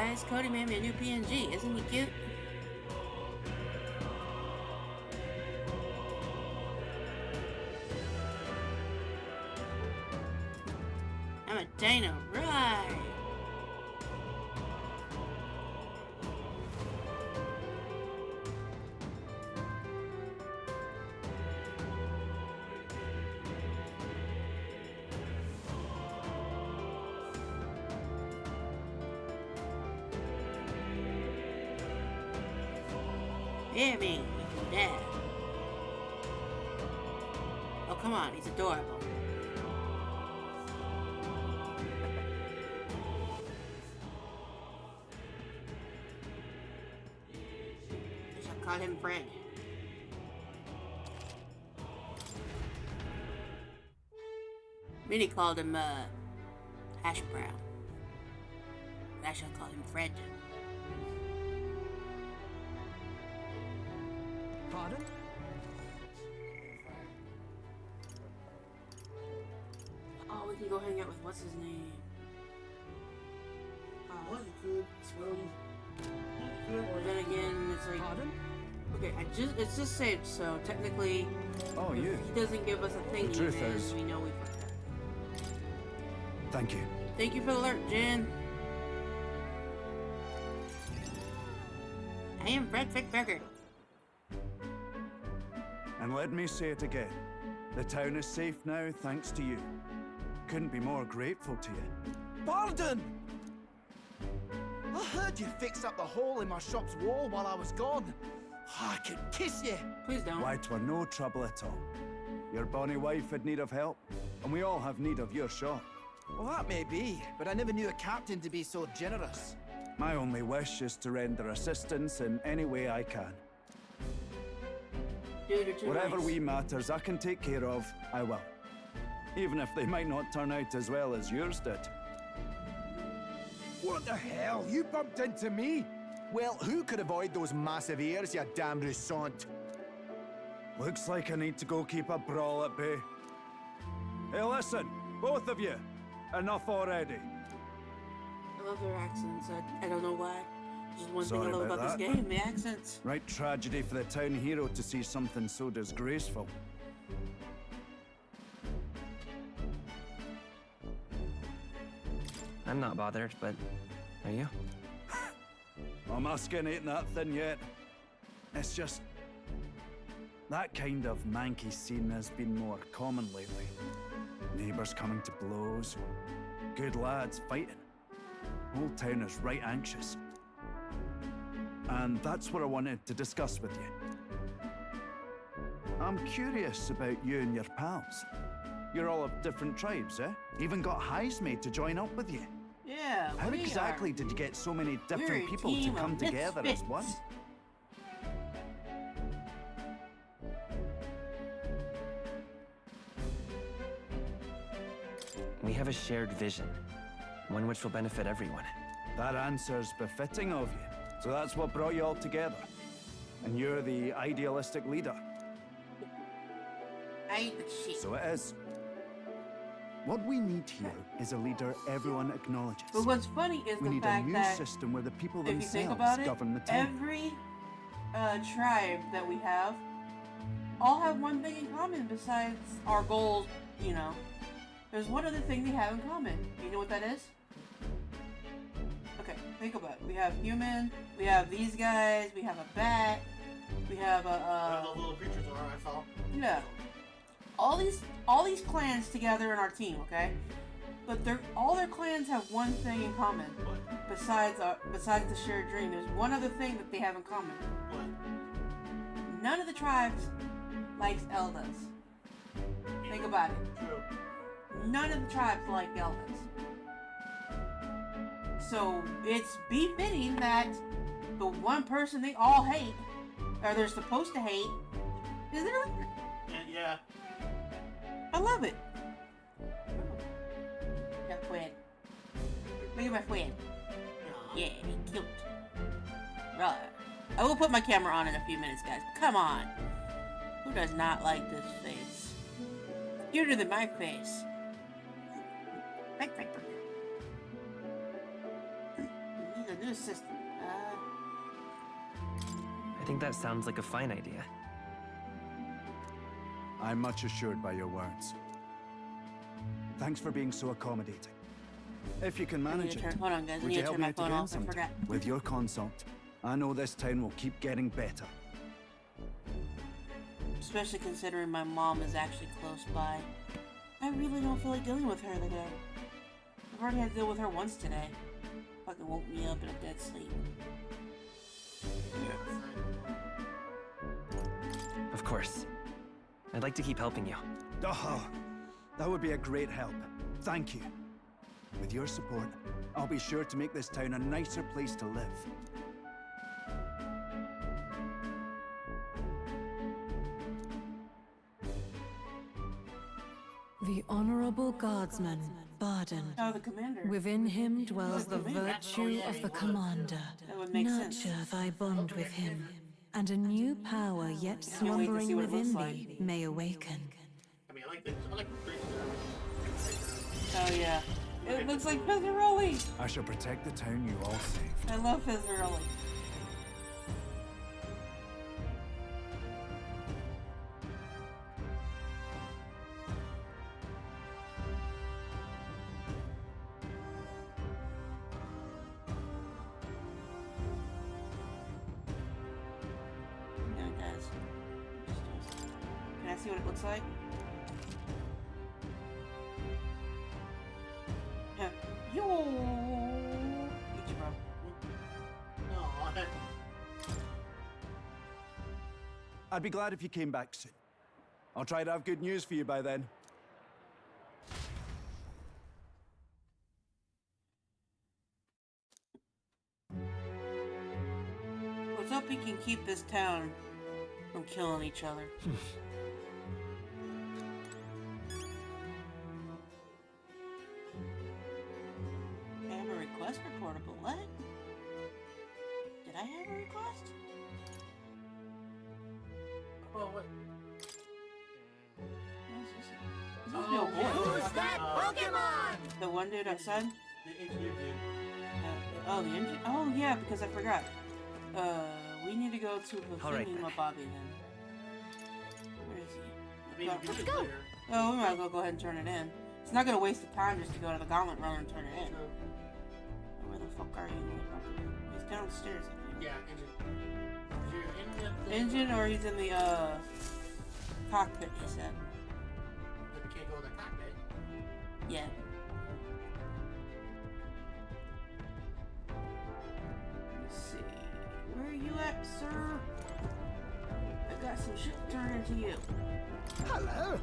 guys, Cody made me a new PNG. Isn't he cute? I'm a dino, right? Hear me, Dad. Oh, come on, he's adorable. I shall call him Fred. Minnie called him, Hash Brown. But I shall call him Fred. Pardon? Oh, we can go hang out with what's his name? What? You could. Or then again, it's like, Pardon? okay, it's just saved, so technically, Oh, if you. he doesn't give us a thing, The truth even, is- we know we fucked up. Thank you. Thank you for the alert, Jen. I am Fred Fickburger. And let me say it again. The town is safe now thanks to you. Couldn't be more grateful to you. Pardon! I heard you fixed up the hole in my shop's wall while I was gone. I could kiss you. Please don't. Why, 'twere no trouble at all. Your bonny wife had need of help, and we all have need of your shop. Well, that may be, but I never knew a captain to be so generous. My only wish is to render assistance in any way I can. Dude, you're too Whatever nice. wee matters I can take care of, I will. Even if they might not turn out as well as yours did. What the hell? You bumped into me? Well, who could avoid those massive ears, you damn russant? Looks like I need to go keep a brawl at bay. Hey, listen, both of you. Enough already. I love their accents. I don't know why. Just one thing I Sorry love about about this that. game, the accents. Right tragedy for the town hero to see something so disgraceful. I'm not bothered, but are you? Well, my skin ain't that thin yet. It's just... that kind of manky scene has been more common lately. Neighbours coming to blows. Good lads fighting. Whole town is right anxious. And that's what I wanted to discuss with you. I'm curious about you and your pals. You're all of different tribes, eh? Even got highs made to join up with you. Yeah, How we exactly are. did you get so many We're different a people to team come of together as one? misfits. We have a shared vision, one which will benefit everyone. That answer's befitting of you. So that's what brought you all together. And you're the idealistic leader. I eat the shit. So it is. What we need here is a leader everyone acknowledges. But what's funny is We the need a fact new that system where the people if you themselves think about it, govern the town. every tribe that we have all have one thing in common besides our goals, you know. There's one other thing they have in common. You know what that is? Okay, think about it. We have human, we have these guys, we have a bat, we have a the little creatures are I saw. yeah. All these clans together in our team, okay? But all their clans have one thing in common. What? Besides the shared dream, there's one other thing that they have in common. What? None of the tribes likes Eldas. Think about it. True. None of the tribes like Eldas. So it's befitting that the one person they all hate, or they're supposed to hate, is their leader. Yeah. I love it. Got Fred. Look at my friend. Yeah, he's cute. Right. I will put my camera on in a few minutes, guys. Come on. Who does not like this face? Cuter than my face. He's a new assistant. I think that sounds like a fine idea. I'm much assured by your words. Thanks for being so accommodating. If you can manage it, Hold on, guys. I would need you to help turn me my out phone again off. I sometime? forgot. With your consult, I know this town will keep getting better. Especially considering my mom is actually close by. I really don't feel like dealing with her today. I've already had to deal with her once today. Fucking woke me up in a dead sleep. Of course. I'd like to keep helping you. Oh, that would be a great help. Thank you. With your support, I'll be sure to make this town a nicer place to live. The Honorable Guardsman, Barden. Oh, the commander. Within him dwells the virtue of the commander. That would make sense. Nurture thy bond with him, and a new power yet Can't wait to see slumbering what it within looks thee may awaken. I mean, I like this. I like the trees. Oh yeah. It looks like Pizzarelli. I shall protect the town you all saved. I love Pizzarelli. Yeah, guys. Can I see what it looks like? Yeah. Yo! Ichiro. No, I'd be glad if you came back soon. I'll try to have good news for you by then. Let's hope we can keep this town from killing each other. I have a request for portable. What? Did I have a request? oh, what? Is this no boy? Who's that Pokemon? The one dude outside? The engineer dude. Oh, the engine. Oh, yeah, because I forgot. We need to go to the All right, thingy then. Bobby then. Where is he? I mean, Let's go. Oh, we might as well go ahead and turn it in. It's not gonna waste the time just to go to the gauntlet runner and turn it in. Where the fuck are you, motherfucker? He's downstairs, I think. Yeah, engine. Is your engine thing? Engine, or he's in the cockpit, he said. But we can't go in the cockpit. Yeah. Let's see. Where are you at, sir? I got some shit to turn into you. Hello.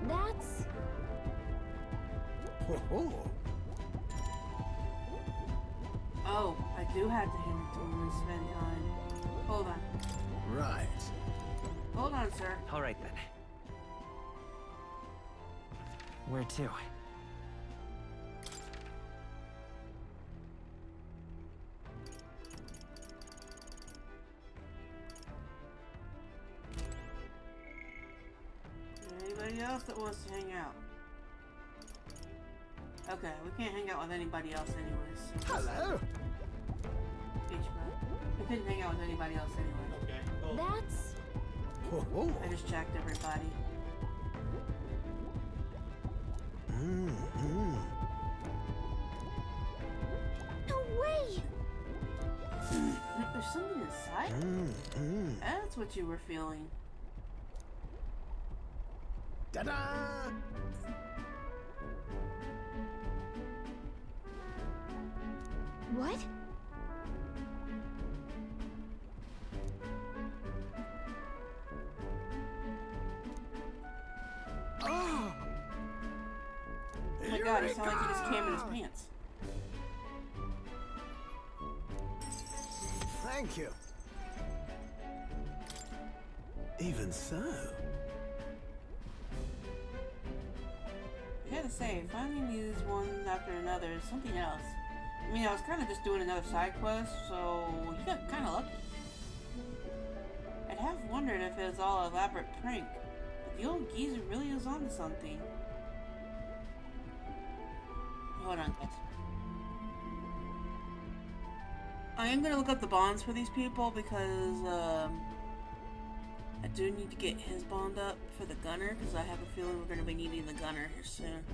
That's... Ho-ho. Oh, I do have to hand it to him and spend time. Hold on. Right. Hold on, sir. All right, then. Where to? Anybody else that wants to hang out? Okay, we can't hang out with anybody else anyways. Hello. We couldn't hang out with anybody else anyway. Okay. Well, that's... Ho-ho. I just checked everybody. No way! There's something inside? That's what you were feeling. Ta-da! What? Oh. Oh my god, he sounded like he just came in his pants. Thank you. Even so. I gotta say, finding these one after another is something else. I mean, I was kind of just doing another side quest, so you got kind of lucky. I'd have wondered if it was all elaborate prank, but the old geezer really is onto something. hold on, guys. I am gonna look up the bonds for these people because I do need to get his bond up for the gunner because I have a feeling we're gonna be needing the gunner here soon.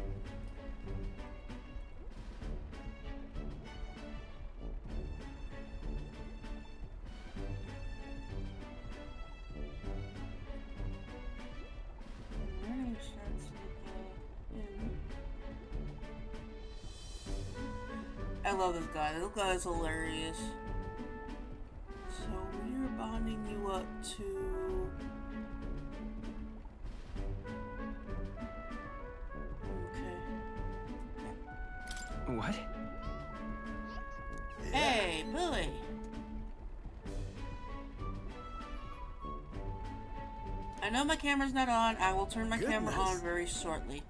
I love this guy. This guy is hilarious. So we're bonding you up to... Okay. What? Hey, Billy! I know my camera's not on. I will turn my camera on very shortly.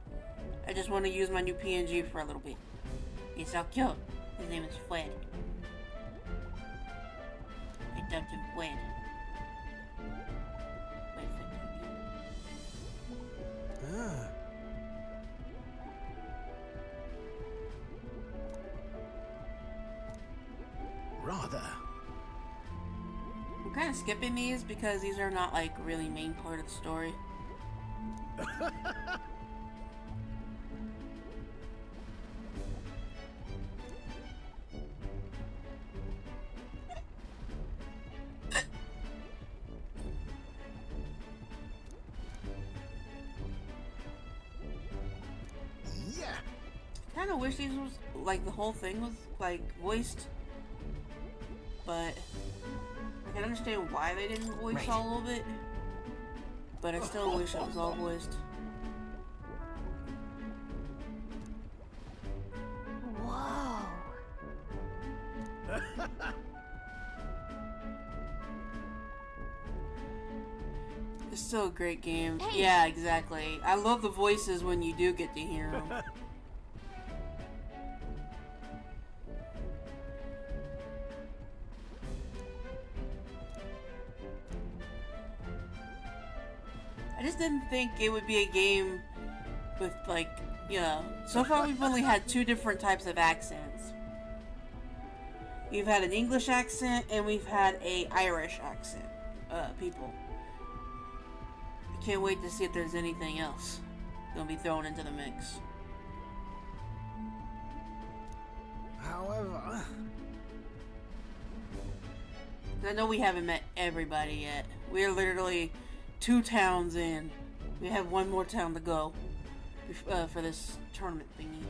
I just want to use my new PNG for a little bit. He's so cute. His name is Fred. I dubbed him Fred. Ah. Rather. I'm kind of skipping these because these are not like really main part of the story. Yeah. I kind of wish these was like the whole thing was like voiced, but I can understand why they didn't voice all a little bit. But I still wish it was all voiced. Whoa. It's still a great game. Hey. Yeah, exactly. I love the voices when you do get to hear them. I just didn't think it would be a game with, like, you know, so far we've only had two different types of accents. We've had an English accent and we've had a Irish accent, people. I can't wait to see if there's anything else gonna be thrown into the mix. However. I know we haven't met everybody yet. We're literally 2 towns in. We have one more town to go for this tournament thingy.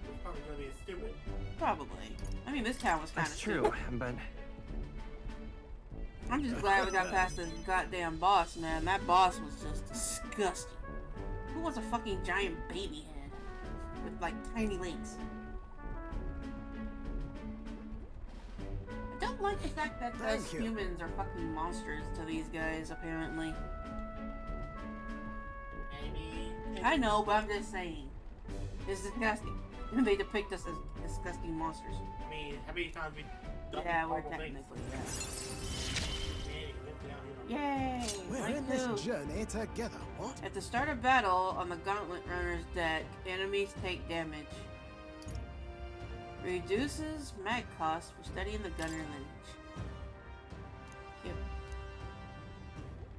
It's probably gonna be stupid. Probably. I mean, this town was kind of That's true, but I'm just glad we got past this goddamn boss, man. That boss was just disgusting. Who wants a fucking giant baby head with like tiny legs? I don't like the fact that us Thank you. humans are fucking monsters to these guys, apparently. Maybe. I know, but I'm just saying. It's disgusting. They depict us as disgusting monsters. I mean, how many times we done Yeah, these we're horrible things? technically, yeah. Man, you went down here. Yay! We're Rank in this 2. journey together. What? At the start of battle, on the Gauntlet Runner's deck, enemies take damage. Reduces mag cost for studying the gunner lineage. Yep.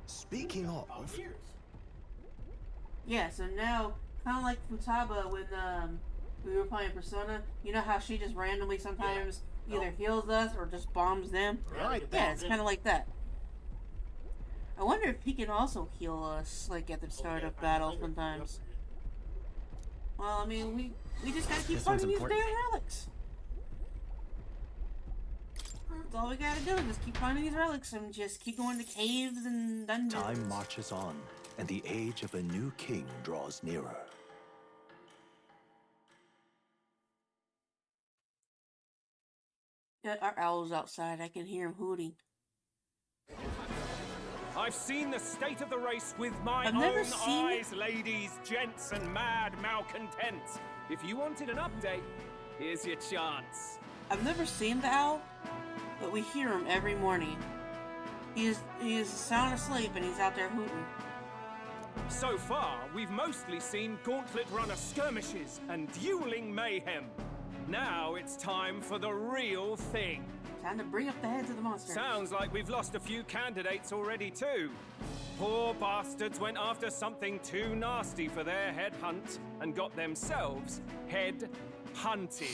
Speaking of. Years. Yeah, so now, kind of like Futaba when we were playing Persona, you know how she just randomly sometimes either heals us or just bombs them? Right. Yeah, it's kind of like that. I wonder if he can also heal us, like at the start of battle sometimes. Well, I mean, we just gotta keep This one's finding these damn important. relics. That's all we gotta do, just keep finding these relics and just keep going to caves and dungeons. Time marches on, and the age of a new king draws nearer. Yeah, our owl's outside. I can hear him hooting. I've seen the state of the race with my I've never own seen it. eyes, ladies, gents, and mad malcontents. If you wanted an update, here's your chance. I've never seen the owl, but we hear him every morning. He is sound asleep and he's out there hooting. So far, we've mostly seen gauntlet runner skirmishes and dueling mayhem. Now it's time for the real thing. Time to bring up the heads of the monsters. Sounds like we've lost a few candidates already too. Poor bastards went after something too nasty for their head hunt and got themselves head hunted.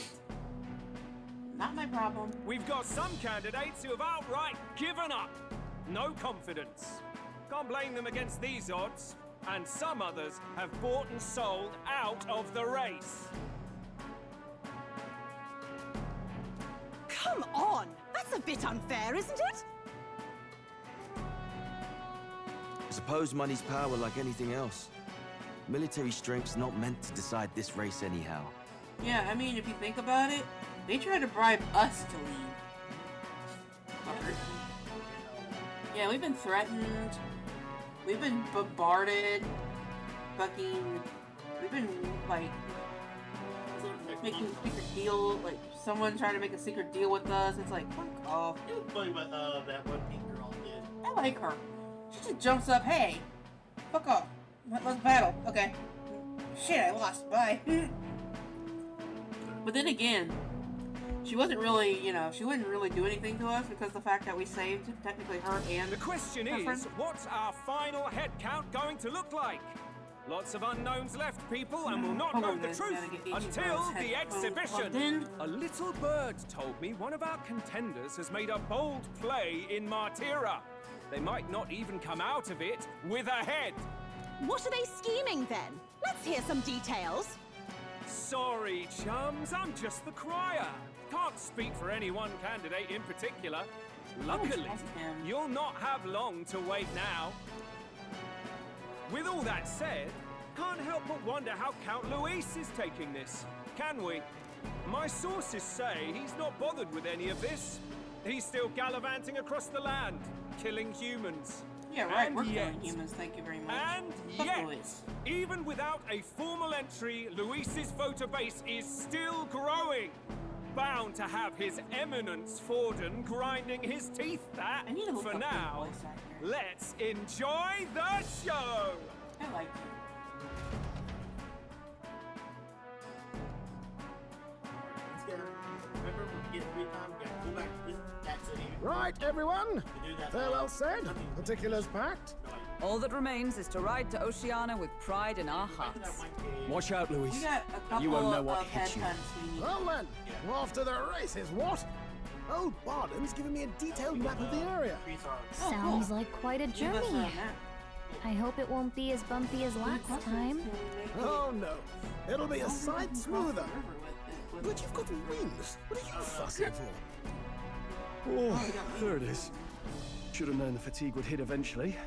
Not my problem. We've got some candidates who have outright given up. No confidence. Can't blame them against these odds. And some others have bought and sold out of the race. Come on! That's a bit unfair, isn't it? I suppose money's power like anything else. Military strength's not meant to decide this race anyhow. Yeah, I mean, if you think about it, they tried to bribe us to leave. Yeah, we've been threatened. We've been bombarded. Fucking... We've been, like... making a secret deal. Like, someone trying to make a secret deal with us. It's like, fuck off. It was funny what that one pink girl did. I like her. She just jumps up, hey, fuck off. Let's battle. Okay. Shit, I lost. Bye. But then again, she wasn't really, you know, she wouldn't really do anything to us because the fact that we saved technically her and the question her is, friend. what's our final head count going to look like? Lots of unknowns left, people, and we'll not Hold know on, the man. truth Gotta get each until girl's the head plugged exhibition. in. A little bird told me one of our contenders has made a bold play in Martira. They might not even come out of it with a head. What are they scheming then? Let's hear some details. Sorry, chums, I'm just the crier. Can't speak for any one candidate in particular. Luckily, trust him. you'll not have long to wait now. With all that said, can't help but wonder how Count Luis is taking this, can we? My sources say he's not bothered with any of this. He's still gallivanting across the land, killing humans. Yeah, right, And we're yet- killing humans, thank you very much. And Fuck yet, Luis. even without a formal entry, Luis's voter base is still growing. Bound to have his eminence Forden grinding his teeth at. I need to look For up now, the voice actor. let's enjoy the show! I like you. Let's get her. Remember, when we get 3 times, we gotta go back to this, that city. Right, everyone. To do that, Farewell said. nothing- Particulars packed. All that remains is to ride to Oceana with pride in our hearts. Watch out, Luis. We got a couple You won't know what of hit you. headhunts we need. Well then, we're off to the races, what? Old Barden's giving me a detailed map of the area. Increase our- Oh, Sounds cool. like quite a Give us a journey. map. I hope it won't be as bumpy as last Questions time. can we make Oh no, it'll be a longer than sight cross the smoother. river with- But you've got wings. What are you fussing for? Oh, there it is. Should have known the fatigue would hit eventually.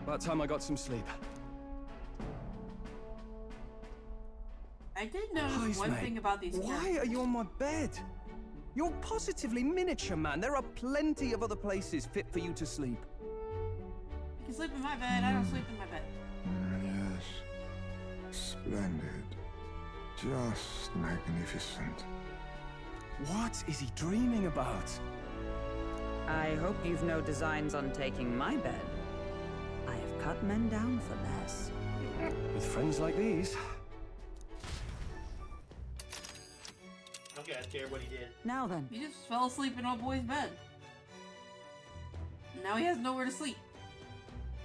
About time I got some sleep. I did notice Please, one mate, thing about these Why are you on my bed? You're positively miniature, man. There are plenty of other places fit for you to sleep. You can sleep in my bed, I don't sleep in my bed. Yes. Splendid. Just magnificent. What is he dreaming about? I hope you've no designs on taking my bed. I have cut men down for less. With friends like these. Okay, I care what he did. Now then, He just fell asleep in old boy's bed. Now he has nowhere to sleep.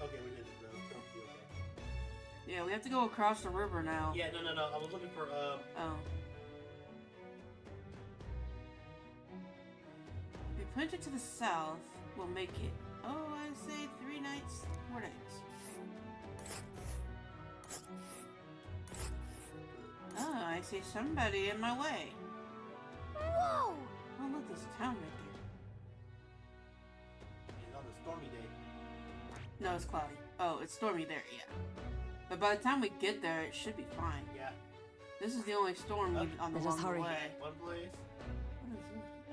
Okay, we did it, bro. Don't be okay. Yeah, we have to go across the river now. Yeah, no. I was looking for, Oh. If we punch it to the south, we'll make it. Oh, I say 3 nights, 4 days. Oh, I see somebody in my way. Whoa! Oh, look, there's a town right it's on a stormy day. there. No, it's cloudy. Oh, it's stormy there, yeah. But by the time we get there, it should be fine. Yeah. This is the only storm we on the Let us long hurry. way. One place. What is it?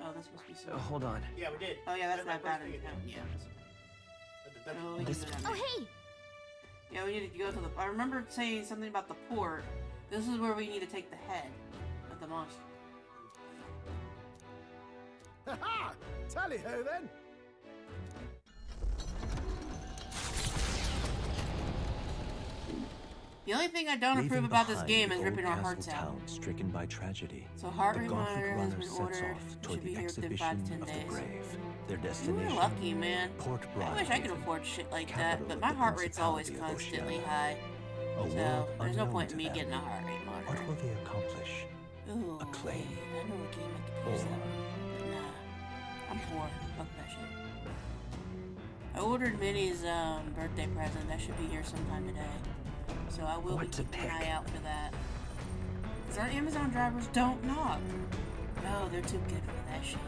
Oh, this must be some. Hold on. Yeah, we did. Oh yeah, that's my not bad first in thing town. again. Yeah. That's Oh, we can go down Oh, there. hey! Yeah, we need to go to the. I remember saying something about the port. This is where we need to take the head of the monster. Ha ha! Tally ho then. The only thing I don't Leaving approve about this behind game the is old ripping our castle hearts out. town stricken by tragedy, So heart the rate Gothic monitor has runner been sets ordered. off toward Should be the here within 5 exhibition to 10 of the days. brave. Their You destination, were lucky, man. Port I Bride, wish I could even, afford shit like that, capital but of my the heart rate's always Principality of constantly Oceania. high. A So world there's no unknown point to in me them. getting a heart rate monitor. What will they accomplish? Ooh, Acclaim. I know a game I could use that one. But nah, I'm poor. Fuck that shit. I ordered Minnie's birthday present. That should be here sometime today. So I will be keeping an eye out for that. Because our Amazon drivers don't knock. No, they're too good for that shit.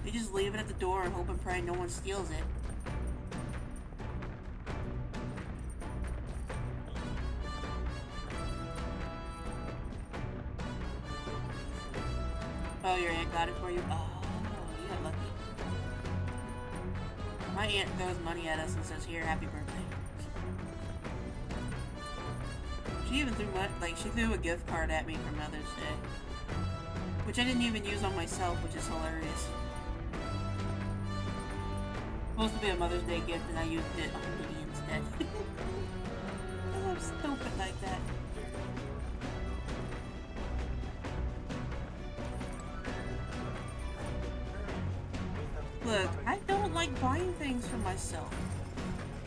They just leave it at the door and hope and pray no one steals it. Oh, your aunt got it for you? Oh, you got lucky. My aunt throws money at us and says, here, happy birthday. She even threw money, like, she threw a gift card at me for Mother's Day. Which I didn't even use on myself, which is hilarious. Supposed to be a Mother's Day gift, and I used it on Minnie instead. I'm stupid like that. Look, I don't like buying things for myself.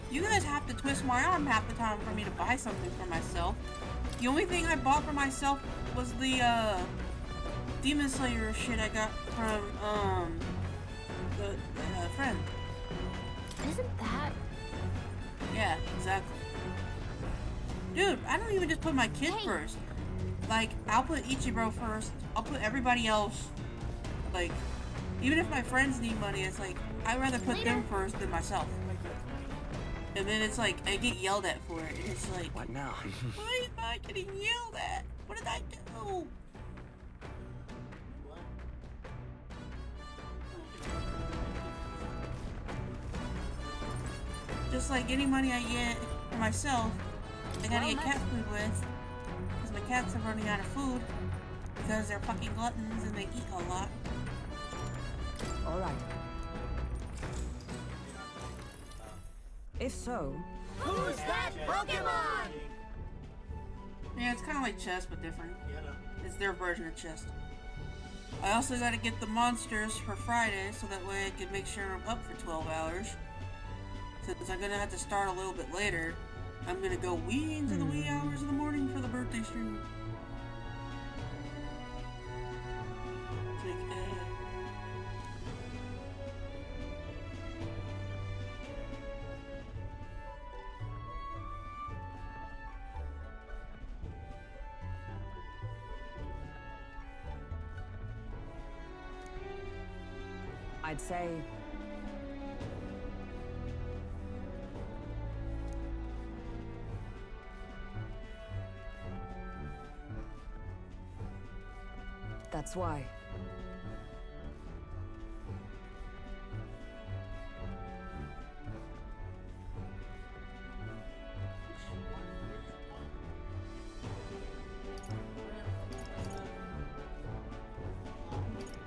You guys have to twist my arm half the time for me to buy something for myself. The only thing I bought for myself was the, Demon Slayer shit I got from, the friend. Isn't that... Yeah, exactly. Dude, I don't even just put my kid first. Like, I'll put Ichibro first. I'll put everybody else. Like, even if my friends need money, it's like, I'd rather put them first than myself. And then it's like, I get yelled at for it. And it's like, what now? Why am I getting yelled at? What did I do? Just like any money I get for myself, I gotta get cat food with. Because my cats are running out of food. Because they're fucking gluttons and they eat a lot. Alright. If so... Who's that Pokemon? Yeah, it's kind of like chess, but different. It's their version of chess. I also gotta get the monsters for Friday, so that way I can make sure I'm up for 12 hours. Since I'm gonna have to start a little bit later, I'm gonna go wee into the wee hours of the morning for the birthday stream. It's like, I'd say... That's why.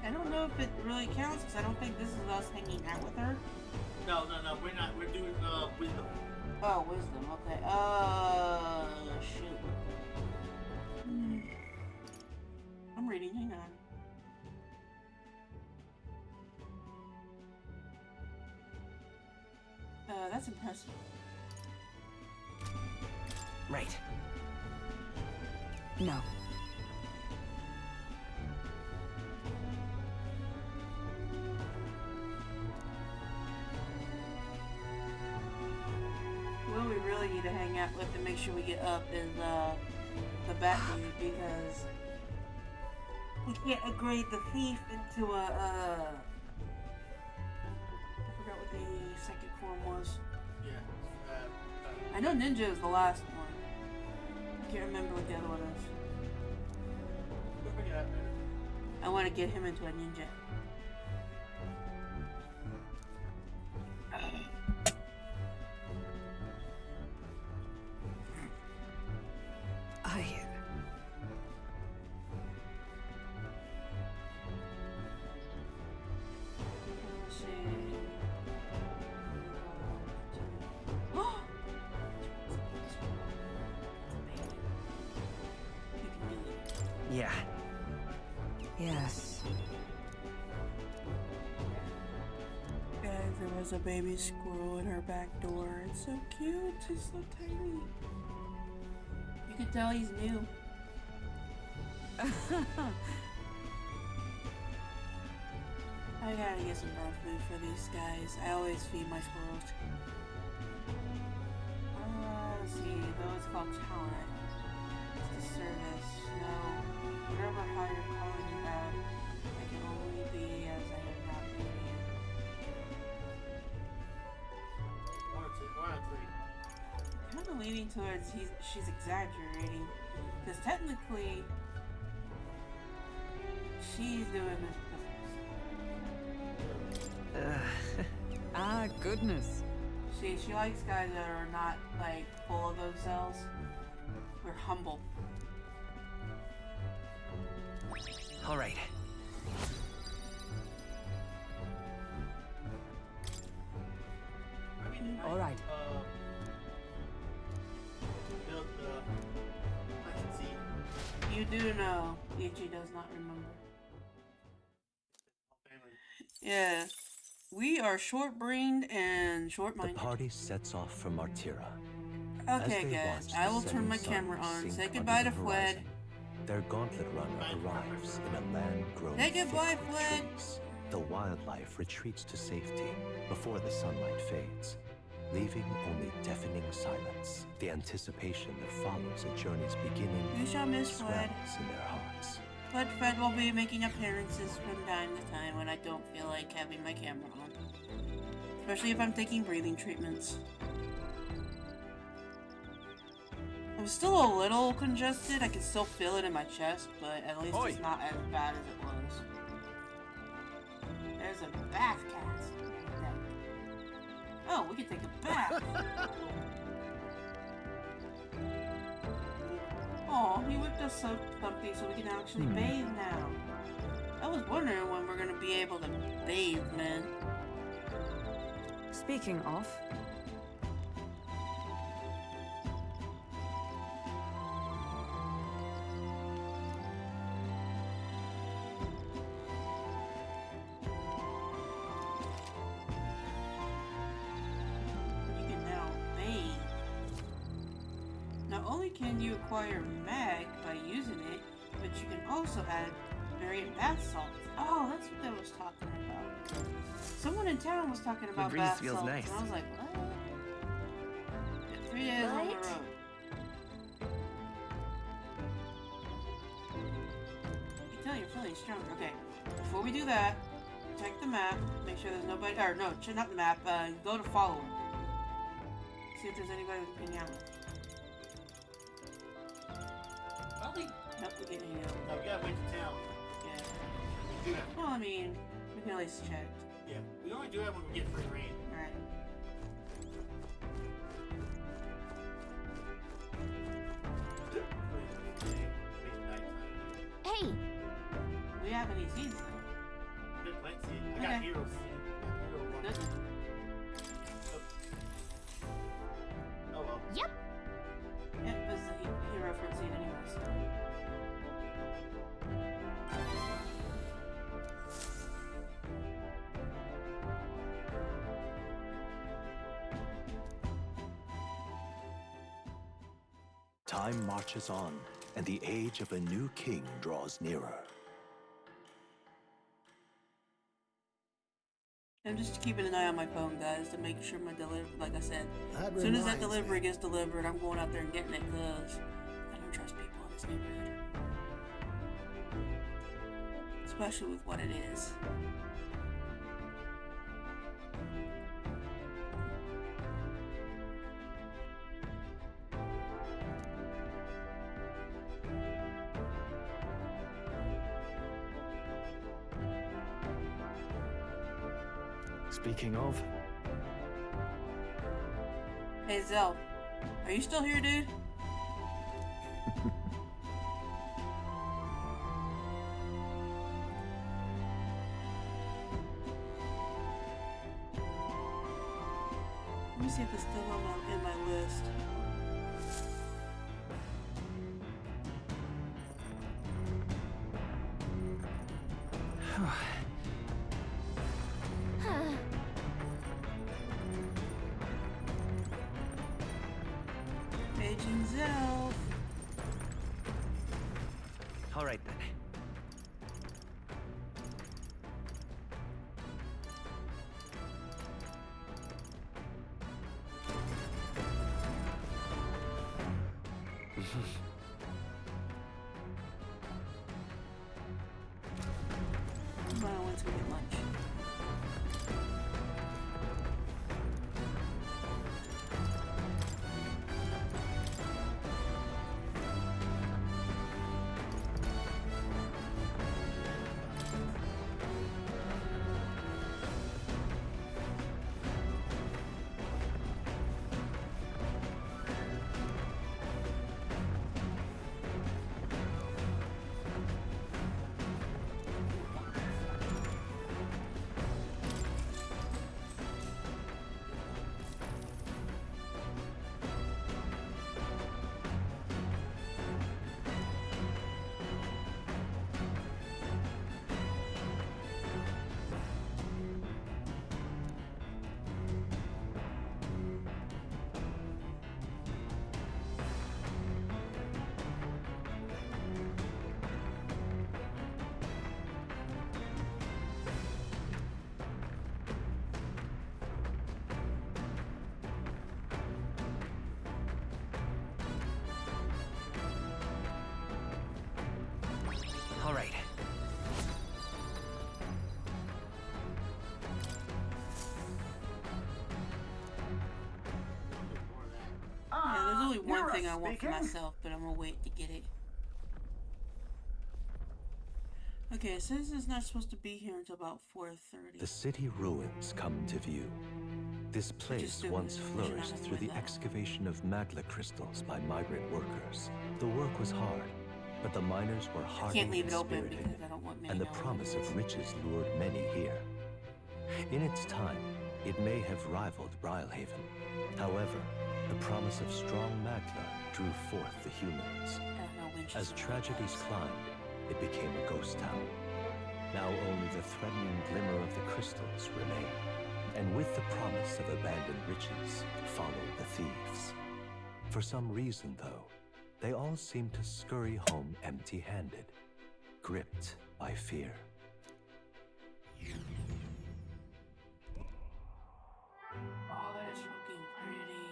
I don't know if it really counts, because I don't think this is us hanging out with her. No, we're not. We're doing wisdom. Oh, wisdom, okay. Shoot. I'm reading, hang on. That's impressive. Right. No. What we really need to hang out with to make sure we get up is the bat dude, because we can't upgrade the thief into a I forgot what the second form was. Yeah. I know Ninja is the last one. I can't remember what the other one is. We'll figure it out later. I want to get him into a ninja. Yeah. Yes. Guys, there was a baby squirrel in her back door. It's so cute. He's so tiny. You can tell he's new. I gotta get some dog food for these guys. I always feed my squirrels. Let's see. Though it's called talent. It's the service. No. Whatever how you're calling that, I can only be as I am not being you. 1 or 2, 1 or 3. Kind of leaning towards she's exaggerating. Because technically, she's doing this. Ah, goodness. She likes guys that are not, like, full of themselves. We're humble. All right. All right. You do know. Ichi does not remember. Yeah. We are short-brained and short-minded. The party sets off for Martira. Okay, guys. I will turn my camera on. Say goodbye to Fwed. Their gauntlet runner arrives in a land grown Say goodbye, thick with Fwed. trees. The wildlife retreats to safety before the sunlight fades, leaving only deafening silence. The anticipation that follows a journey's beginning We shall miss Fwed. swells in their hearts. But Fred will be making appearances from time to time when I don't feel like having my camera on. Especially if I'm taking breathing treatments. I'm still a little congested. I can still feel it in my chest, but at least it's not as bad as it was. There's a bath cat. Oh, we can take a bath. Oh, he whipped us something so we can actually bathe now. I was wondering when we're gonna be able to bathe, man. Speaking of, You can now bathe. Not only can you acquire mag by using it, but you can also add variant bath salts. Oh, that's what they was talking about. Someone in town was talking about breeze bath feels salts, nice. and I was like, what? Yeah, 3 days on the Right? road. You can tell you're feeling stronger. Okay, before we do that, check the map, make sure there's nobody, or no, check not the map, go to follower. See if there's anybody we can hang out with. Nope, we can hang out. No, we gotta wait to town. Yeah. We do that. Well, I mean, we can at least check. Yeah, we only do that when we get free reign. Alright. Hey! We have any seeds though. Good plant seed. I got Okay. heroes seed. Hero one. Good. Oh well. Yep! Yeah, it was the hero fruit seed anyways. Time marches on, and the age of a new king draws nearer. I'm just keeping an eye on my phone, guys, to make sure my delivery, like I said, That as soon as that reminds delivery me. gets delivered, I'm going out there and getting it, because I don't trust people in this neighborhood. Especially with what it is. Speaking of, Hey, Zell, are you still here, dude? Let me see if it's still on in my list. Paging Zelf. All right then. Come on, let's go get lunch. All right. Yeah, there's only one thing I want for myself, but I'm gonna wait to get it. Okay, it says it's not supposed to be here until about 4:30. The city ruins come to view. This place once flourished through the excavation of magla crystals by migrant workers. The work was hard, but the miners were hardened and spirited, and the promise of riches lured many here. In its time, it may have rivaled Brylehaven. However, the promise of strong magla drew forth the humans. As tragedies climbed, it became a ghost town. Now only the threatening glimmer of the crystals remain. And with the promise of abandoned riches followed the thieves. For some reason, though, they all seem to scurry home empty-handed, gripped by fear. Oh, that is fucking pretty.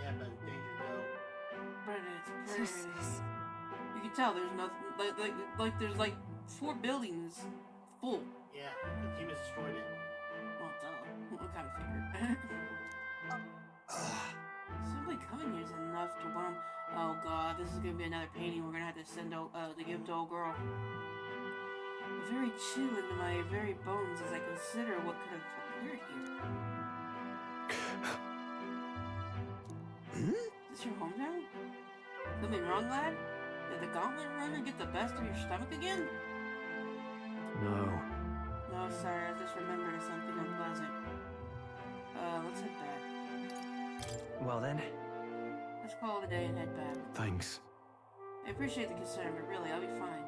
Yeah, but danger though. But it's pretty. You can tell there's nothing like there's like 4 buildings full. Yeah, the team has destroyed it. Well, duh. What kind of figure? Simply coming here is enough to want. Oh god, this is gonna be another painting we're gonna have to send out to give to old girl. I'm very chill into my very bones as I consider what could have occurred here. Is this your hometown? Something wrong, lad? Did the gauntlet runner get the best of your stomach again? No. No, sorry, I just remembered something unpleasant. Let's head back. Well then. Let's call it a day and head back. Thanks. I appreciate the concern, but really, I'll be fine.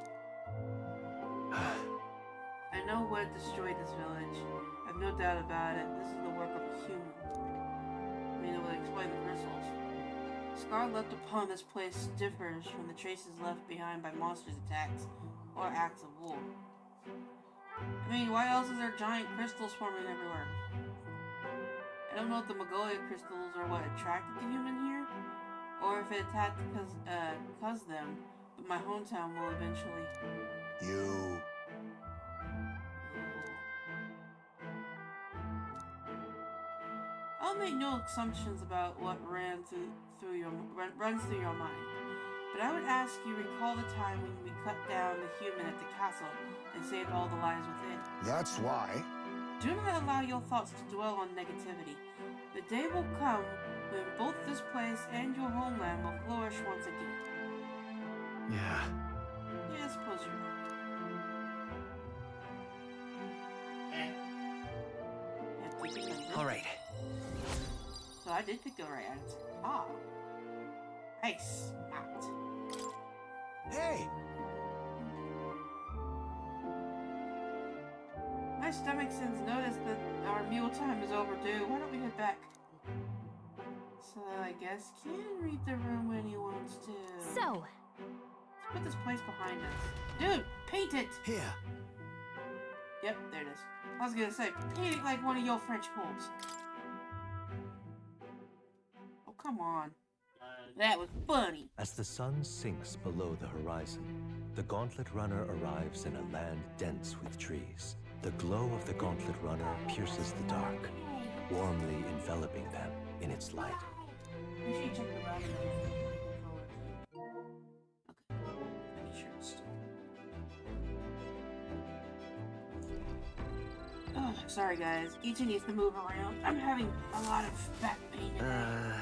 I know what destroyed this village. I've no doubt about it. This is the work of a human. I mean, it would explain the crystals. Scar left upon this place differs from the traces left behind by monsters' attacks or acts of war. I mean, why else is there giant crystals forming everywhere? I don't know if the Magnolia crystals are what attracted the human here, or if it attacked cause them, but my hometown will eventually. You. I'll make no assumptions about what runs through your mind, but I would ask you recall the time when we cut down the human at the castle and saved all the lives within. That's why. Do not allow your thoughts to dwell on negativity. The day will come when both this place and your homeland will flourish once again. Yeah. Yeah, I suppose you're right. All right. So I did pick the right answer. Ah. Nice. Out. Hey! stomach sends notice that our meal time is overdue. Why don't we head back? So I guess Ken read the room when he wants to. So, let's put this place behind us. Dude, paint it! Here. Yep, there it is. I was gonna say, paint it like one of your French holes. Oh, come on. That was funny. As the sun sinks below the horizon, the Gauntlet Runner arrives in a land dense with trees. The glow of the Gauntlet Runner pierces the dark, warmly enveloping them in its light. Make sure you check the routing. Okay. Make sure it's still. Oh, sorry guys. Ichi needs to move around. I'm having a lot of back pain today.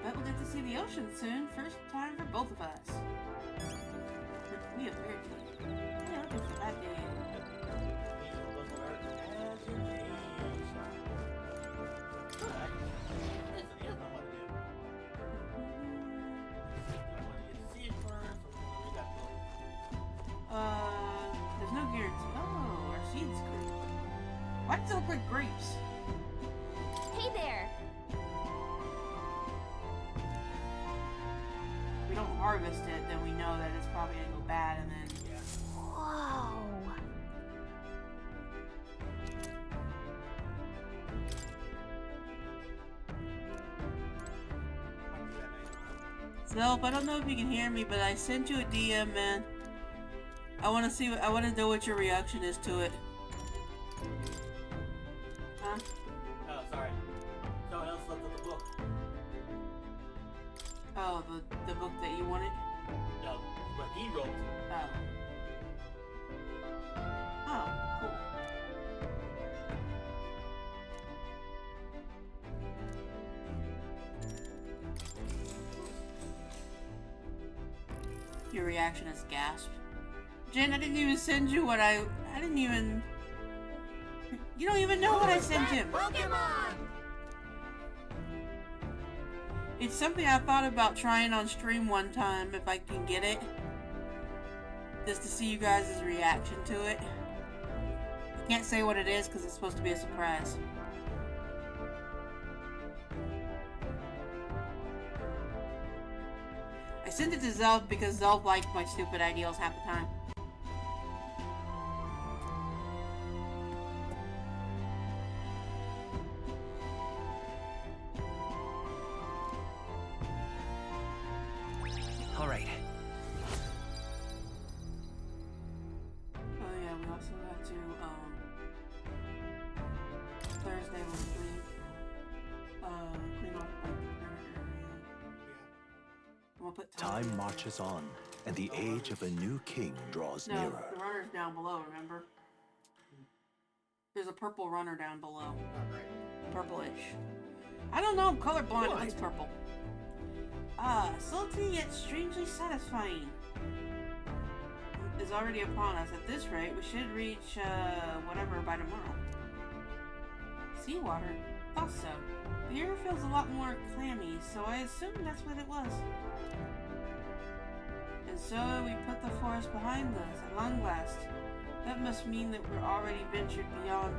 I bet we'll get to see the ocean soon. First time for both of us. We have very good. Yeah, looking for that day. There's no guarantee. Oh, our seeds grew. Why does it look like grapes? hey there. If we don't harvest it, then we know that it's probably gonna go bad, and then Whoa. Zelf, I don't know if you can hear me, but I sent you a DM, man. I want to see. I want to know what your reaction is to it. Huh? Oh, sorry. Someone else looked at the book. Oh, the book that you wanted? No, what he wrote. Oh. Oh, cool. Your reaction is gasp. Jen, I didn't even send you what I didn't even... You don't even know what I sent him! Pokemon! It's something I thought about trying on stream one time, if I can get it. Just to see you guys' reaction to it. I can't say what it is, because it's supposed to be a surprise. I sent it to Zelf because Zelf liked my stupid ideals half the time. All right. Oh yeah, we also have to, Thursday when we clean off like the perimeter area. We'll put Time marches on, and the age of a new king draws No, nearer. the runner's down below, remember? There's a purple runner down below. Purplish. I don't know, I'm colorblind, it looks purple. Ah, salty yet strangely satisfying. Is already upon us. At this rate, we should reach, whatever by tomorrow. Seawater? Thought so. The air feels a lot more clammy, so I assume that's what it was. And so we put the forest behind us, at long last. That must mean that we're already ventured beyond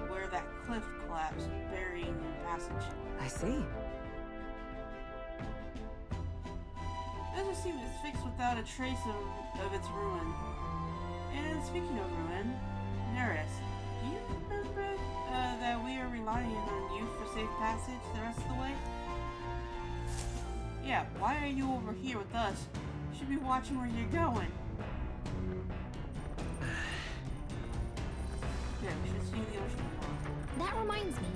where that cliff collapsed, burying the passage. I see. Doesn't seem it's fixed without a trace of its ruin. And speaking of ruin, Neris, do you remember that we are relying on you for safe passage the rest of the way? Yeah, why are you over here with us? You should be watching where you're going. Yeah, we should see the ocean tomorrow. That reminds me.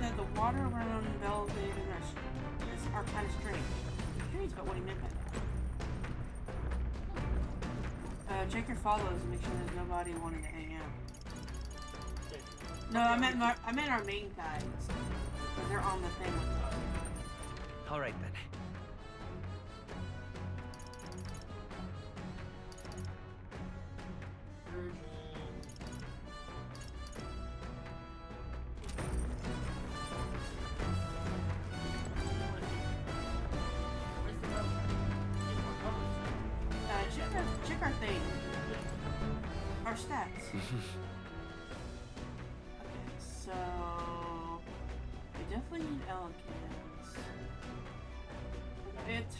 That the water around Belgrade are kind of strange. I'm curious about what he meant by that. Check your follows and make sure there's nobody wanting to hang out. No, I meant our main guys. Because they're on the thing with us. All right then. our stats. Okay, so we definitely need elegance.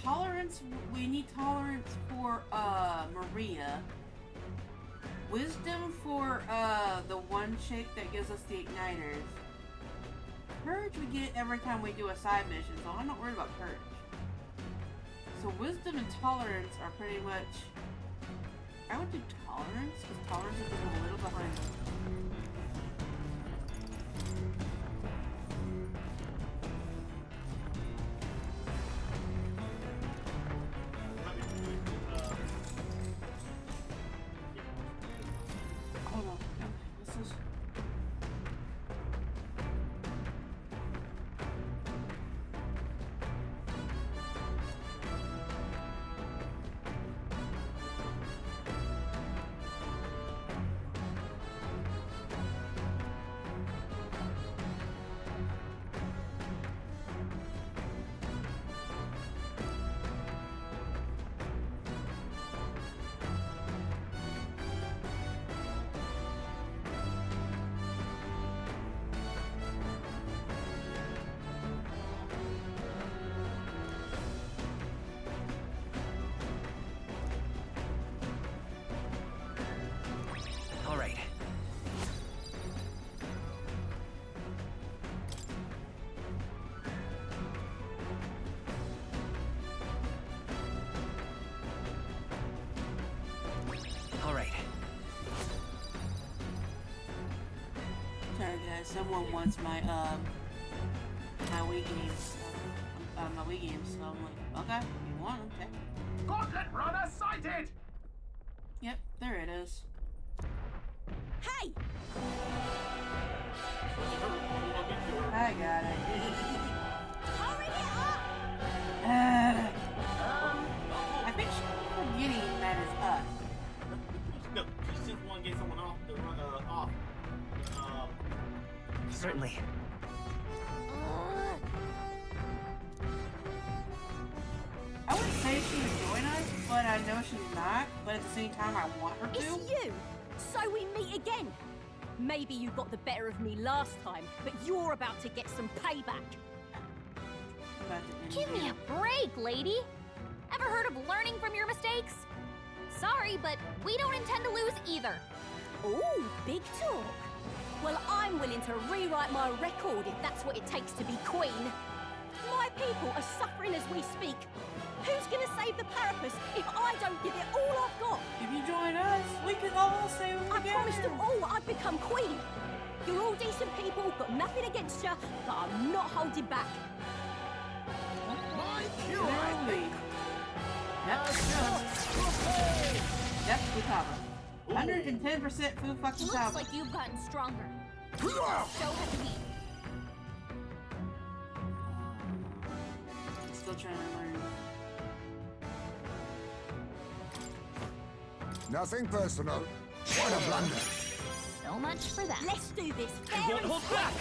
Tolerance. We need tolerance for Maria. Wisdom for the one chick that gives us the igniters. Courage we get every time we do a side mission, so I'm not worried about courage. So wisdom and tolerance are pretty much. I would do tolerance because tolerance is just a little behind. Hold on. Okay, this is. All right. All right. Sorry guys, someone wants my my Wii games. My Wii games, so I'm like, okay, you want them, okay. Gauntlet runner sighted! Yep, there it is. Hey! I got it. Hurry it up! I think she's forgetting that it's us. No, you just want to get someone off the off. Certainly. I would say she would join us, but I know she's not. But at the same time, I want her to. It's you! So we meet again. Maybe you got the better of me last time, but you're about to get some payback. Give me a break, lady. Ever heard of learning from your mistakes? Sorry, but we don't intend to lose either. Ooh, big talk. Well, I'm willing to rewrite my record if that's what it takes to be queen. My people are suffering as we speak. Who's gonna save the Parapus if I don't give it all I've got? If you join us, we could all save them I together. promised them all I'd become queen. You're all decent people, got nothing against you, but I'm not holding back. My cue, I think. Yep, we cover. 110% food fucking Looks cover. like you've gotten stronger. So have we. I'm still trying to learn. Nothing personal. What a blunder. So much for that. Let's do this fair What and hold square. back?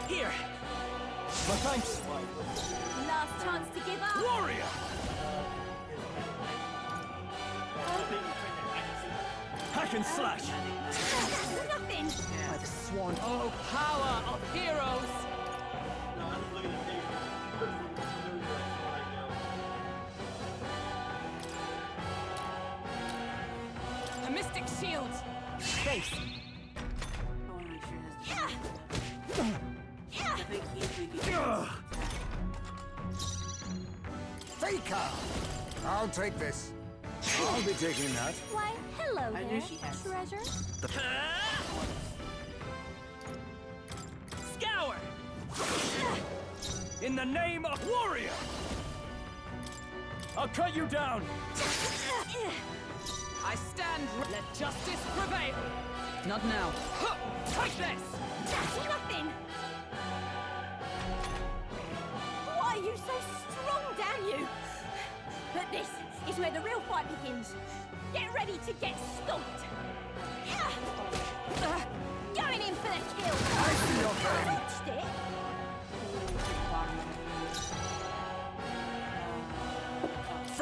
Here. My thanks. Last chance to give up. Warrior. Hack and slash. That's nothing. By the swan. Oh, power of heroes! No, I'm just looking at the page. A mystic shield! Thanks. I want to make sure this. I think we can get Faker! I'll take this. I'll be taking that. Why, hello I there, knew she had some. treasure. Scour! In the name of warrior! I'll cut you down! I stand. Let justice prevail! Not now. Take this! That's nothing. Why are you so strong, damn you? But this is where the real fight begins. Get ready to get stomped. Going in for the kill. I see your game. Touched it.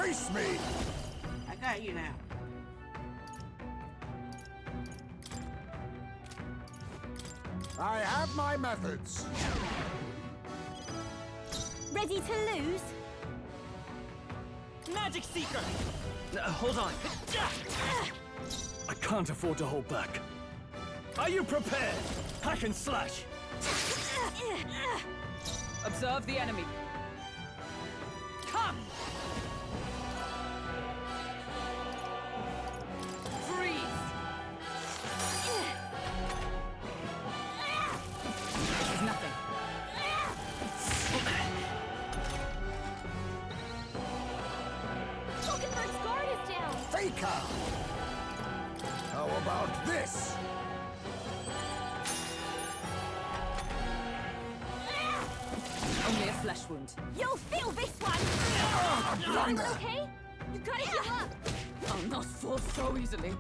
Face me! I got you now. I have my methods. Ready to lose? Magic Seeker! Hold on. I can't afford to hold back. Are you prepared? Hack and slash. Observe the enemy. Come! Freeze! This is nothing. Pokemon's guard is down. Faker! How about this? Only a flesh wound. You'll feel this one! Everyone okay? You gotta heal up. I'll not fall so easily.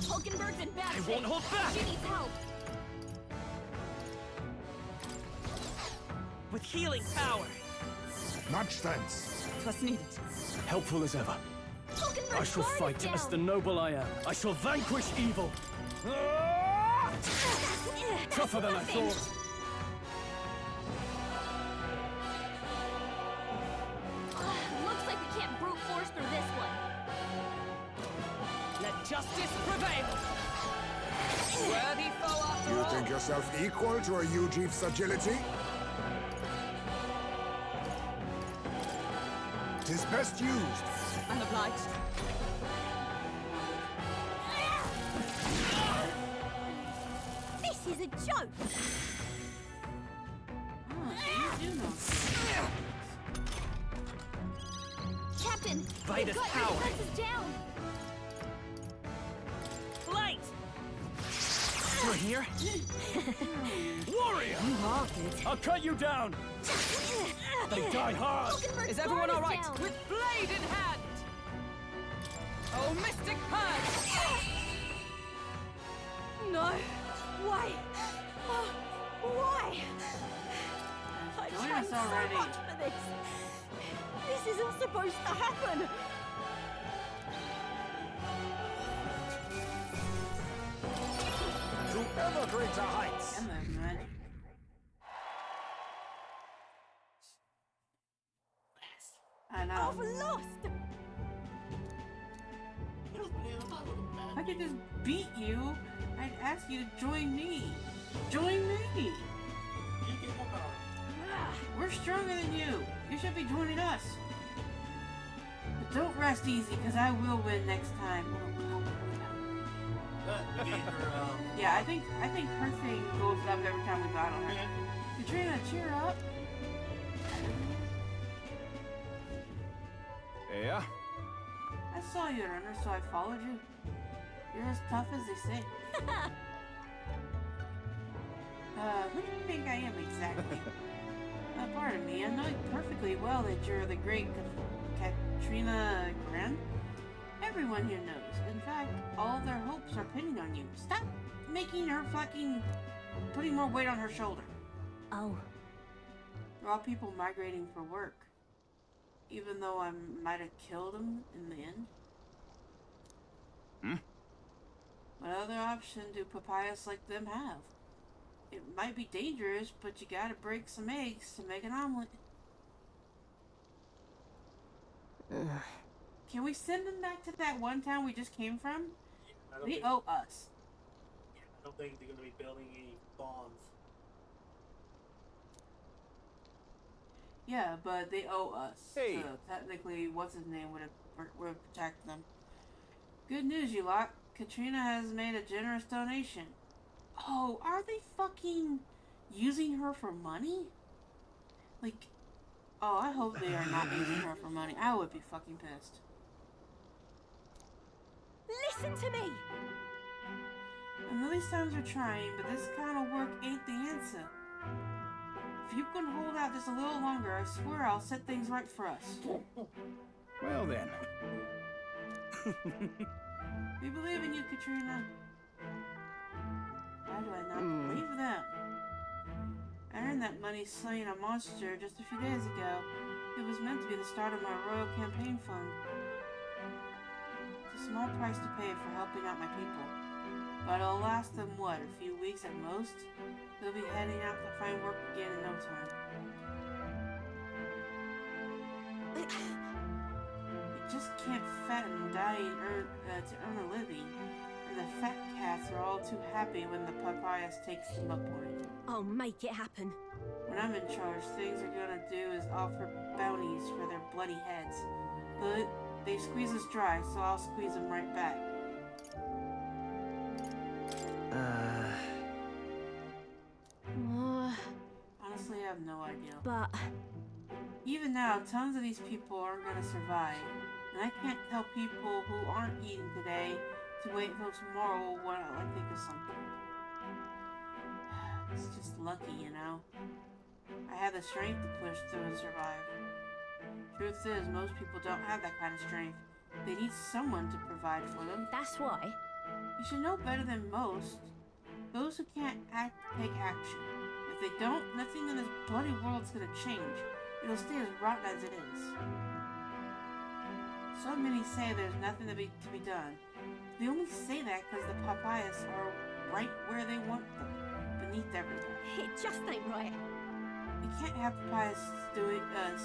Pokenbird's in bad I shape. won't hold back. She needs help. With healing power. Much thanks. Twas needed. Helpful as ever. Pokenbird's I shall guard is fight down. as the noble I am. I shall vanquish evil. Tougher than I thought. Looks like we can't brute force through this one. Let justice prevail. Worthy foe after You all. think yourself equal to a Ujeef's agility? 'Tis best used. I'm obliged. This is a joke! Oh, you do know. Captain, Vitus we've got power. your defenses down. Light! You're here? Warrior! You are good. I'll cut you down! They die hard! Pokenbird's Is everyone guard all right? down. With blade in hand! Oh, mystic purge! No! Why? Oh, why? I Join trained us so already. much for this! This isn't supposed to happen! To ever greater heights. And then magic. I know. I've lost! If I could just beat you, I'd ask you to join me. Join me! We're stronger than you. You should be joining us. But don't rest easy, because I will win next time. Yeah, I think her thing goes up every time we battle her. Katrina, cheer up. Yeah? I saw you, runner, so I followed you. You're as tough as they say. Who do you think I am exactly? Pardon me, I know perfectly well that you're the great Katrina Gren. Everyone here knows. In fact, all their hopes are pinning on you. Stop making her putting more weight on her shoulder. Oh. They're all people migrating for work. Even though I might have killed them in the end. What other option do papayas like them have? It might be dangerous, but you gotta break some eggs to make an omelet. Can we send them back to that one town we just came from? They owe us. I don't think they're going to be building any bonds. Yeah, but they owe us. Hey. So technically, what's his name would have protected them. Good news, you lot. Katrina has made a generous donation. Oh, are they fucking using her for money? Like, oh, I hope they are not using her for money. I would be fucking pissed. Listen to me! I know these times are trying, but this kind of work ain't the answer. If you can hold out just a little longer, I swear I'll set things right for us. Well then. We believe in you, Katrina. Why do I not believe them? I earned that money slaying a monster just a few days ago. It was meant to be the start of my royal campaign fund. It's a small price to pay for helping out my people. But it'll last them, what, a few weeks at most? They'll be heading out to find work again in no time. You just can't fatten and die and to earn a living. And the fat cats are all too happy when the papayas takes them up on it. I'll make it happen. When I'm in charge, things they're gonna do is offer bounties for their bloody heads. But they squeeze us dry, so I'll squeeze them right back. Honestly, I have no idea. But even now, tons of these people aren't gonna survive. And I can't tell people who aren't eating today to wait until tomorrow when I think of something. It's just lucky, you know? I had the strength to push through and survive. Truth is, most people don't have that kind of strength. They need someone to provide for them. That's why. You should know better than most. Those who can't act, take action. If they don't, nothing in this bloody world's gonna change. It'll stay as rotten as it is. So many say there's nothing to be done. They only say that because the papayas are right where they want them, beneath everything. It just ain't right. You can't have papayas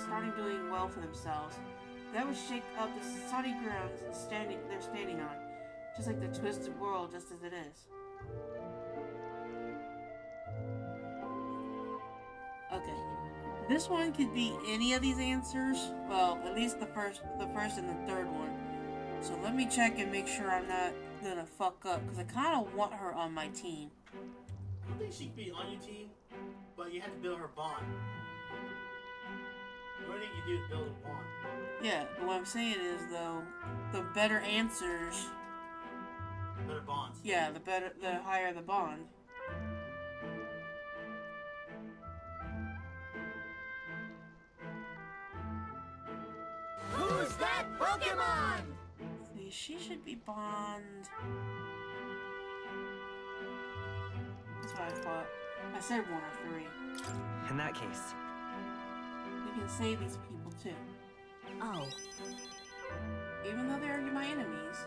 starting doing well for themselves. That would shake up the sunny grounds they're standing on, just like the twisted world, just as it is. Okay, this one could be any of these answers. Well, at least the first and the third one. So let me check and make sure I'm not gonna fuck up, because I kind of want her on my team. I don't think she could be on your team, but you have to build her bond. The only thing you do is build a bond. Yeah, but what I'm saying is, though, the better answers... Better bonds. Yeah, the higher the bond. Who's that Pokemon? See, she should be bond. That's what I thought. I said 1 or 3. In that case, we can save these people too. Oh. Even though they're my enemies,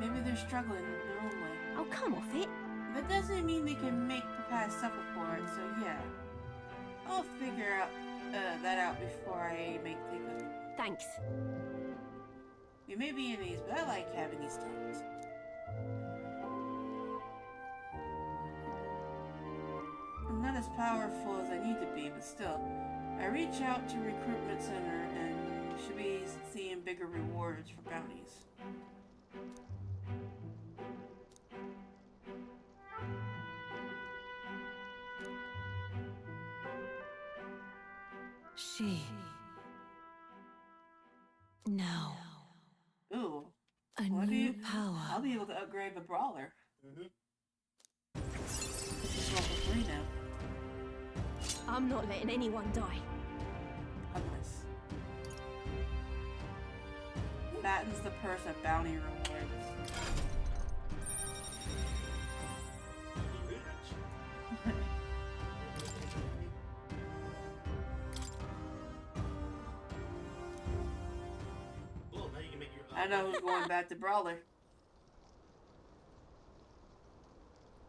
maybe they're struggling in their own way. Oh, come off it. That doesn't mean they can make Papaya suffer for it, so yeah. I'll figure that out before I make the... Thanks. We may be enemies, but I like having these talks. I'm not as powerful as I need to be, but still. I reach out to recruitment center and should be seeing bigger rewards for bounties. She. Now. Ooh. A new power. I'll be able to upgrade the brawler. It's level 3 now. I'm not letting anyone die. Unless. Fattens the purse of bounty rewards. I know who's going back to Brawler.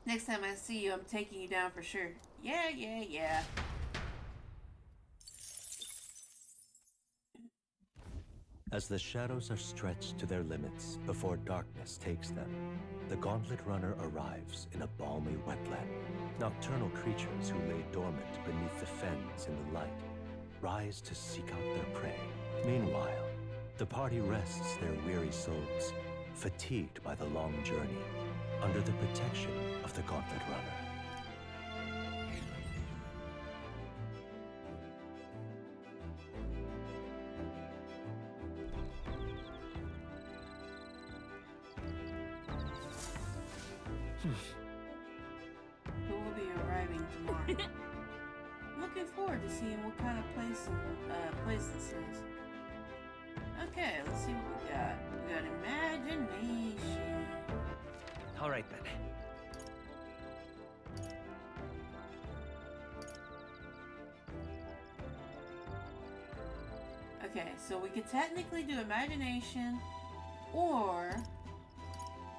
Next time I see you, I'm taking you down for sure. Yeah, yeah, yeah. As the shadows are stretched to their limits before darkness takes them, the Gauntlet Runner arrives in a balmy wetland. Nocturnal creatures who lay dormant beneath the fens in the light rise to seek out their prey. Meanwhile, the party rests their weary souls, fatigued by the long journey, under the protection of the Gauntlet Runner. Who will be arriving tomorrow? Looking forward to seeing what kind of place this is. Okay, let's see what we got. We got imagination. all right then. Okay, so we could technically do imagination, or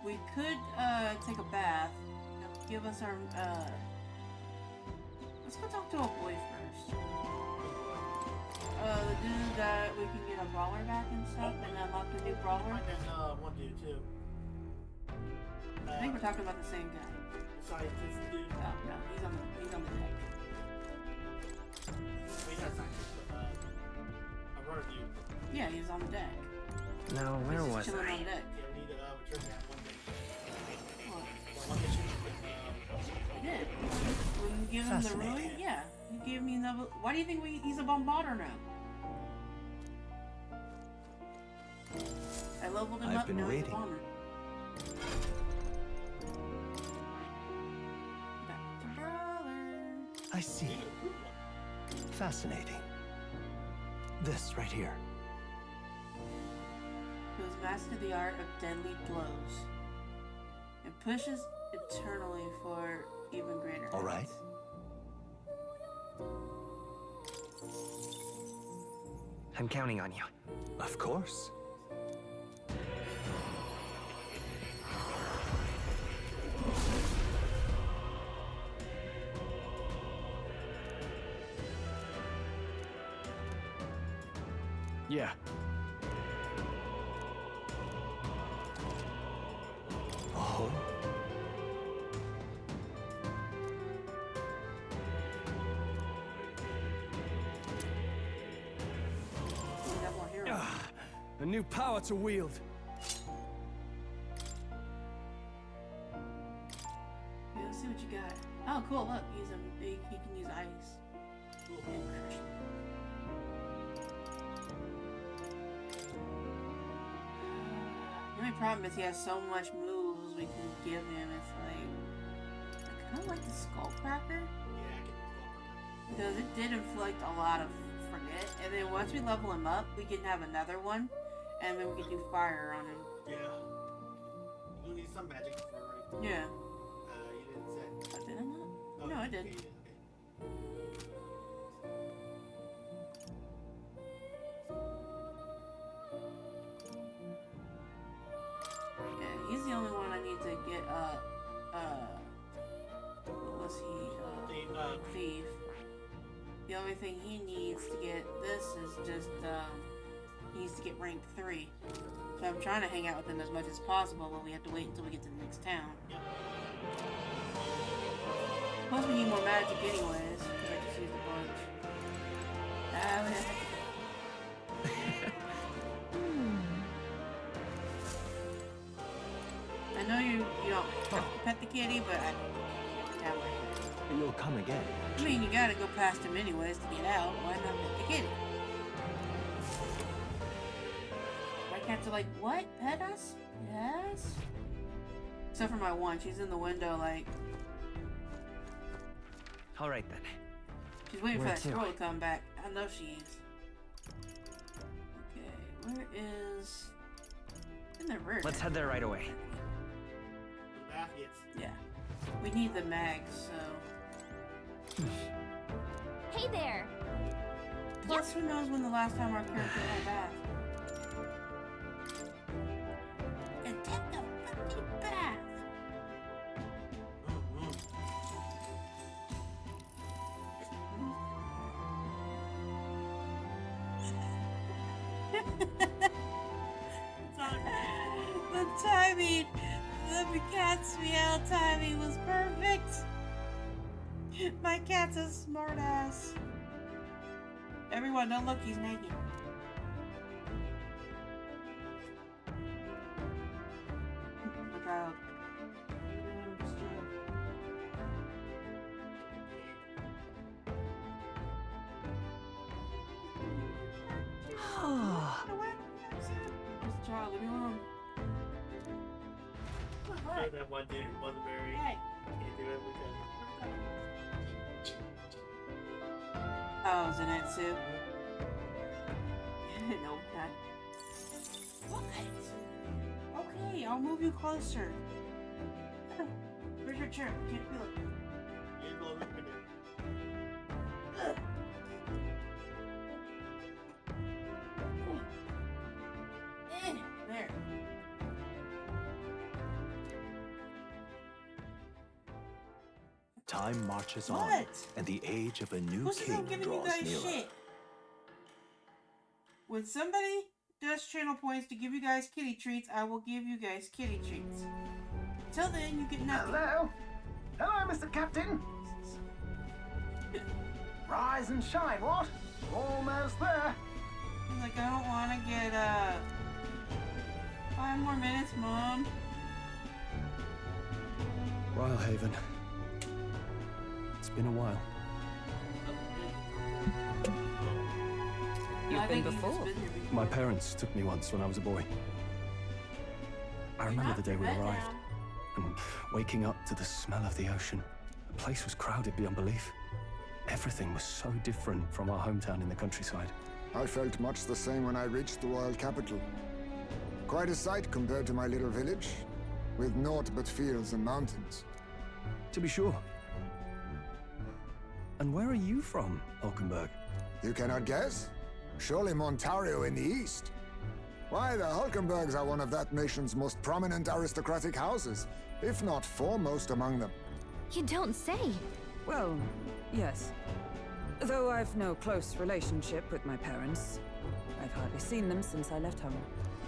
we could take a bath. Give us our let's go talk to a boy first. The dude that we can get a brawler back and stuff, and unlock the new brawler. Find that one dude too. I think we're talking about the same guy. Besides this dude. Oh no, he's on the deck. Wait, that's not just a runner dude. Yeah, he's on the deck. Now, where He's just was chilling I? on the deck. Yeah, we need to return that one thing. What? That one mission. We did. We can give him the ruin? Yeah. You gave me another. Why do you think he's a bombarder now? I leveled him I've up, been now he's a waiting. bomber. Back to brawler. I see. Fascinating. This right here. He was mastered the art of deadly blows. It pushes eternally for even greater All right. heights. I'm counting on you. Of course. Yeah. Oh. We got more heroes. A new power to wield. Yeah, let's see what you got. Oh, cool! Look, he can use ice. And crush. The only problem is he has so much moves we can give him. It's like I kind of like the Skullcracker because it did inflict a lot of forget. And then once we level him up, we can have another one, and then we can do fire on him. Yeah. You need some magic for right? Yeah. You didn't say. Did I not? Oh, No, I did. okay, you did. Yeah, he's the only one I need to get. What was he? Thief. The only thing he needs to get this is just he needs to get rank 3. So I'm trying to hang out with him as much as possible, but we have to wait until we get to the next town. Plus we need more magic anyways, because I just used a bunch. I know you don't have to pet the kitty, but I have one. You'll come again. I mean, you gotta go past him anyways to get out. Why not pet the kitty? My cats are like, what? Pet us? Yes? Except for my one. She's in the window like... All right then. She's waiting for Where that to? squirrel to come back. I know she is. Okay, where is... In the rear. Let's head there right away. The bath gets. Yeah. We need the mags, so... Hey there! Plus, who knows when the last time our character had a bath? And take a fucking bath! The timing! The cat's meow timing was perfect! My cat's a smartass. Everyone, don't look, he's naked. My child. Child, leave me alone. That one dude wasn't very. Hey. Can't do it with Oh, Zenitsu. No, not. What? Okay, I'll move you closer. Where's your chair? Can't feel it. You go over there. Time marches on, What? and the age of a new Who's king giving you draws guys nearer. shit? When somebody does channel points to give you guys kitty treats, I will give you guys kitty treats. Till then, you get nothing. Hello? Hello, Mr. Captain. Rise and shine, what? Almost there. He's like, I don't want to get, 5 more minutes, Mom. Rhylehaven. It's been a while. You've been before. My parents took me once when I was a boy. I remember the day we arrived, and waking up to the smell of the ocean. The place was crowded beyond belief. Everything was so different from our hometown in the countryside. I felt much the same when I reached the royal capital. Quite a sight compared to my little village, with naught but fields and mountains. To be sure. And where are you from, Hulkenberg? You cannot guess? Surely Montario in the east. Why, the Hulkenbergs are one of that nation's most prominent aristocratic houses, if not foremost among them. You don't say. Well, yes. Though I've no close relationship with my parents. I've hardly seen them since I left home.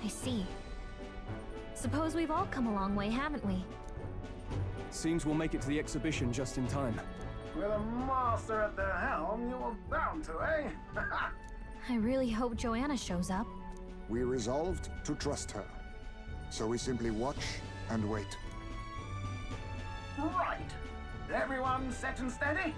I see. Suppose we've all come a long way, haven't we? Seems we'll make it to the exhibition just in time. With a master at the helm, you were bound to, eh? I really hope Joanna shows up. We resolved to trust her. So we simply watch and wait. Right. Everyone set and steady?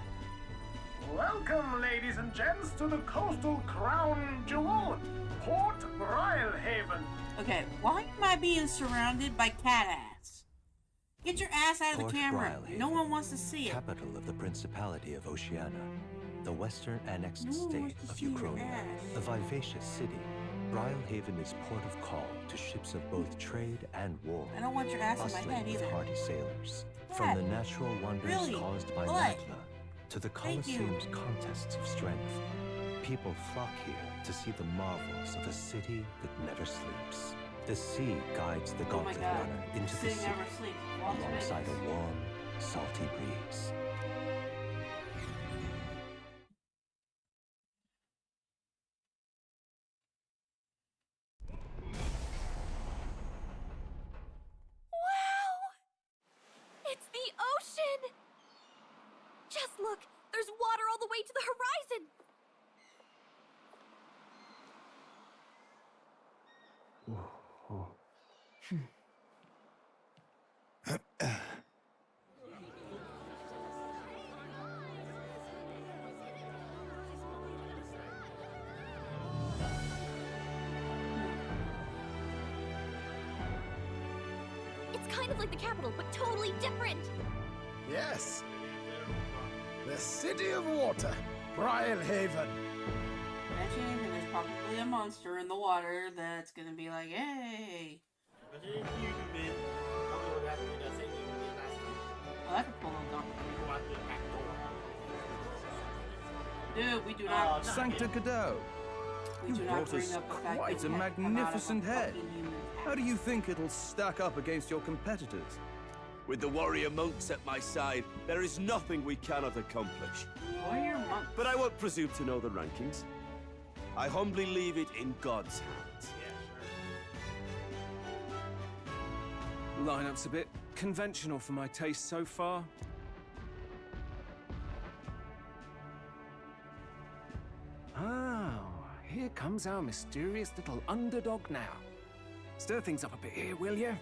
Welcome, ladies and gents, to the coastal crown jewel, Port Rhylehaven. Okay, why am I being surrounded by cat ass? Get your ass out of Port the camera. Rhylehaven, No one wants to see it. Capital of the Principality of Oceania, the western annexed No one state wants to of see your Uchronia. ass. A vivacious city, Rhylehaven is port of call to ships of both trade and war. I don't want your ass in my bustling head with either. hardy sailors. What? From the natural wonders Really? caused by What? Magla to the Thank you. Colosseum's contests of strength, people flock here to see the marvels of a city that never sleeps. The sea guides the Oh my gauntlet god. runner into the City city never sleeps. Las alongside Vegas. a warm, salty breeze. Wow! It's the ocean! Just look! There's water all the way to the horizon! It's kind of like the capital, but totally different! Yes. The City of Water, Rhylehaven. Imagine if there's probably a monster in the water that's gonna be like, hey. Oh, that could pull them down. Dude, we do not. Sancta Cadeau. We You do not brought bring us up the fact quite that a we have to come out of magnificent a head. fucking human How do you think it'll stack up against your competitors? With the warrior monks at my side, there is nothing we cannot accomplish. warrior monk. But I won't presume to know the rankings. I humbly leave it in God's hands. Lineup's a bit conventional for my taste so far. Oh, here comes our mysterious little underdog now. Stir things up a bit here, will you?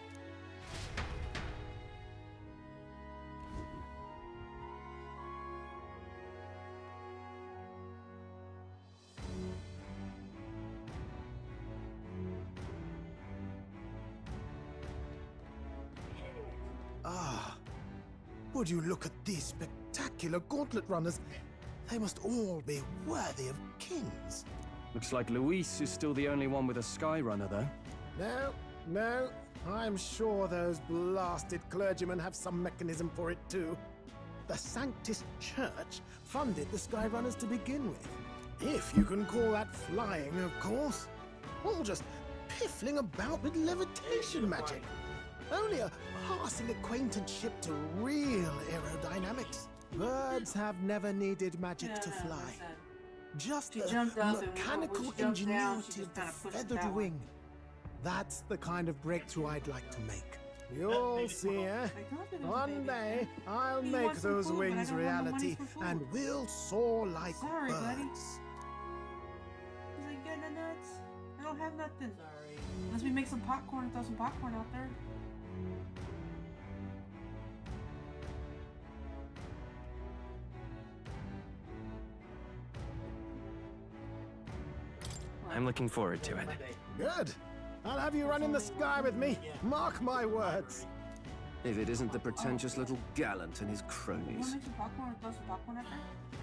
Ah, would you look at these spectacular gauntlet runners? They must all be worthy of kings. Looks like Luis is still the only one with a sky runner, though. No, I'm sure those blasted clergymen have some mechanism for it too. The Sanctus Church funded the Skyrunners to begin with. If you can call that flying, of course. All just piffling about with levitation magic. Only a passing acquaintanceship to real aerodynamics. Birds have never needed magic to fly. Just She the jumped up and when mechanical she jumped down, she ingenuity just of the kinda pushed it feathered that way. wing. That's the kind of breakthrough I'd like to make. You'll see, eh? One day, I'll He make wants some those food, but I wings don't have the money reality, for food. and we'll soar like Sorry, buddy. birds. He's like, get the nuts. I don't have nothing. Sorry. Unless we make some popcorn and throw some popcorn out there. I'm looking forward to it. Good. I'll have you run in the sky with me. Mark my words. If it isn't the pretentious little gallant and his You cronies. want to make some popcorn and throw some popcorn out there?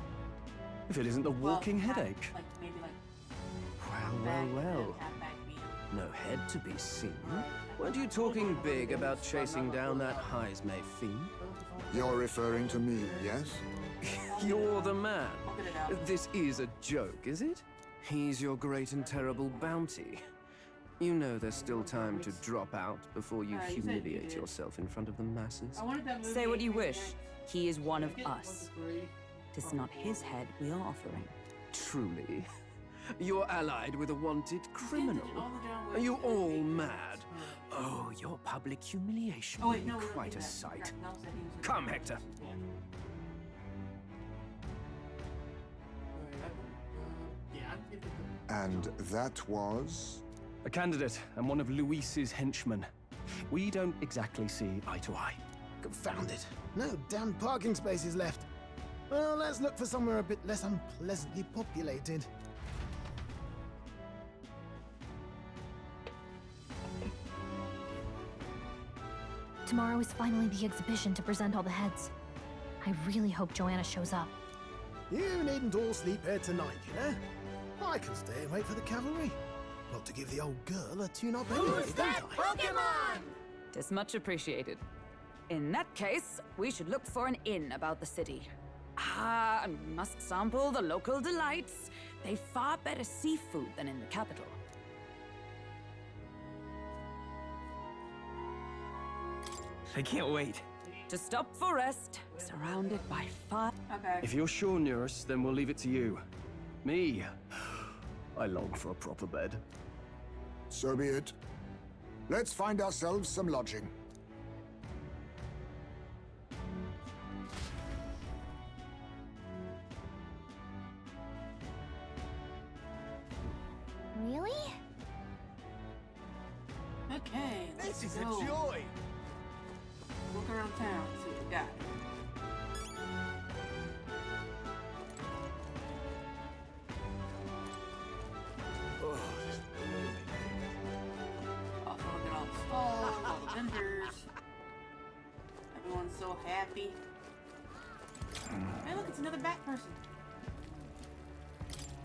If it isn't the walking headache. Like, maybe like Well. No head to be seen. Weren't you talking big about chasing down that Heismay fiend? You're referring to me, yes? You're the man. This is a joke, is it? He's your great and terrible bounty. You know there's still time to drop out before you humiliate yourself in front of the masses. Say what you wish. He is one of us. Tis not his head we are offering. Truly? You're allied with a wanted criminal. Are you all mad? Oh, your public humiliation will be quite a sight. Come, Hector. And that was? A candidate and one of Luis's henchmen. We don't exactly see eye to eye. Confound it. No damn parking spaces left. Well, let's look for somewhere a bit less unpleasantly populated. Tomorrow is finally the exhibition to present all the heads. I really hope Joanna shows up. You needn't all sleep here tonight, you know? I can stay and wait for the cavalry. Not to give the old girl a tune-up anyway, don't I? Pokemon? Tis much appreciated. In that case, we should look for an inn about the city. Ah, and we must sample the local delights. They've far better seafood than in the capital. I can't wait. To stop for rest, surrounded by fire. If you're sure, nurse, then we'll leave it to you. Me, I long for a proper bed. So be it. Let's find ourselves some lodging. Really? Okay, This is a go. joy! Look around town, see what we got. Oh, this is Also, look at all the stalls, all the vendors. Everyone's so happy. Hey, look, it's another bat person.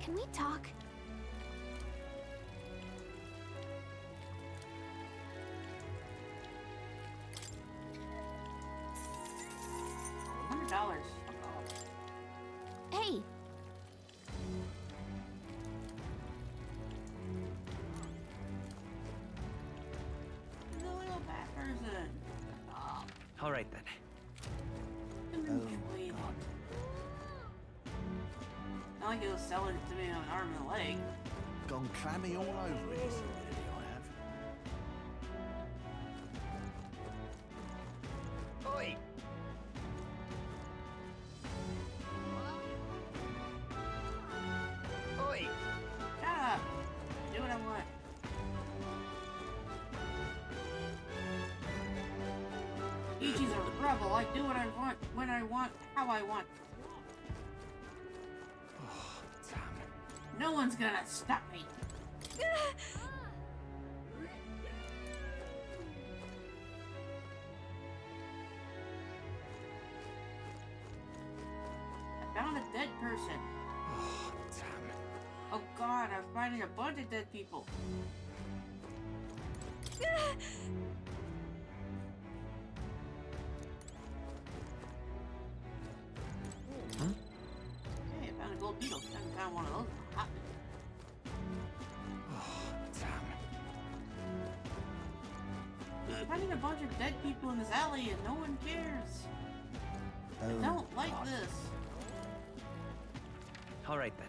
Can we talk? $100. Hey! The little bat person. All right then. Enjoy it. Not like it was selling it to me on an arm and a leg. gone clammy all over it, this really I have. Oi! Oi! Shut up! Do what I want. Ichi's a rebel. I do what I want, when I want, how I want. Oh, damn. No one's gonna stop me. I found a dead person. Oh, damn. Oh god, I'm finding a bunch of dead people. Huh? Hey, I found a gold beetle. I haven't found one of those in a hot Oh, damn. I'm finding a bunch of dead people in this alley and no one cares. I don't like this. All right then.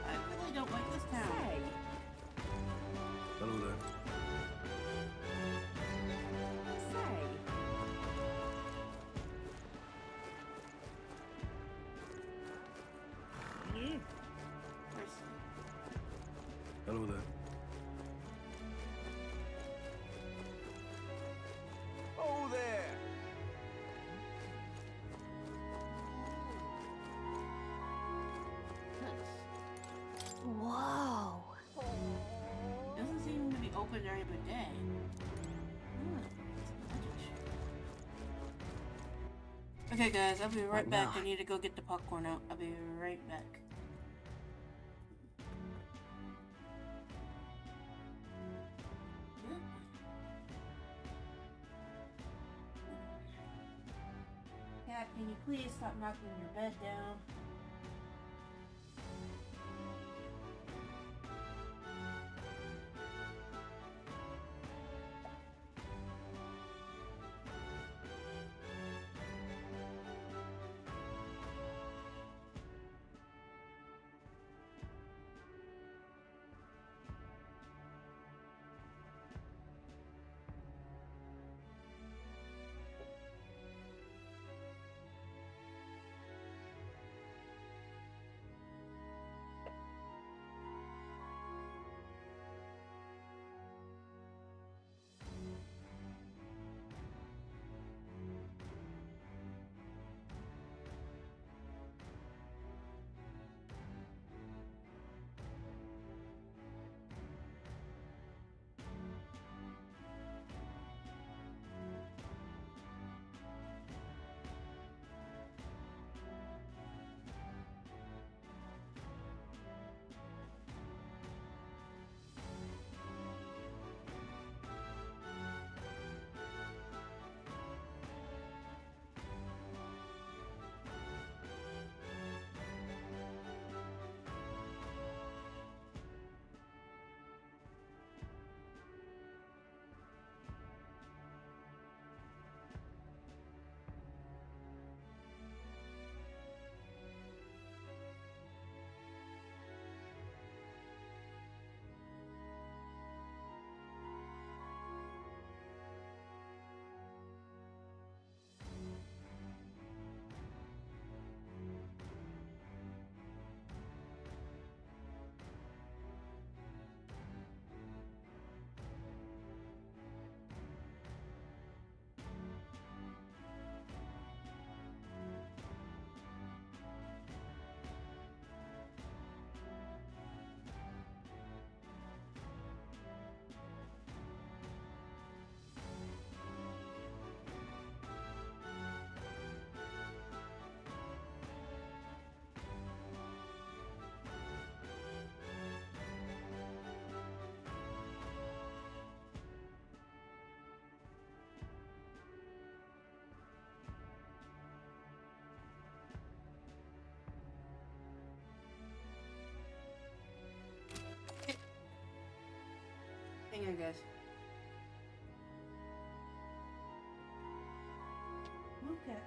I really don't like this town. Hello there. Hello there. Oh, there! Whoa. Doesn't seem to be open during the day. Okay guys, I'll be right back. I need to go get the popcorn out. I'll be right back. Cat, can you please stop knocking your bed down? Hang on, guys. Okay.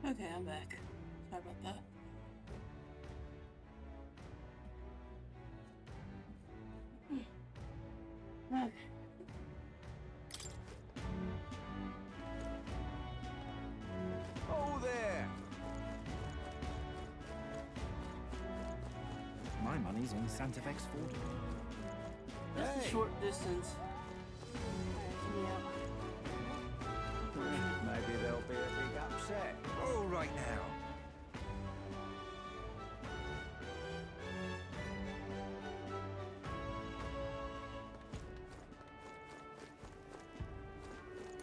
Okay, I'm back. Sorry about that. Okay. Oh there! My money's on Santa Fe's Ford. Just a short distance. Maybe there'll be a big upset. All right now.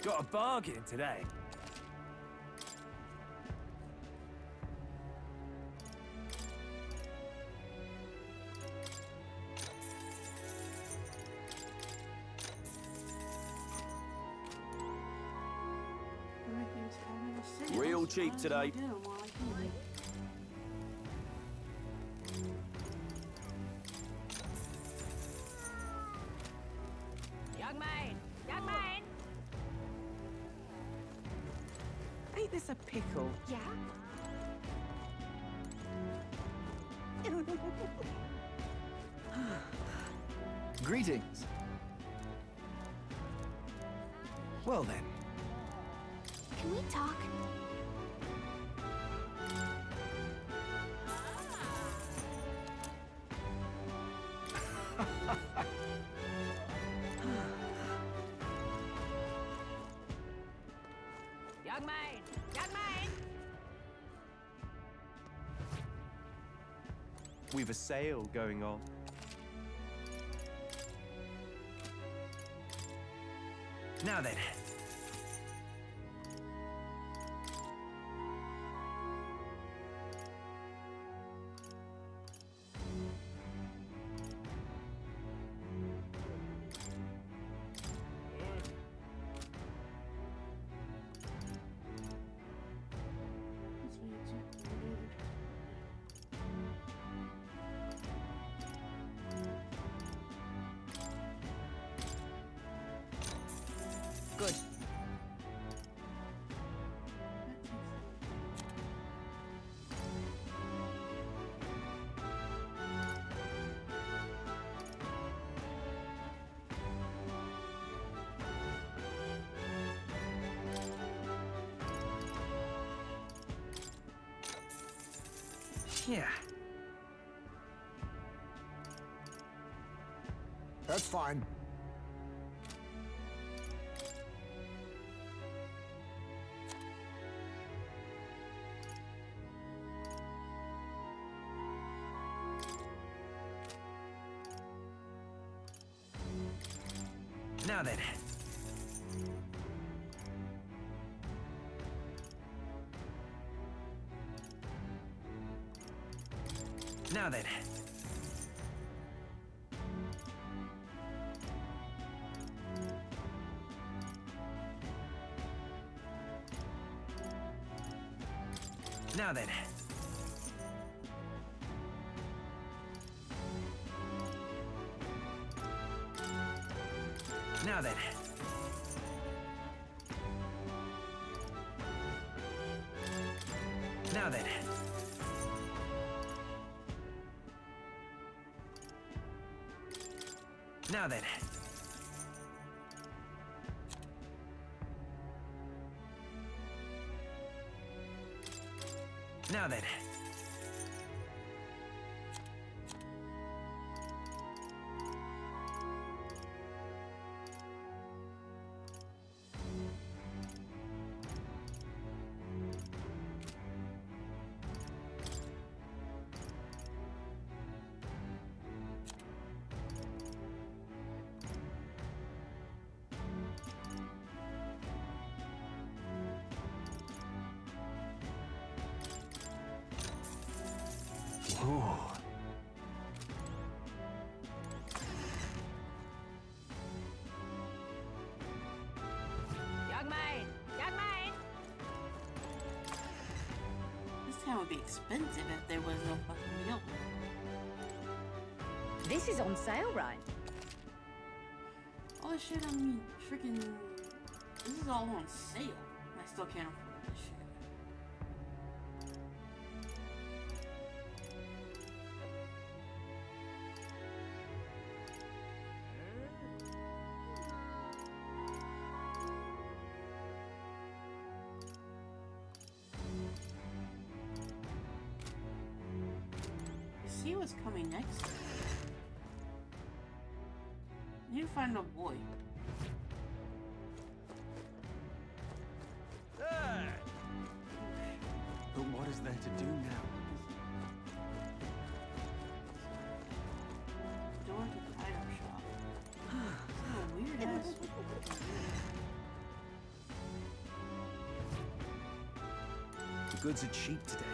Got a bargain today. Real cheap today. Young man! Young man! Ain't this a pickle? Yeah? Greetings. Well then. Can we talk? Young man! Young man! We've a sale going on. Now then. Good. Yeah. That's fine. Now then. Now then. Now then. Now then. Now then. Now then. Now then. Ooh. Young man! Young man! This town would be expensive if there was no fucking milk. This is on sale, right? All this shit, I mean, freaking. This is all on sale. I still can't afford this shit. see what's coming next. I need to find a boy. But what is there to do now? Door to the item shop. Oh, weird ass. The goods are cheap today.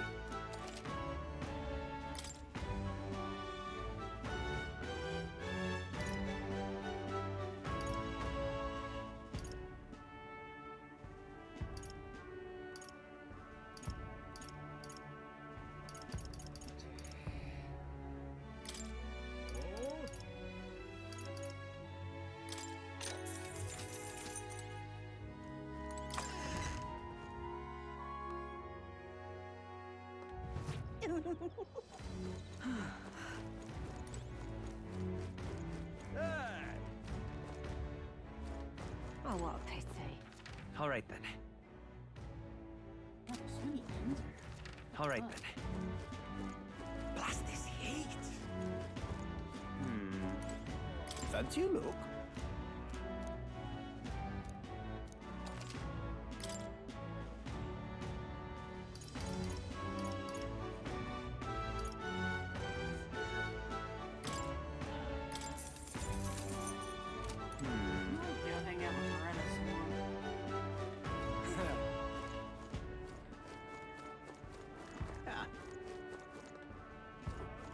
Oh, what a pity. All right then. Oh, so many ends are. All right then. Blast this heat. Fancy a look? I'll hang out with Loretta some more.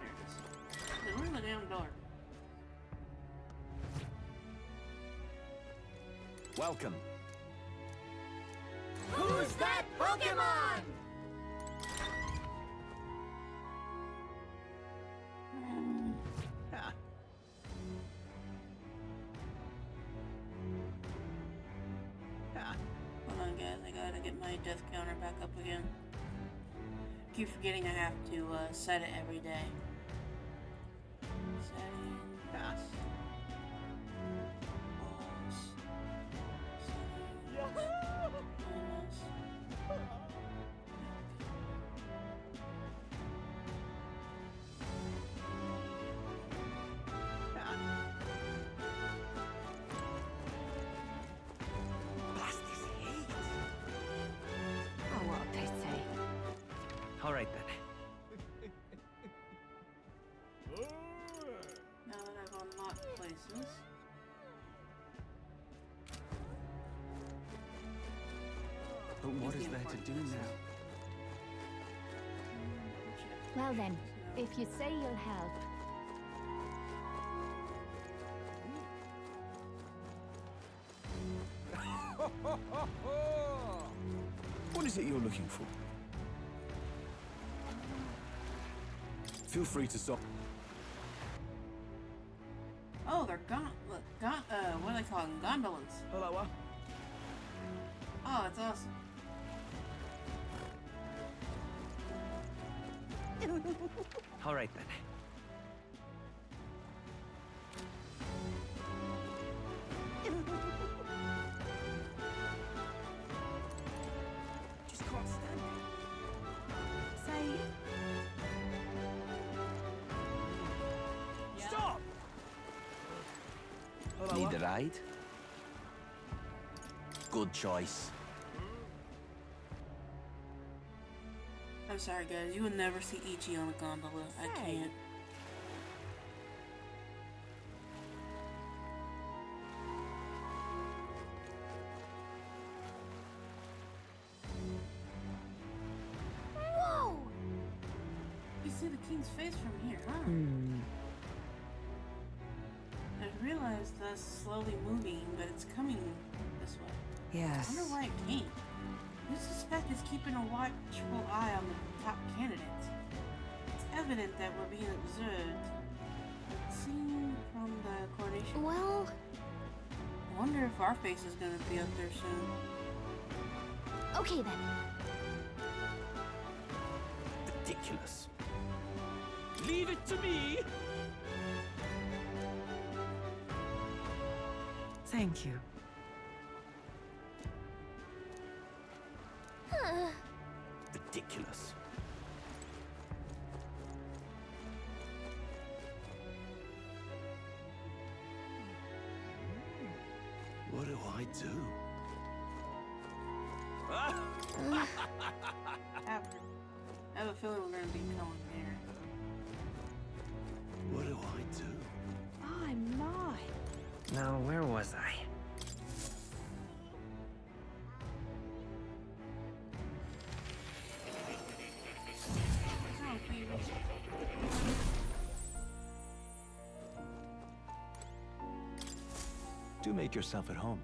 There it is. Open the damn door. Welcome. Who's that Pokemon? Hold on, guys. I gotta get my death counter back up again. Keep forgetting I have to set it every day. Settings. Balls. Blast this heat. Oh, what a pity. All right then. Now that I've unlocked places. But what is there to do now? Well then, if you say you'll help. What is it you're looking for? Feel free to stop. Oh, they're what do they call them? Gondolas. Hello, Oh, that's awesome. All right then. Just can't stand it. Say, Stop! Need a ride? Good choice. I'm sorry, guys. You will never see Ichi on a gondola. I can't. Whoa! You see the king's face from here, huh? I realized that's slowly moving, but it's coming this way. yes. I wonder why it came. You suspect it's keeping a watchful eye on the top candidates. It's evident that we're being observed. It seemed from the coronation. Well, I wonder if our face is gonna be up there soon. okay then. Ridiculous. Leave it to me! Thank you. Ridiculous. What do I do? After. I have a feeling we're gonna be going there. What do I do? My, my. Now, where was I? Do make yourself at home.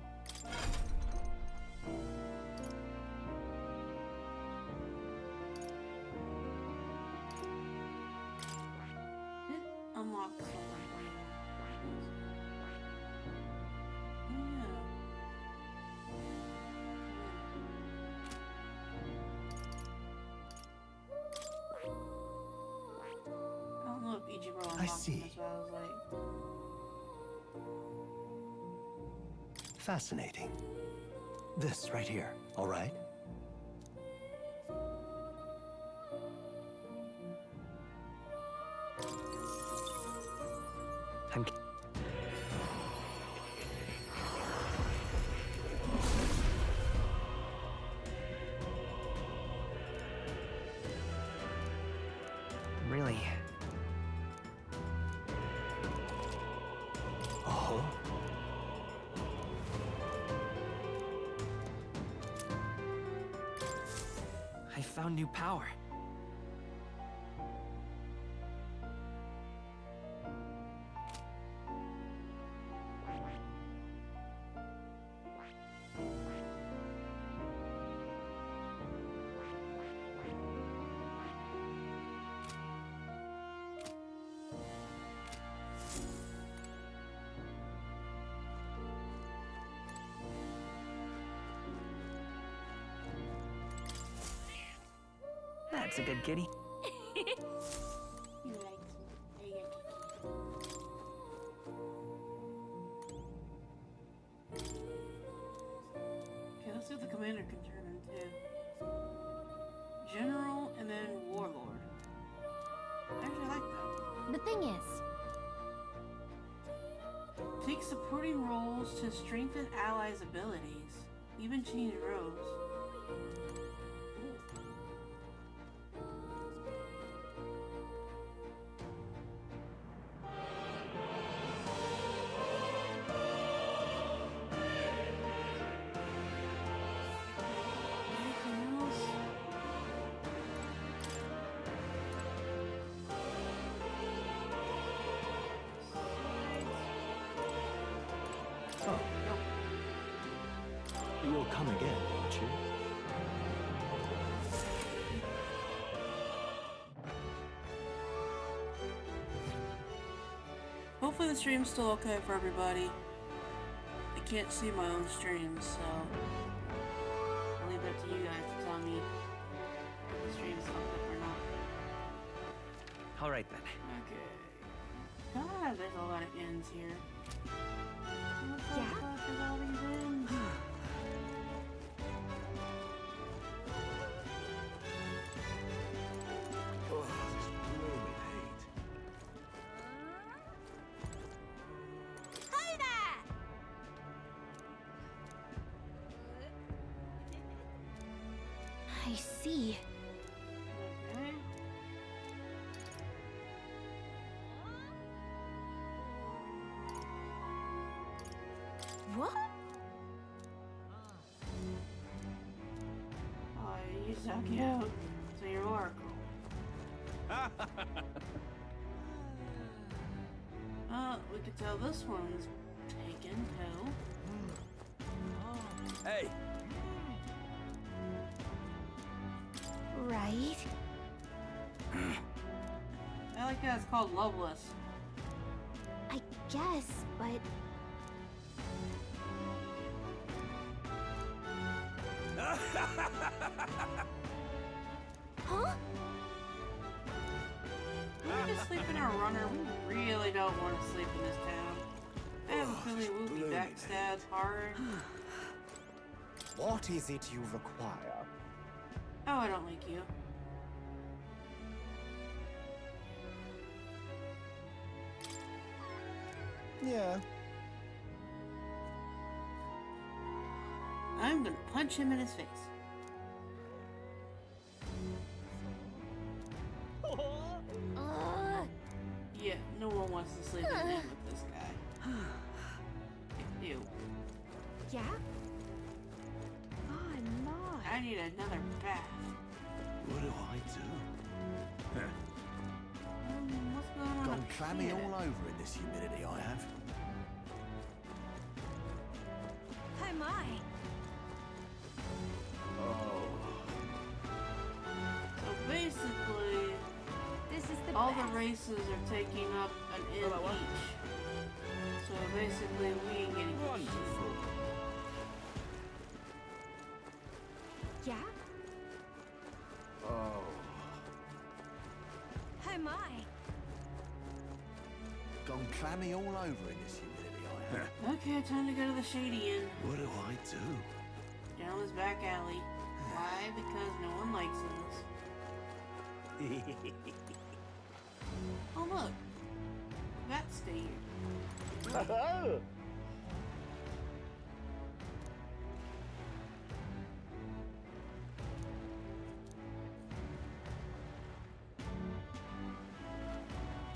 Unlock something. I don't know if Ichiro unlocked I see. That's why I was like. Fascinating. This right here, all right? And really? oh, I found new power. That's a good kitty. Okay, let's see what the commander can turn into. General and then warlord. I actually like that. The thing is, Take supporting roles to strengthen allies' abilities. Even change roles. Anything else? oh. You'll come again, won't you? Hopefully the stream's still okay for everybody. I can't see my own streams, so I'll leave it up to you guys to tell me if the stream's fucked up or not. All right then. Okay. God, there's a lot of ends here. What the fuck is all these ends? Hey there! I see. Okay. What? Oh, you so cute. So you're Oracle. We could tell this one's taken too. Hey, Right? I like that it's called Loveless. I guess, but huh? We want to sleep in our runner. We really don't want to sleep in this town. I have a feeling we'll be backstabbed hard. What is it you require? Oh, I don't like you. Yeah. gonna punch him in his face. Yeah, no one wants to sleep in with this guy. Ew. Yeah? Oh, my. I need another bath. What do I do? What's going on? Gone up clammy here? all over in this humidity I have. Oh, my. So basically, This is the all best. the races are taking up an in each. So basically, we ain't getting Wonderful. Yeah? Oh. Oh, my. Gone clammy all over in this humidity I have. Okay, time to go to the Shady Inn. What do I do? Down this back alley. Why? Because no one likes this. Oh look, that's stay here.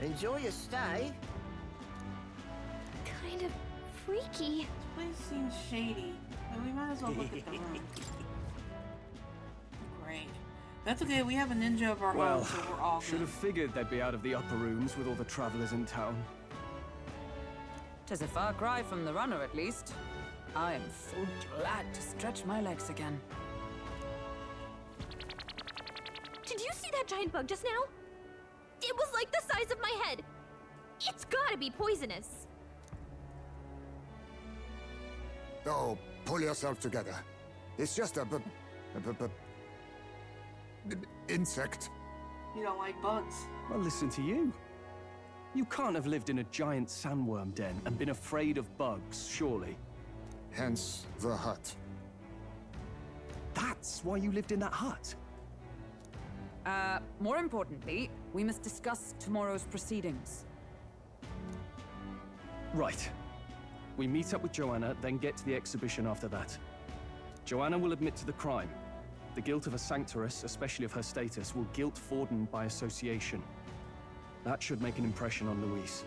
Enjoy your stay. Kind of freaky. This place seems shady, but we might as well look at the room. Great. That's okay, we have a ninja of our Well, own, so we're all should good. have figured they'd be out of the upper rooms with all the travelers in town. 'Tis a far cry from the runner, at least. I am full glad to stretch my legs again. Did you see that giant bug just now? It was like the size of my head. It's gotta be poisonous. Oh, pull yourself together. It's just a insect. You don't like bugs. Well, listen to you. You can't have lived in a giant sandworm den and been afraid of bugs, surely. Hence the hut. That's why you lived in that hut? More importantly, we must discuss tomorrow's proceedings. Right. We meet up with Joanna, then get to the exhibition after that. Joanna will admit to the crime. The guilt of a sanctoress, especially of her status, will guilt Forden by association. That should make an impression on Louise.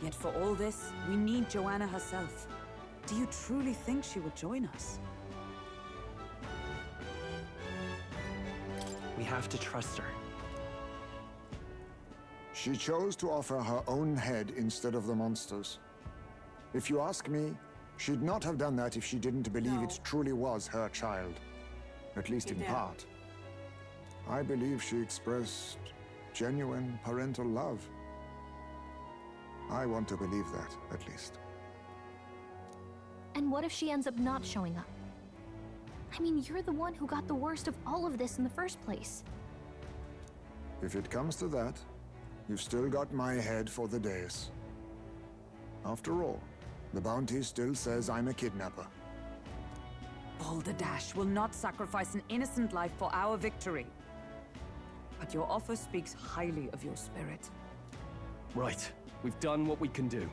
Yet for all this, we need Joanna herself. Do you truly think she will join us? We have to trust her. She chose to offer her own head instead of the monster's. If you ask me, she'd not have done that if she didn't believe it truly was her child. At least in part. I believe she expressed genuine parental love. I want to believe that, at least. And what if she ends up not showing up? I mean, you're the one who got the worst of all of this in the first place. If it comes to that, you've still got my head for the days. After all, the bounty still says I'm a kidnapper. Balderdash will not sacrifice an innocent life for our victory. But your offer speaks highly of your spirit. Right. We've done what we can do.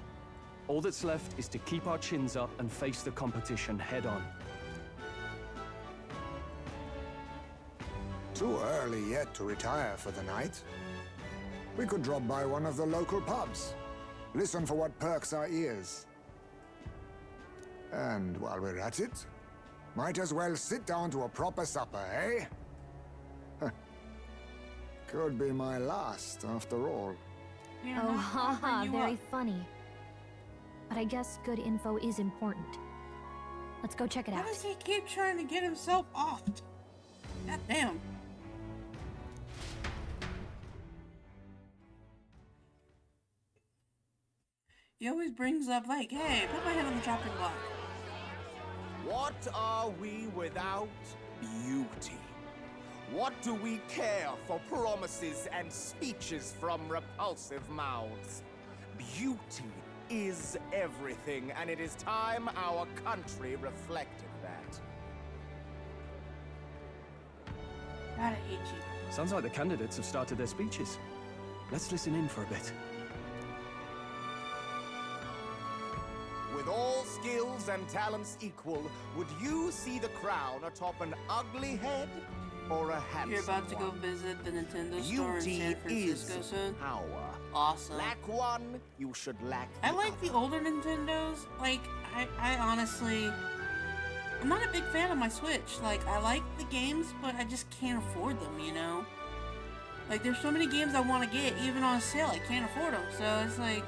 All that's left is to keep our chins up and face the competition head on. Too early yet to retire for the night. We could drop by one of the local pubs. Listen for what perks our ears. And while we're at it, might as well sit down to a proper supper, eh? Could be my last, after all. Oh, haha, very funny. But I guess good info is important. Let's go check it out. Why does he keep trying to get himself off? God damn. He always brings up like, hey, put my head on the chopping block. What are we without beauty? What do we care for promises and speeches from repulsive mouths? Beauty is everything, and it is time our country reflected that. God, I hate you. Sounds like the candidates have started their speeches. Let's listen in for a bit. with all skills and talents equal, would you see the crown atop an ugly head or a handsome one? You're about to go visit the Nintendo store in San Francisco soon? Power. Awesome. Lack one, you should lack I like the older Nintendos. Like, I honestly... I'm not a big fan of my Switch. Like, I like the games, but I just can't afford them, you know? Like, there's so many games I want to get, even on sale, I can't afford them. So it's like,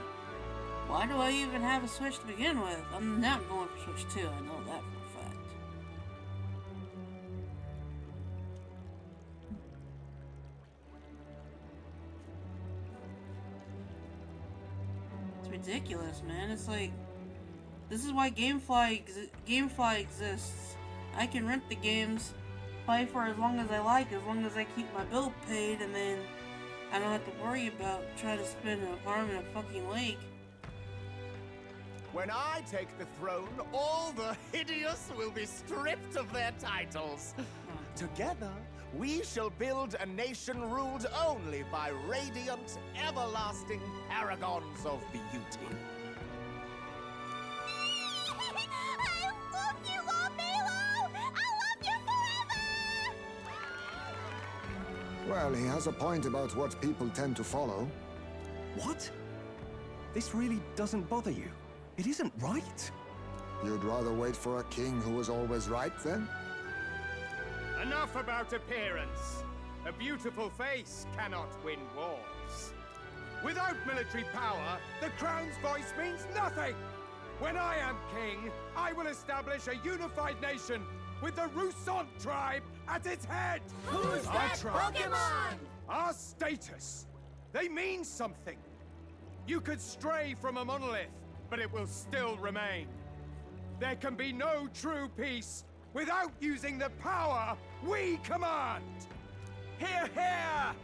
why do I even have a Switch to begin with? I'm not going for Switch 2, I know that for a fact. It's ridiculous, man. It's like, this is why GameFly exists. I can rent the games, play for as long as I like, as long as I keep my bill paid, and then I don't have to worry about trying to spend an arm in a fucking lake. When I take the throne, all the hideous will be stripped of their titles. Together, we shall build a nation ruled only by radiant, everlasting paragons of beauty. Well, he has a point about what people tend to follow. What? This really doesn't bother you? It isn't right? You'd rather wait for a king who was always right, then? Enough about appearance. A beautiful face cannot win wars. Without military power, the crown's voice means nothing. When I am king, I will establish a unified nation with the Rousant tribe at its head! Who's our that tribes, Pokemon? our status, they mean something. You could stray from a monolith, but it will still remain. There can be no true peace without using the power we command! Hear, hear!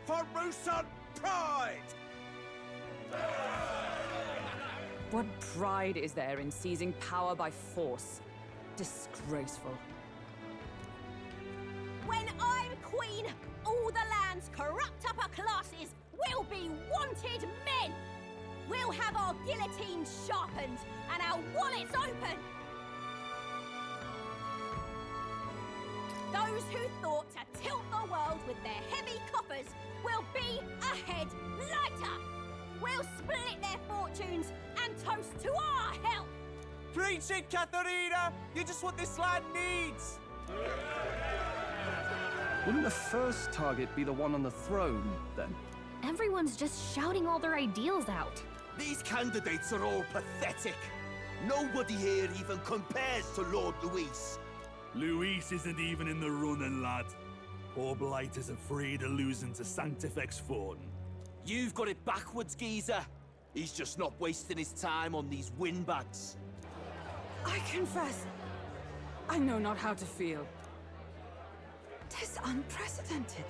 For Rousant pride! What pride is there in seizing power by force? Disgraceful. When I'm queen, all the land's corrupt upper classes will be wanted men! We'll have our guillotines sharpened and our wallets open! Those who thought to tilt the world with their heavy coffers will be a head lighter! We'll split their fortunes and toast to our health! Preach it, Katharina! You're just what this land needs! Wouldn't the first target be the one on the throne, then? Everyone's just shouting all their ideals out. These candidates are all pathetic. Nobody here even compares to Lord Luis. Luis isn't even in the running, lad. Poor Blight is afraid of losing to Sanctifex Fawn. You've got it backwards, geezer. He's just not wasting his time on these windbags. I confess, I know not how to feel. 'Tis unprecedented.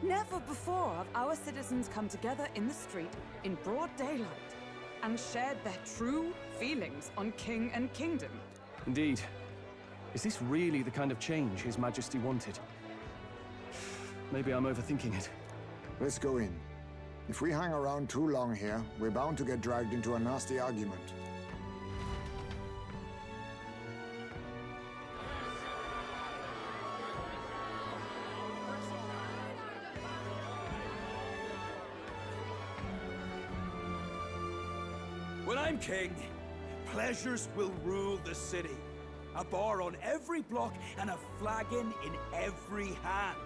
Never before have our citizens come together in the street in broad daylight and shared their true feelings on king and kingdom. Indeed. Is this really the kind of change His Majesty wanted? Maybe I'm overthinking it. Let's go in. If we hang around too long here, we're bound to get dragged into a nasty argument. When I'm king, pleasures will rule the city. A bar on every block and a flagon in every hand.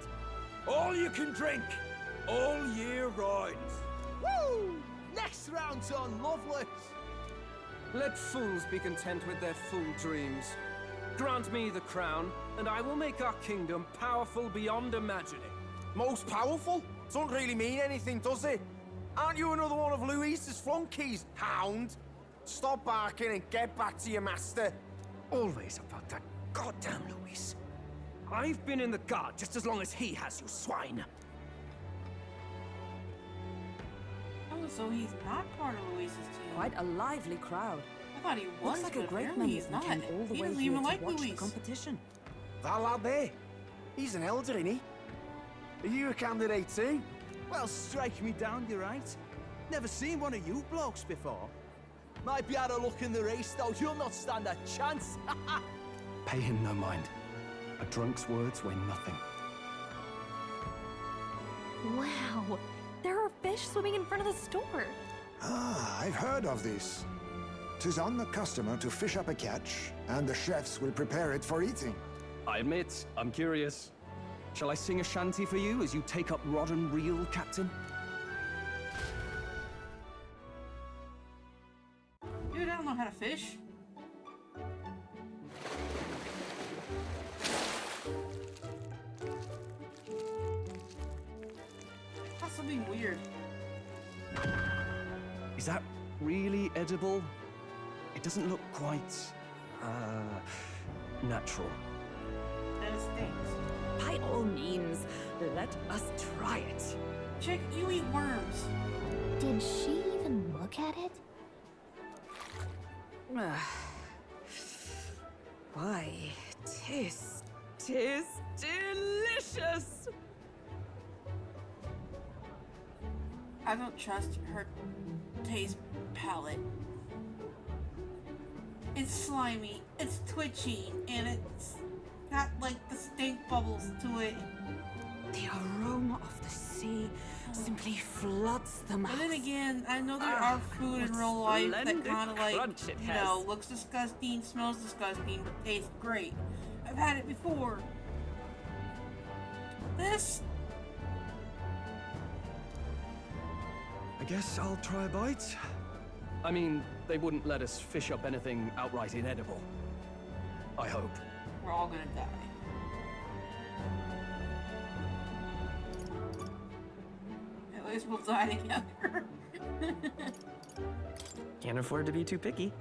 All you can drink, all year round. Woo! Next round's on Loveless! Let fools be content with their fool dreams. Grant me the crown, and I will make our kingdom powerful beyond imagining. Most powerful? Doesn't really mean anything, does it? Aren't you another one of Luis's flunkies, hound? Stop barking and get back to your master. Always about that goddamn Luis. I've been in the guard just as long as he has, you swine. Oh, so he's not part of Luis's team. Quite a lively crowd. I thought he was, Looks like a but great apparently many he's of them not. came all the He way doesn't here even to like watch the Luis. competition. That lad there, he's an elder, isn't he? Are you a candidate too? Well, strike me down, you're right. Never seen one of you blokes before. Might be out of luck in the race, though. You'll not stand a chance. Pay him no mind. A drunk's words weigh nothing. Wow, there are fish swimming in front of the store. Ah, I've heard of this. 'Tis on the customer to fish up a catch, and the chefs will prepare it for eating. I admit, I'm curious. Shall I sing a shanty for you as you take up rod and reel, Captain? Dude, I don't know how to fish. That's something weird. Is that really edible? It doesn't look quite, natural. And it stinks. By all means, let us try it. Chick, you eat worms. Did she even look at it? Why, tis delicious! I don't trust her taste palette. It's slimy, it's twitchy, and it's got like the stink bubbles to it. The aroma of the sea simply floods the mouth. But then again, I know there are food in real life that kind of like, you know, looks disgusting, smells disgusting, but tastes great. I've had it before. This? I guess I'll try a bite. I mean, they wouldn't let us fish up anything outright inedible. I hope. We're all gonna die. At least we'll die together. Can't afford to be too picky.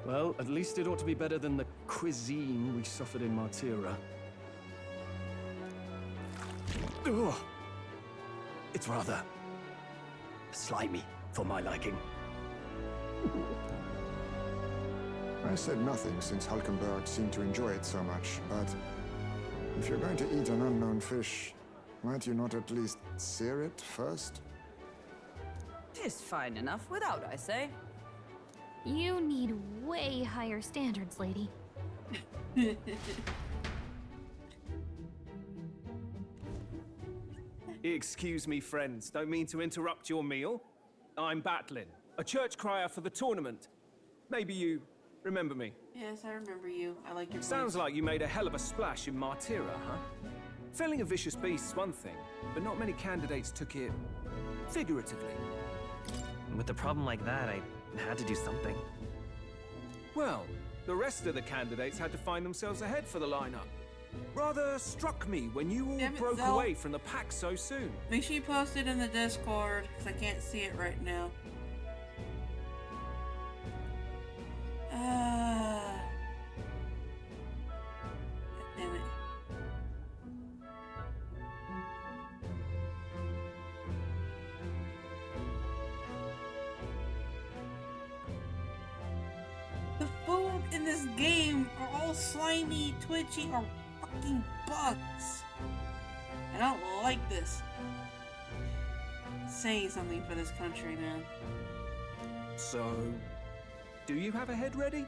Well, at least it ought to be better than the cuisine we suffered in Martira. Ugh. It's rather slimy for my liking. I said nothing since Hulkenberg seemed to enjoy it so much, but if you're going to eat an unknown fish, might you not at least sear it first? Tis fine enough without, I say. You need way higher standards, lady. Excuse me, friends. Don't mean to interrupt your meal. I'm Batlin, a church crier for the tournament. Maybe you remember me. Yes, I remember you. I like your Sounds voice. like you made a hell of a splash in Martira, huh? Felling a vicious beast's one thing, but not many candidates took it figuratively. With a problem like that, I had to do something. Well, the rest of the candidates had to find themselves ahead for the lineup. Rather struck me when you all Damn it, broke Zell. away from the pack so soon. Make sure you post it in the Discord, because I can't see it right now. Damn it. The food in this game are all slimy, twitchy, or fucking bugs. I don't like this. Saying something for this country, man. So, do you have a head ready?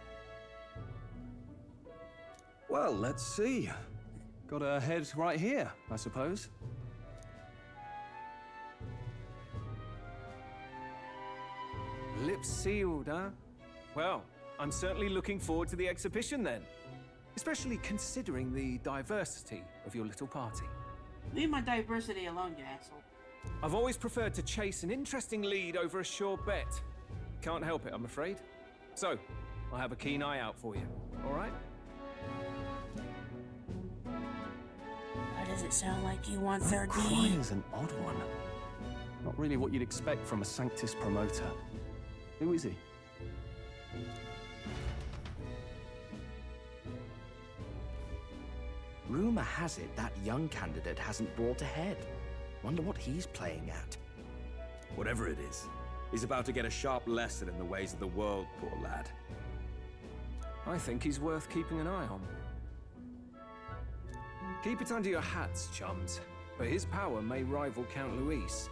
Well, let's see. Got a head right here, I suppose. Lips sealed, huh? Well, I'm certainly looking forward to the exhibition then. Especially considering the diversity of your little party. Leave my diversity alone, you asshole. I've always preferred to chase an interesting lead over a sure bet. Can't help it, I'm afraid. So, I'll have a keen eye out for you, all right? Why does it sound like you want That 13? cry is an odd one. Not really what you'd expect from a Sanctus promoter. Who is he? Rumor has it that young candidate hasn't brought ahead. Wonder what he's playing at. Whatever it is, he's about to get a sharp lesson in the ways of the world, poor lad. I think he's worth keeping an eye on. Keep it under your hats, chums, but his power may rival Count Luis.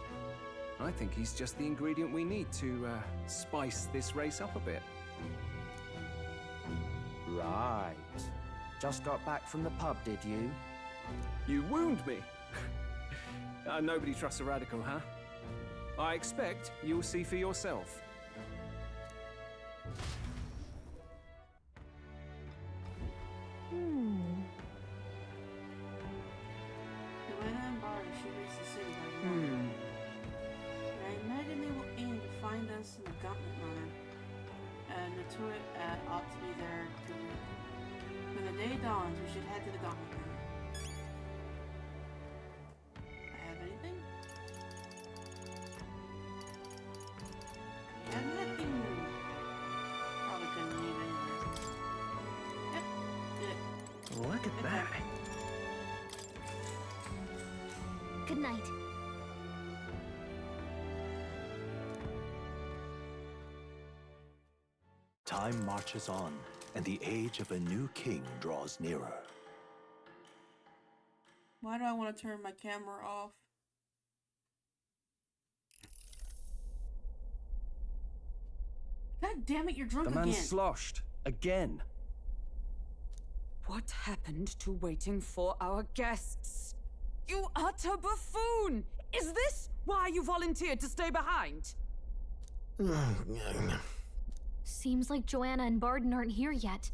I think he's just the ingredient we need to spice this race up a bit. Right. Just got back from the pub, did you? You wound me. Nobody trusts a radical, huh? I expect you'll see for yourself. Joanna and Bard should reach the city by morning. I imagine they will aim to find us in the Gauntlet Runner. And the turret ought to be there too. When the day dawns, we should head to the Gauntlet Runner. I have anything? I have nothing. Probably couldn't leave anyway. Yep, did it. Look at that. Good night. Time marches on, and the age of a new king draws nearer. Why do I want to turn my camera off? God damn it, you're drunk The man's again. sloshed. Again. What happened to waiting for our guests? You utter buffoon! Is this why you volunteered to stay behind? Seems like Joanna and Barden aren't here yet.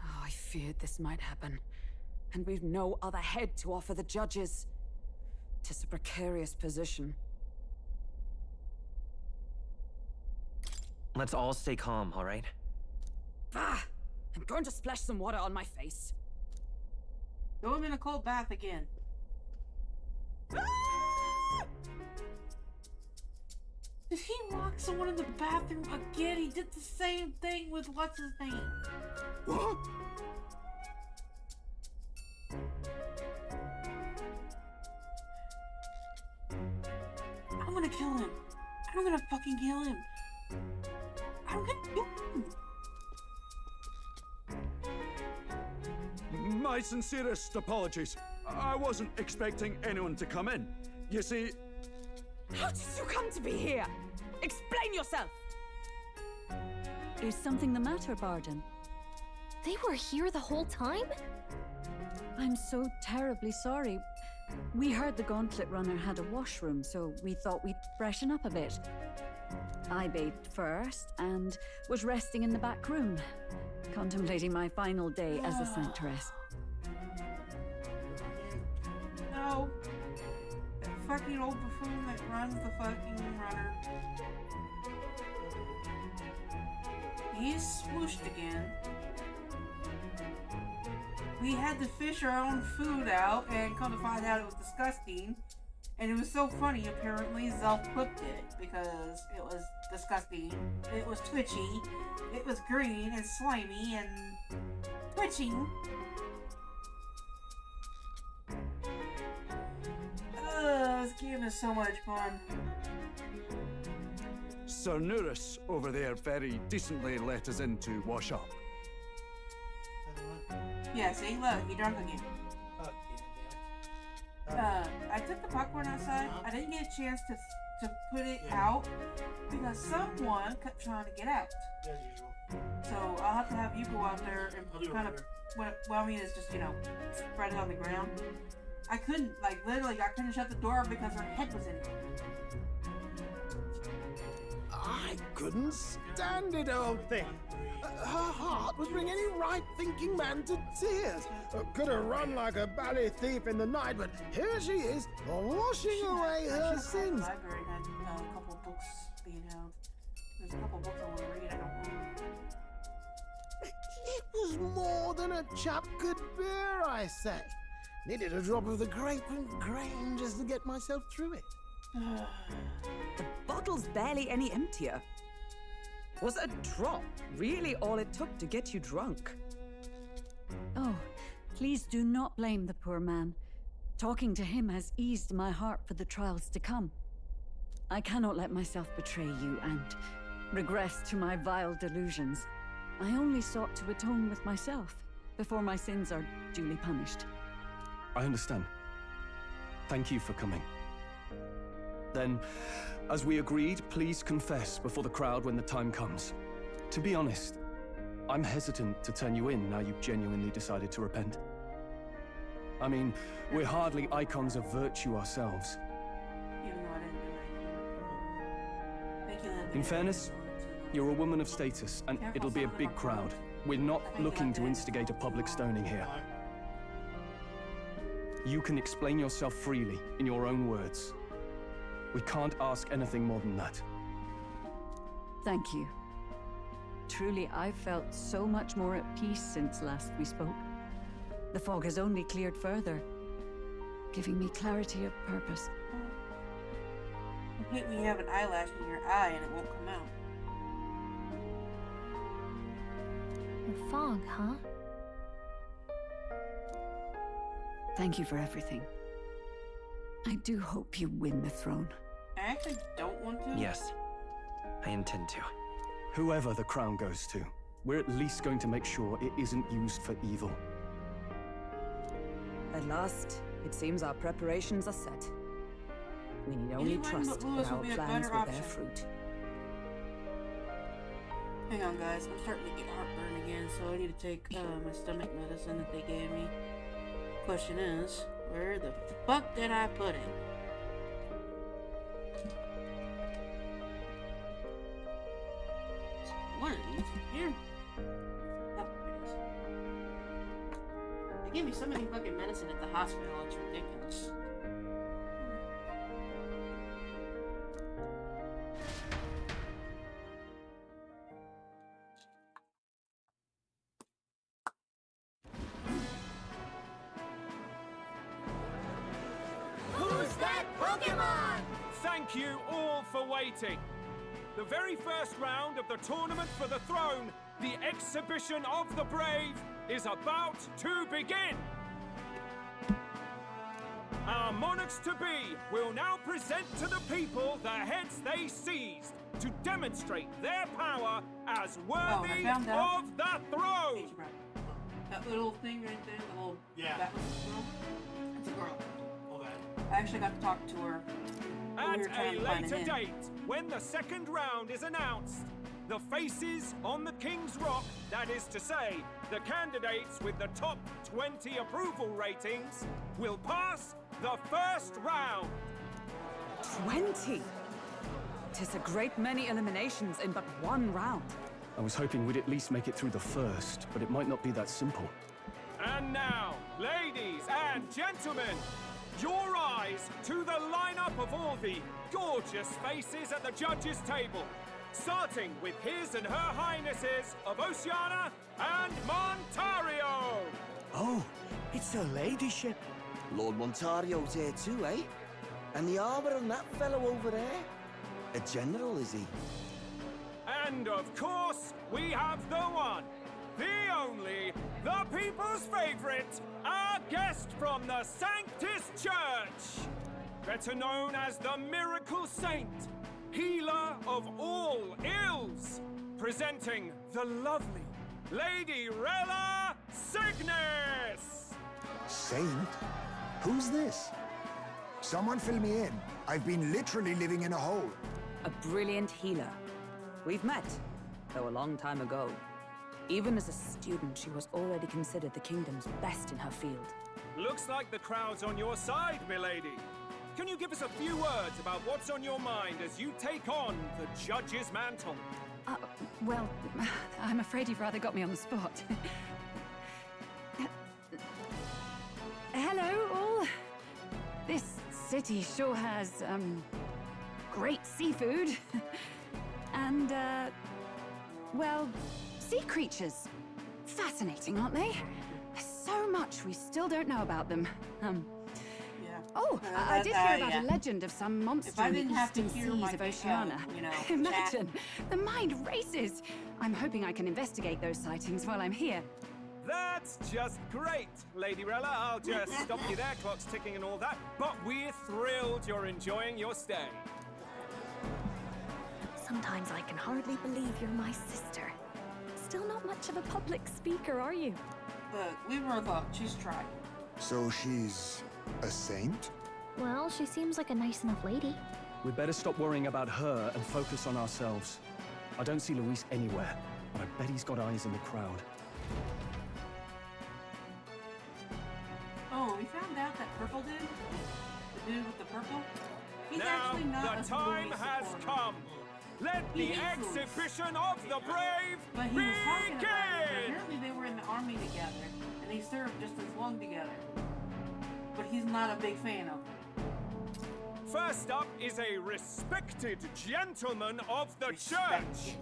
Oh, I feared this might happen. And we've no other head to offer the judges. 'Tis a precarious position. Let's all stay calm, all right? Ah! I'm going to splash some water on my face. Throw him in a cold bath again. Did he lock someone in the bathroom again? He did the same thing with what's his name? What? I'm gonna kill him. I'm gonna fucking kill him. I'm gonna kill him. My sincerest apologies. I wasn't expecting anyone to come in. You see... How did you come to be here? Explain yourself! Is something the matter, Barden? They were here the whole time? I'm so terribly sorry. We heard the Gauntlet Runner had a washroom, so we thought we'd freshen up a bit. I bathed first and was resting in the back room, contemplating my final day as a sanctress. No. That fucking old buffoon that runs the fucking runner. He's swooshed again. We had to fish our own food out and come to find out it was disgusting. And it was so funny, apparently Zelf clipped it because it was disgusting. It was twitchy, it was green and slimy and twitching. This game is so much fun. Sir Nuris over there very decently let us in to wash up. Yeah, see, look, he drunk again. I took the popcorn outside. I didn't get a chance to put it out because someone kept trying to get out. So I'll have to have you go out there and kind of, what I mean is just, you know, spread it on the ground. I couldn't, like, literally, I couldn't shut the door because her head was in it. I couldn't stand it, old thing. Her heart would bring any right-thinking man to tears. Could have run like a ballet thief in the night, but here she is, washing away her sins. The library had a couple books being held. There's a couple books I want to read. I don't know. It was more than a chap could bear, I say. Needed a drop of the grape and grain just to get myself through it. The bottle's barely any emptier. Was a drop really all it took to get you drunk? Oh, please do not blame the poor man. Talking to him has eased my heart for the trials to come. I cannot let myself betray you and regress to my vile delusions. I only sought to atone with myself before my sins are duly punished. I understand. Thank you for coming. Then, as we agreed, please confess before the crowd when the time comes. To be honest, I'm hesitant to turn you in now you've genuinely decided to repent. I mean, we're hardly icons of virtue ourselves. Even though I didn't do anything. Thank you, Linda. In fairness, you're a woman of status, and it'll be a big crowd. We're not looking to instigate a public stoning here. You can explain yourself freely, in your own words. We can't ask anything more than that. Thank you. Truly, I've felt so much more at peace since last we spoke. The fog has only cleared further, giving me clarity of purpose. I hate when you have an eyelash in your eye and it won't come out. The fog, huh? Thank you for everything. I do hope you win the throne. I actually don't want to. Yes, I intend to. Whoever the crown goes to, we're at least going to make sure it isn't used for evil. At last, it seems our preparations are set. We need only trust that our plans will bear fruit. Hang on, guys. I'm starting to get heartburn again, so I need to take my stomach medicine that they gave me. Question is, where the fuck did I put it? One of these here. Oh, it is. They gave me so many fucking medicine at the hospital, it's ridiculous. Who's that Pokemon? Thank you all for waiting. The very first round of the tournament for the throne, the exhibition of the brave, is about to begin. Our monarchs-to-be will now present to the people the heads they seized to demonstrate their power as worthy of the throne. That little thing right there, the little... Yeah. That little girl? It's a girl. Hold on. I actually got to talk to her. At a later date, when the second round is announced, the faces on the King's Rock, that is to say, the candidates with the top 20 approval ratings, will pass the first round. 20? 'Tis a great many eliminations in but one round. I was hoping we'd at least make it through the first, but it might not be that simple. And now, ladies and gentlemen, your eyes to the lineup of all the gorgeous faces at the judges' table, starting with His and Her Highnesses of Oceania and Montario. Oh, it's her ladyship. Lord Montario's here too, eh? And the armor on that fellow over there? A general, is he? And of course, we have the one, the only, the people's favorite, our guest from the Sanctus Church, better known as the Miracle Saint, healer of all ills, presenting the lovely Lady Rella Cygnus! Saint? Who's this? Someone fill me in. I've been literally living in a hole. A brilliant healer. We've met, though a long time ago. Even as a student, she was already considered the kingdom's best in her field. Looks like the crowd's on your side, milady. Can you give us a few words about what's on your mind as you take on the judge's mantle? Well, I'm afraid you've rather got me on the spot. Hello, all. This city sure has, great seafood. And, well, sea creatures. Fascinating, aren't they? There's so much we still don't know about them. Oh, I did hear about a legend of some monster in the eastern seas of Oceania. Imagine, the mind races. I'm hoping I can investigate those sightings while I'm here. That's just great, Lady Rella. I'll just stop you there, clock's ticking and all that. But we're thrilled you're enjoying your stay. Sometimes I can hardly believe you're my sister. Still not much of a public speaker, are you? But we were about, she's trying. So she's a saint? Well, she seems like a nice enough lady. We'd better stop worrying about her and focus on ourselves. I don't see Luis anywhere, but I bet he's got eyes in the crowd. Oh, we found out that purple dude, the dude with the purple, he's now actually not the time has come. Let the exhibition of the brave but he was talking about it. begin! Apparently they were in the army together, and they served just as long together. But he's not a big fan of them. First up is a respected gentleman of the church.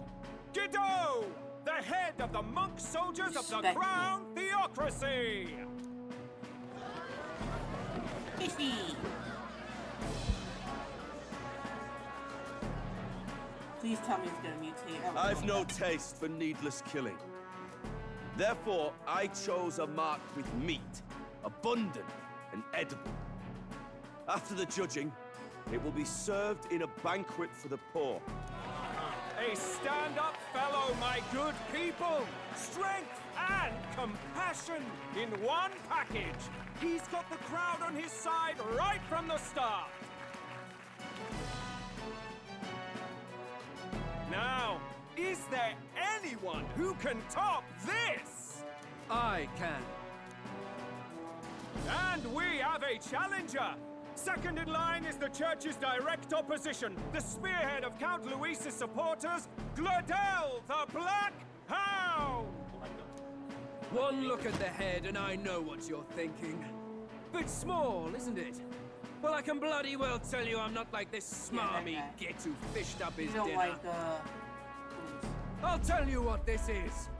Guido, the head of the monk soldiers of the Crown Theocracy. Please tell me he's gonna mutate. I've no taste for needless killing. Therefore, I chose a mark with meat, abundant and edible. After the judging, it will be served in a banquet for the poor. A stand-up fellow, my good people. Strength and compassion in one package. He's got the crowd on his side right from the start. Now, is there anyone who can top this? I can. And we have a challenger. Second in line is the church's direct opposition, the spearhead of Count Luis's supporters, Gladel the Black Hound! One look at the head and I know what you're thinking. Bit small, isn't it? Well, I can bloody well tell you I'm not like this smarmy git who fished up his dinner. I'll tell you what this is.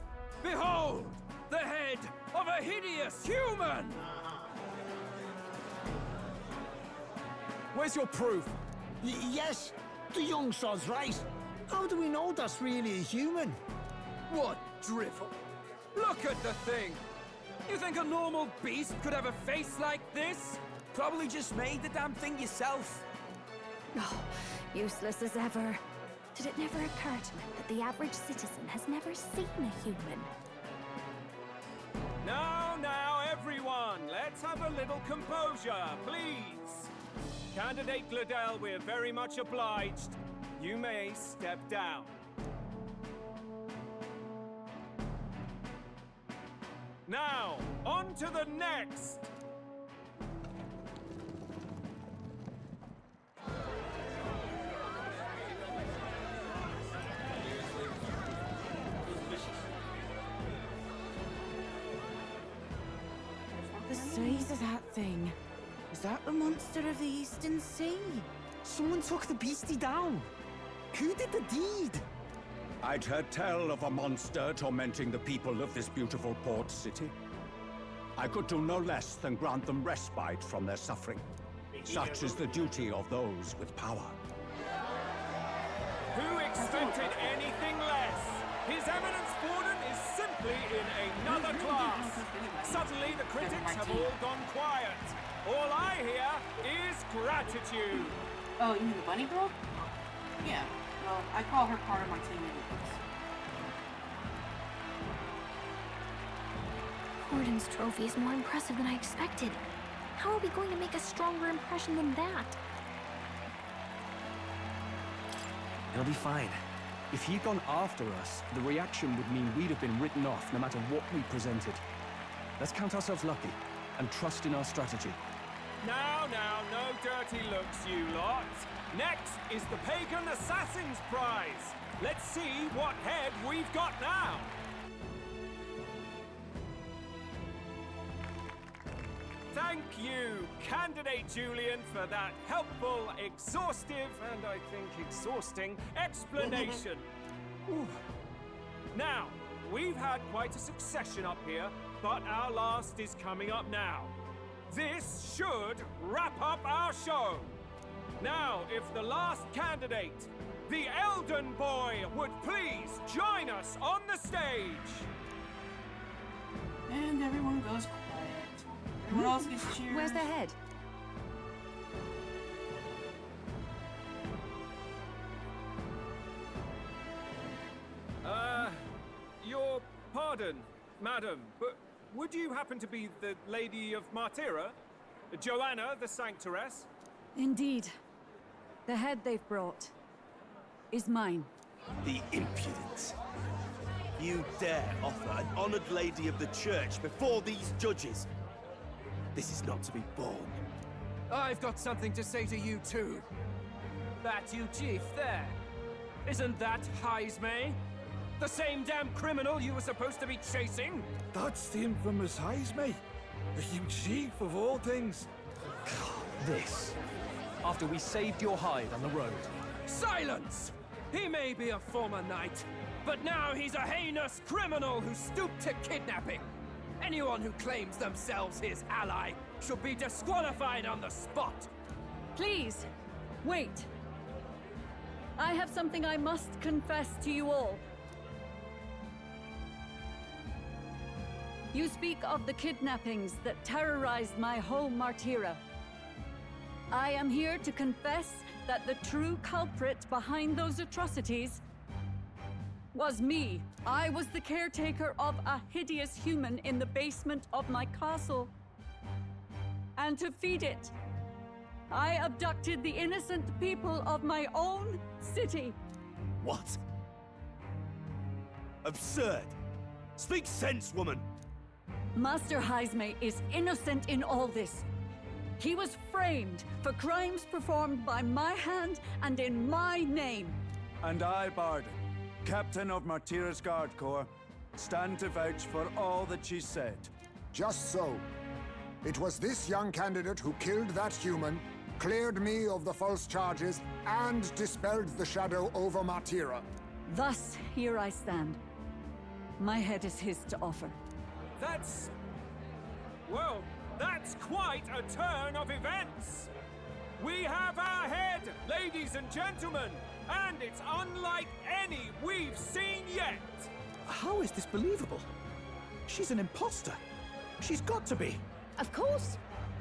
Behold, the head of a hideous human! Where's your proof? Yes, the young sod's right. How do we know that's really a human? What drivel? Look at the thing! You think a normal beast could have a face like this? Probably just made the damn thing yourself. Oh, useless as ever. Did it never occur to him that the average citizen has never seen a human? Now, everyone, let's have a little composure, please. Candidate Gladel, we're very much obliged. You may step down. Now, on to the next. The size of that thing. Is that the monster of the Eastern Sea? Someone took the beastie down. Who did the deed? I'd heard tell of a monster tormenting the people of this beautiful port city. I could do no less than grant them respite from their suffering. Such is the duty of those with power. Who expected anything less? His Eminence Borden is simply in another class. Suddenly the critics have all gone quiet. All I hear is gratitude. Oh, you mean the bunny girl? Yeah. Well, I call her part of my team anyways. Borden's trophy is more impressive than I expected. How are we going to make a stronger impression than that? It'll be fine. If he'd gone after us, the reaction would mean we'd have been written off no matter what we presented. Let's count ourselves lucky and trust in our strategy. Now, no dirty looks, you lot. Next is the Pagan Assassin's Prize. Let's see what head we've got now. Thank you, Candidate Julian, for that helpful, exhaustive, and I think exhausting explanation. Ooh. Now, we've had quite a succession up here, but our last is coming up now. This should wrap up our show. Now, if the last candidate, the Elden Boy, would please join us on the stage. And everyone goes quiet. Everyone else gets cheers. Where's the head? Your pardon, madam, but would you happen to be the Lady of Martira? Joanna, the Sanctoress? Indeed. The head they've brought is mine. The impudence. You dare offer an honored lady of the church before these judges? This is not to be borne. I've got something to say to you too. That you chief there. Isn't that Heismay? The same damn criminal you were supposed to be chasing? That's the infamous Heismay. The huge chief of all things. This. After we saved your hide on the road. Silence! He may be a former knight, but now he's a heinous criminal who stooped to kidnapping. Anyone who claims themselves his ally should be disqualified on the spot. Please, wait. I have something I must confess to you all. You speak of the kidnappings that terrorized my home, Martira. I am here to confess that the true culprit behind those atrocities was me. I was the caretaker of a hideous human in the basement of my castle. And to feed it, I abducted the innocent people of my own city. What? Absurd! Speak sense, woman! Master Heismay is innocent in all this. He was framed for crimes performed by my hand and in my name. And I, Barden, Captain of Martira's Guard Corps, stand to vouch for all that she said. Just so. It was this young candidate who killed that human, cleared me of the false charges, and dispelled the shadow over Martira. Thus, here I stand. My head is his to offer. That's... well, that's quite a turn of events! We have our head, ladies and gentlemen, and it's unlike any we've seen yet! How is this believable? She's an imposter. She's got to be. Of course.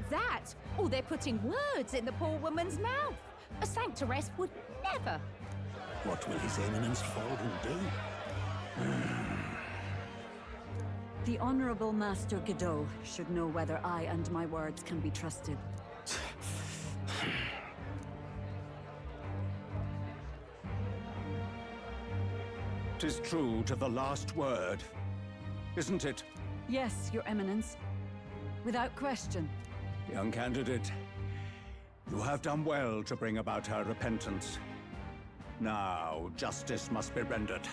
That, or they're putting words in the poor woman's mouth. A sanctoress would never. What will His Eminence Forden do? The Honorable Master Godot should know whether I and my words can be trusted. 'Tis true to the last word, isn't it? Yes, Your Eminence. Without question. Young candidate, you have done well to bring about her repentance. Now, justice must be rendered.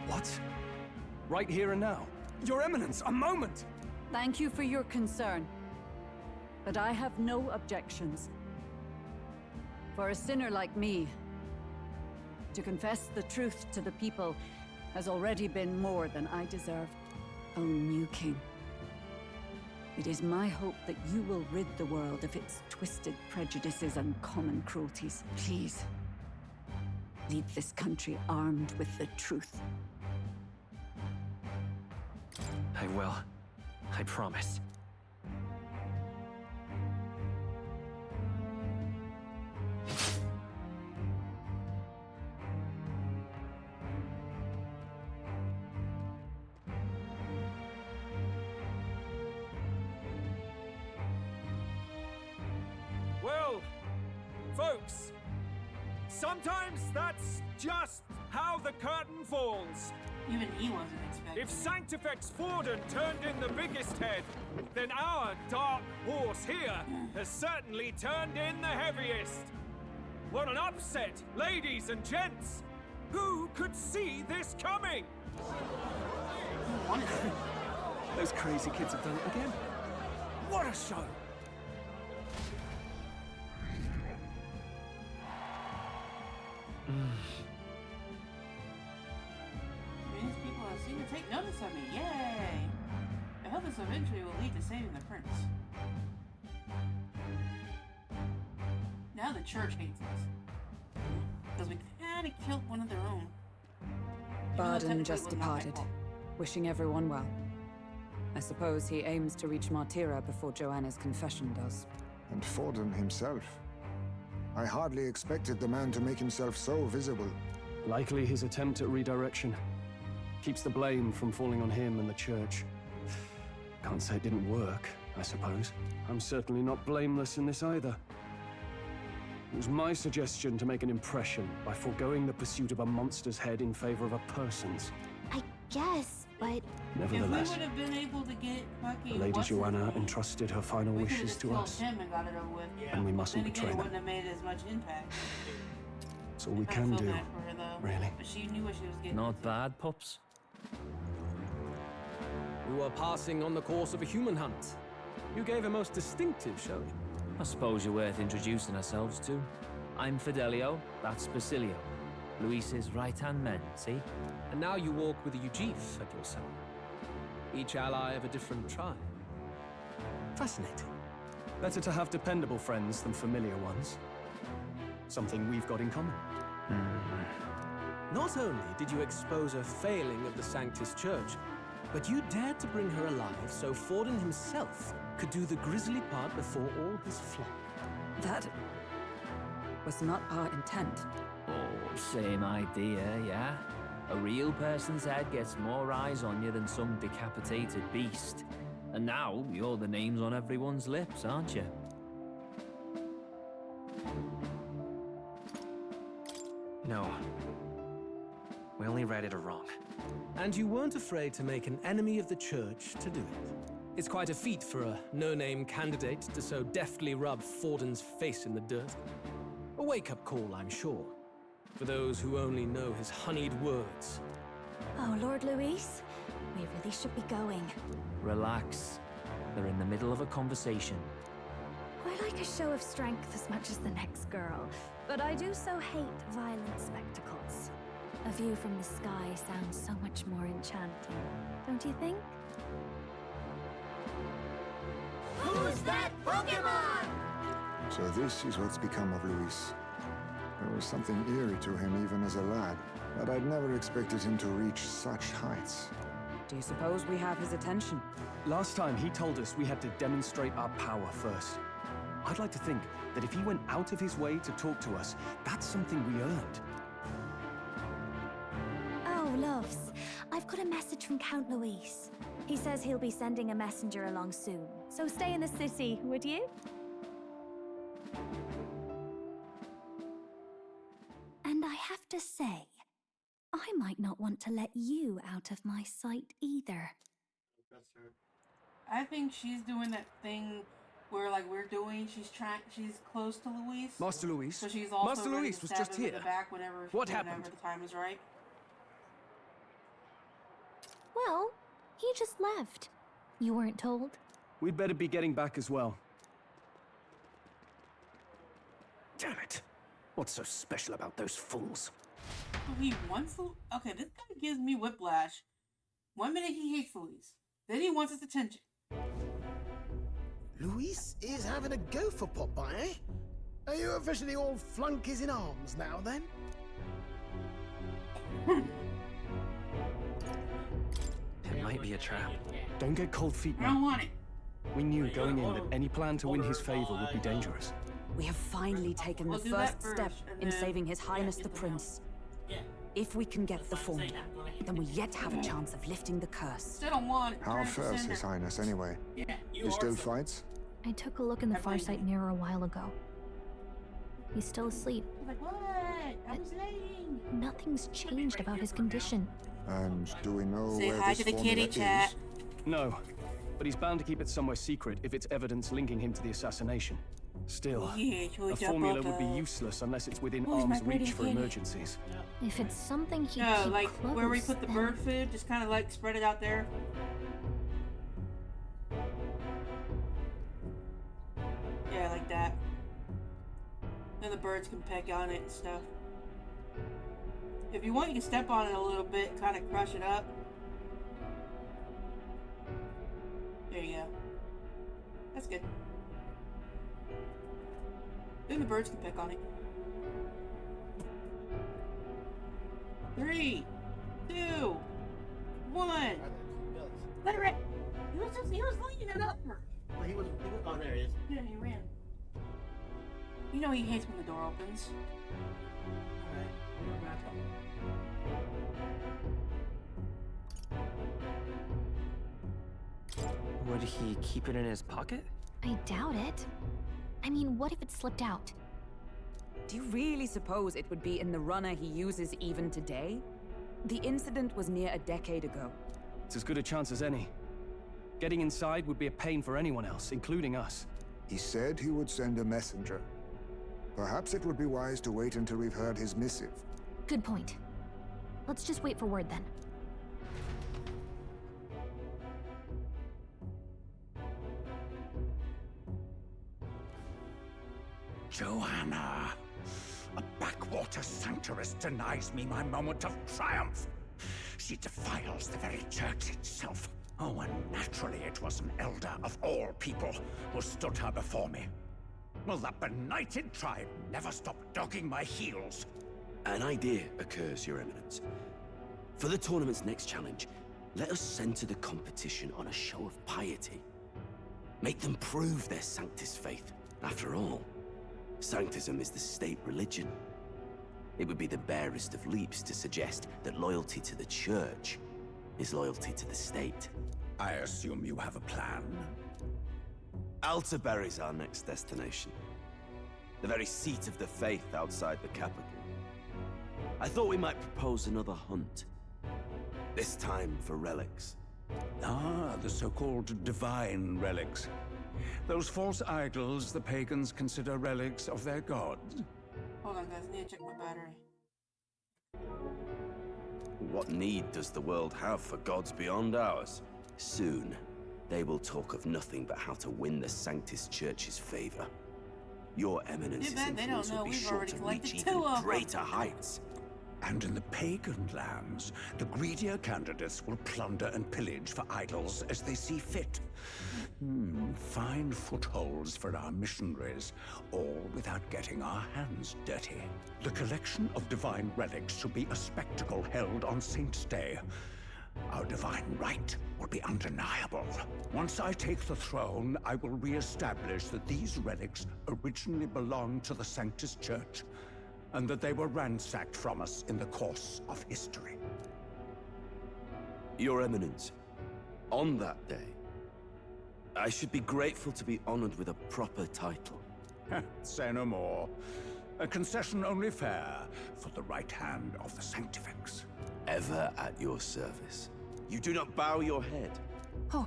What? Right here and now? Your Eminence, a moment! Thank you for your concern. But I have no objections. For a sinner like me, to confess the truth to the people has already been more than I deserve. O new king, it is my hope that you will rid the world of its twisted prejudices and common cruelties. Please, lead this country armed with the truth. I will. I promise. Well, folks, sometimes that's just how the curtain falls. Even he wasn't expecting. If Sanctifex Forden turned in the biggest head, then our dark horse here has certainly turned in the heaviest. What an upset, ladies and gents! Who could see this coming? Those crazy kids have done it again. What a show! These people have seemed to take notice of me. Yay! I hope this eventually will lead to saving the prince. Now the church hates us. Because we kind of killed one of their own. Barden just departed, wishing everyone well. I suppose he aims to reach Martira before Joanna's confession does. And Forden himself. I hardly expected the man to make himself so visible. Likely his attempt at redirection. Keeps the blame from falling on him and the church. Can't say it didn't work. I suppose. I'm certainly not blameless in this either. It was my suggestion to make an impression by foregoing the pursuit of a monster's head in favor of a person's. I guess, but... Nevertheless, if we would have been able to get fucking Lady Joanna entrusted her final wishes to us, him and got it over with. and we mustn't Then again, betray it them. wouldn't have made as much impact. That's all we I can feel do, bad for her, though. really. But she knew what she was getting. Not bad, pups. We were passing on the course of a human hunt. You gave a most distinctive showing. I suppose you're worth introducing ourselves to. I'm Fidelio, that's Basilio. Luis's right-hand men, see? And now you walk with a Ujif at your side. Each ally of a different tribe. Fascinating. Better to have dependable friends than familiar ones. Something we've got in common. Not only did you expose a failing of the Sanctus Church, but you dared to bring her alive so Forden himself could do the grisly part before all his flock. That was not our intent. Oh, same idea, yeah? A real person's head gets more eyes on you than some decapitated beast. And now, you're the names on everyone's lips, aren't you? No. We only read it wrong. And you weren't afraid to make an enemy of the church to do it. It's quite a feat for a no-name candidate to so deftly rub Forden's face in the dirt. A wake-up call, I'm sure, for those who only know his honeyed words. Oh, Lord Luis, we really should be going. Relax. They're in the middle of a conversation. I like a show of strength as much as the next girl, but I do so hate violent spectacles. A view from the sky sounds so much more enchanting, don't you think? Who's that Pokemon? So this is what's become of Luis. There was something eerie to him even as a lad, but I'd never expected him to reach such heights. Do you suppose we have his attention? Last time he told us we had to demonstrate our power first. I'd like to think that if he went out of his way to talk to us, that's something we earned. Oh, loves, I've got a message from Count Luis. He says he'll be sending a messenger along soon, so stay in the city, would you? And I have to say, I might not want to let you out of my sight either. I think she's doing that thing where, like we're doing, she's close to Luis. Master Luis. So she's also Master ready Luis to was stab just him in here. the back whenever, What whenever happened? the time is right. Well, he just left. You weren't told? We'd better be getting back as well. Damn it. What's so special about those fools? Oh, he wants Luis? Okay, this guy gives me whiplash. 1 minute he hates Luis. Then he wants his attention. Luis is having a go for Popeye, eh? Are you officially all flunkies in arms now, then? It might be a trap. Don't get cold feet I now. don't want it. We knew going in that any plan to win his favor would be dangerous. We have finally taken the We'll do that first step first, and in then- saving His Highness the Prince. If we can get the formula, then we yet have a chance of lifting the curse. Still don't want it. How Trying to fares send His her. Highness, anyway? He still fights? I took a look in the Farsight mirror a while ago. He's still asleep. He's like, what? I was laying. Nothing's changed about his condition. And do we know Say where hi this to the formula kitty, is? chat. No, but he's bound to keep it somewhere secret if it's evidence linking him to the assassination. Still, Yeah, a formula would be useless unless it's within Who's my arm's pretty reach for kitty? emergencies. If it's something he'd No, keep like close, where we put the then- bird food, just kind of like spread it out there. Yeah, like that. Then the birds can peck on it and stuff. If you want, you can step on it a little bit, kind of crush it up. There you go. That's good. Then the birds can peck on it. 3, 2, 1. Let it rip. He was leaning it up. Well, he was, oh, there he is. Yeah, he ran. You know he hates when the door opens. Alright, we're back up. Would he keep it in his pocket? I doubt it. I mean, what if it slipped out? Do you really suppose it would be in the runner he uses even today? The incident was near a decade ago. It's as good a chance as any. Getting inside would be a pain for anyone else, including us. He said he would send a messenger. Perhaps it would be wise to wait until we've heard his missive. Good point. Let's just wait for word then. Joanna, a backwater sanctuarist denies me my moment of triumph. She defiles the very church itself. Oh, and naturally it was an elder of all people who stood her before me. Will that benighted tribe never stop dogging my heels? An idea occurs, Your Eminence. For the tournament's next challenge, let us center the competition on a show of piety. Make them prove their Sanctus faith. After all, Sanctism is the state religion. It would be the barest of leaps to suggest that loyalty to the church is loyalty to the state. I assume you have a plan? Altaberry's our next destination. The very seat of the faith outside the capital. I thought we might propose another hunt. This time for relics. Ah, the so-called divine relics. Those false idols the pagans consider relics of their gods. Hold on, guys. I need to check my battery. What need does the world have for gods beyond ours? Soon, they will talk of nothing but how to win the Sanctus Church's favor. Your Eminence's influence will be sure to reach even greater heights. And in the pagan lands, the greedier candidates will plunder and pillage for idols as they see fit. Fine footholds for our missionaries, all without getting our hands dirty. The collection of divine relics should be a spectacle held on Saint's Day. Our divine right will be undeniable. Once I take the throne, I will re-establish that these relics originally belonged to the Sanctus Church, and that they were ransacked from us in the course of history. Your Eminence, on that day, I should be grateful to be honored with a proper title. Say no more. A concession only fair for the right hand of the Sanctifex. Ever at your service. You do not bow your head. Oh,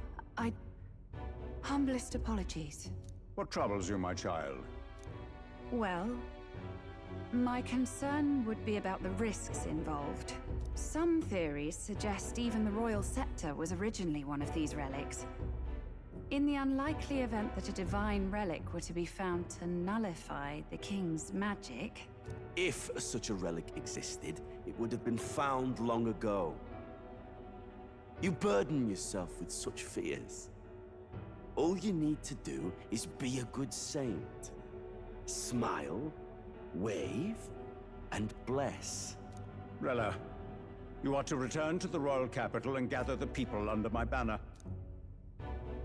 humblest apologies. What troubles you, my child? Well, my concern would be about the risks involved. Some theories suggest even the royal scepter was originally one of these relics. In the unlikely event that a divine relic were to be found to nullify the king's magic... If such a relic existed, it would have been found long ago. You burden yourself with such fears. All you need to do is be a good saint. Smile, wave, and bless. Rella, you are to return to the royal capital and gather the people under my banner.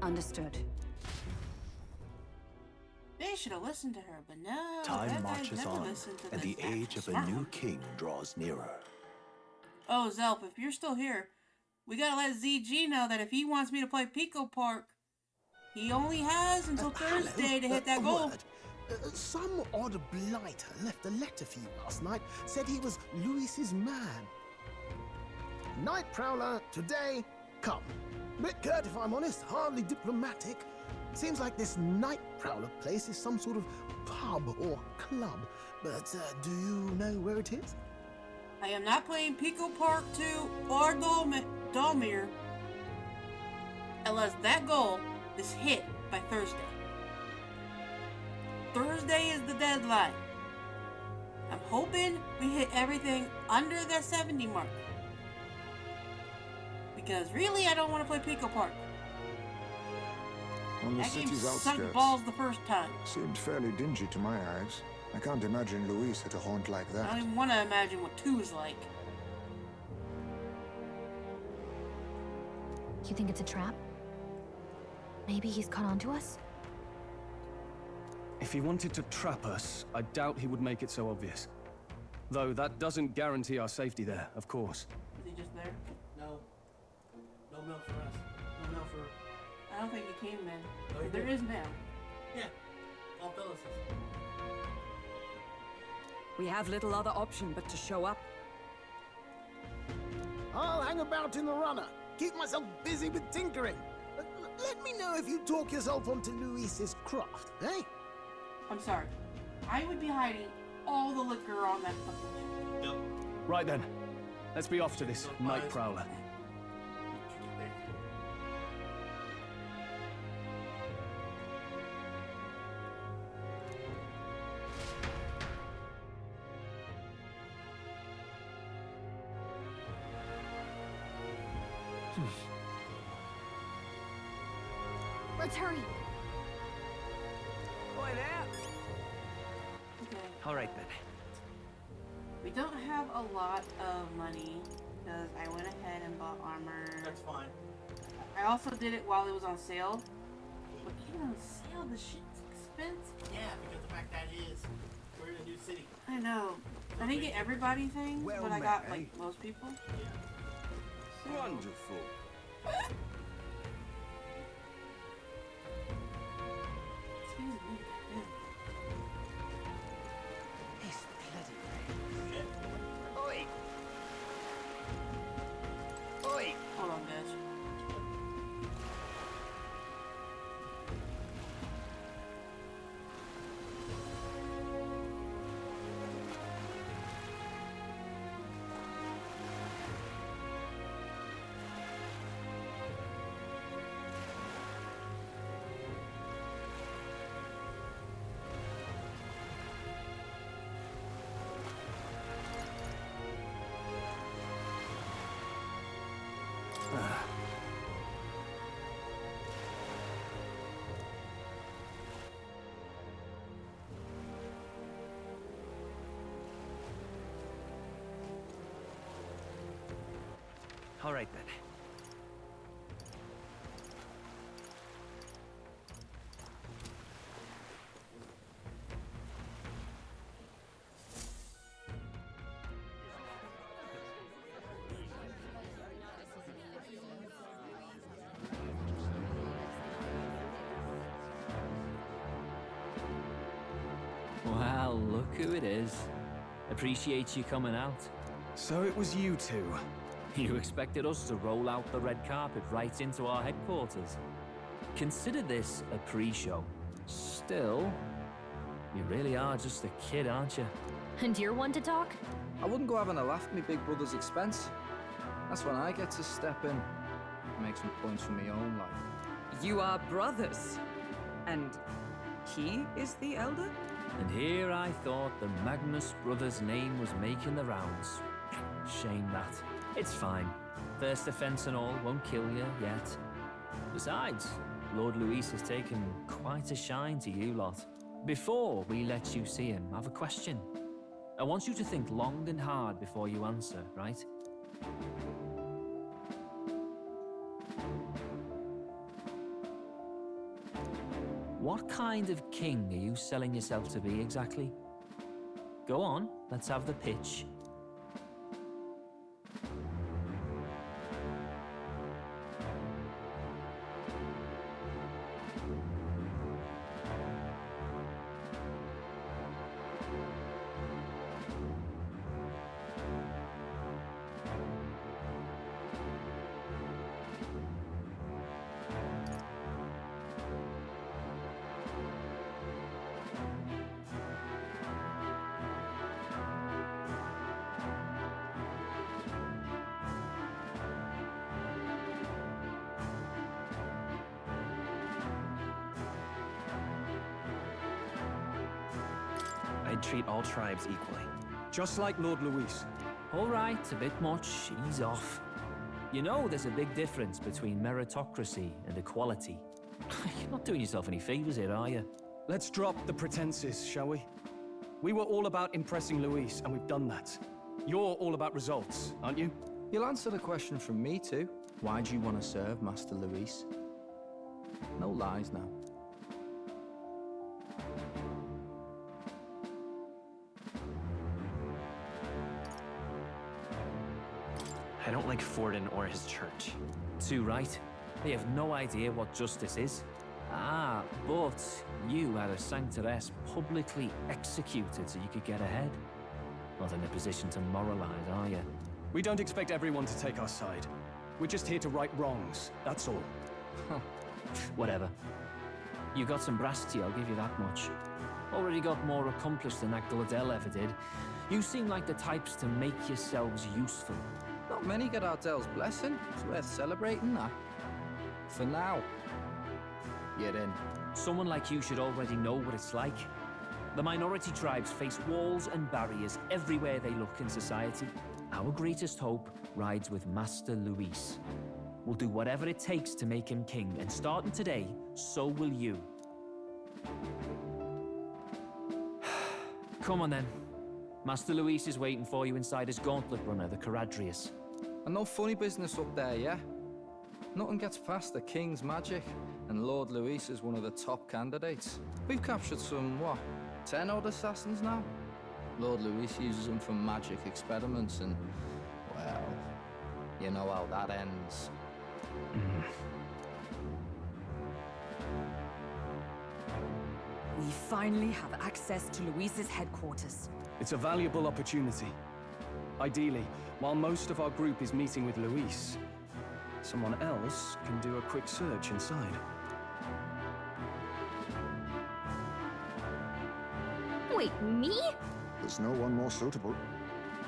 Understood. They should have listened to her, but no. Time marches on, and the age of a new king draws nearer. Oh, Zelf, if you're still here, we gotta let ZG know that if he wants me to play Pico Park, he only has until Thursday to hit that goal. Some odd blighter left a letter for you last night. Said he was Luis's man. Night Prowler, today, come. Bit curt, if I'm honest, hardly diplomatic. Seems like this Night Prowler place is some sort of pub or club. But do you know where it is? I am not playing Pico Park 2 or Dalmir unless that goal is hit by Thursday. Thursday is the deadline. I'm hoping we hit everything under the 70 mark. Because really, I don't want to play Pico Park. On the that game city's sucked outskirts. balls the first time. Seemed fairly dingy to my eyes. I can't imagine Luis had a haunt like I that. don't even want to imagine what 2 is like. You think it's a trap? Maybe he's caught on to us? If he wanted to trap us, I doubt he would make it so obvious. Though that doesn't guarantee our safety there, of course. Is he just there? No. No milk for us. No milk for I don't think he came then. Oh, he There did. is now. Yeah. All Phyllis's. We have little other option but to show up. I'll hang about in the runner. Keep myself busy with tinkering. Let me know if you talk yourself onto Luis's craft, eh? I'm sorry. I would be hiding all the liquor on that fucking ship. Right then. Let's be off to this night prowler. Let's hurry. Boy there. Okay. All right then. We don't have a lot of money because I went ahead and bought armor. That's fine. I also did it while it was on sale. But even on sale, the shit's expensive. Yeah, because the fact that is, we're in a new city. I know. I didn't get everybody things, but I got like most people. Yeah. Wonderful. Excuse me. Oi! Oi! Hold on, guys. All right then. Wow, look who it is. Appreciate you coming out. So it was you two. You expected us to roll out the red carpet right into our headquarters. Consider this a pre-show. Still, you really are just a kid, aren't you? And you're one to talk? I wouldn't go having a laugh at me big brother's expense. That's when I get to step in. Make some points for my own life. You are brothers. And he is the elder? And here I thought the Magnus brothers' name was making the rounds. Shame that. It's fine. First offense and all won't kill you yet. Besides, Lord Luis has taken quite a shine to you lot. Before we let you see him, I have a question. I want you to think long and hard before you answer, right? What kind of king are you selling yourself to be exactly? Go on, let's have the pitch. I'd treat all tribes equally. Just like Lord Luis. All right, a bit much, ease off. You know there's a big difference between meritocracy and equality. You're not doing yourself any favors here, are you? Let's drop the pretenses, shall we? We were all about impressing Luis, and we've done that. You're all about results, aren't you? You'll answer the question from me too. Why do you want to serve Master Luis? No lies now. I don't like Forden or his church. Too right. They have no idea what justice is. Ah, but you had a sanctoress publicly executed so you could get ahead. Not in a position to moralize, are you? We don't expect everyone to take our side. We're just here to right wrongs, that's all. Whatever. You got some brass tea, I'll give you that much. Already got more accomplished than Agdaladel ever did. You seem like the types to make yourselves useful. Not many get Ardel's blessing. It's worth celebrating that. For now. You're in. Someone like you should already know what it's like. The minority tribes face walls and barriers everywhere they look in society. Our greatest hope rides with Master Luis. We'll do whatever it takes to make him king, and starting today, so will you. Come on then. Master Luis is waiting for you inside his gauntlet runner, the Caradrius. And no funny business up there, yeah? Nothing gets past the King's magic, and Lord Luis is one of the top candidates. We've captured some, 10 odd assassins now? Lord Luis uses them for magic experiments and, well, you know how that ends. We finally have access to Luis's headquarters. It's a valuable opportunity. Ideally, while most of our group is meeting with Luis, someone else can do a quick search inside. Wait, me? There's no one more suitable.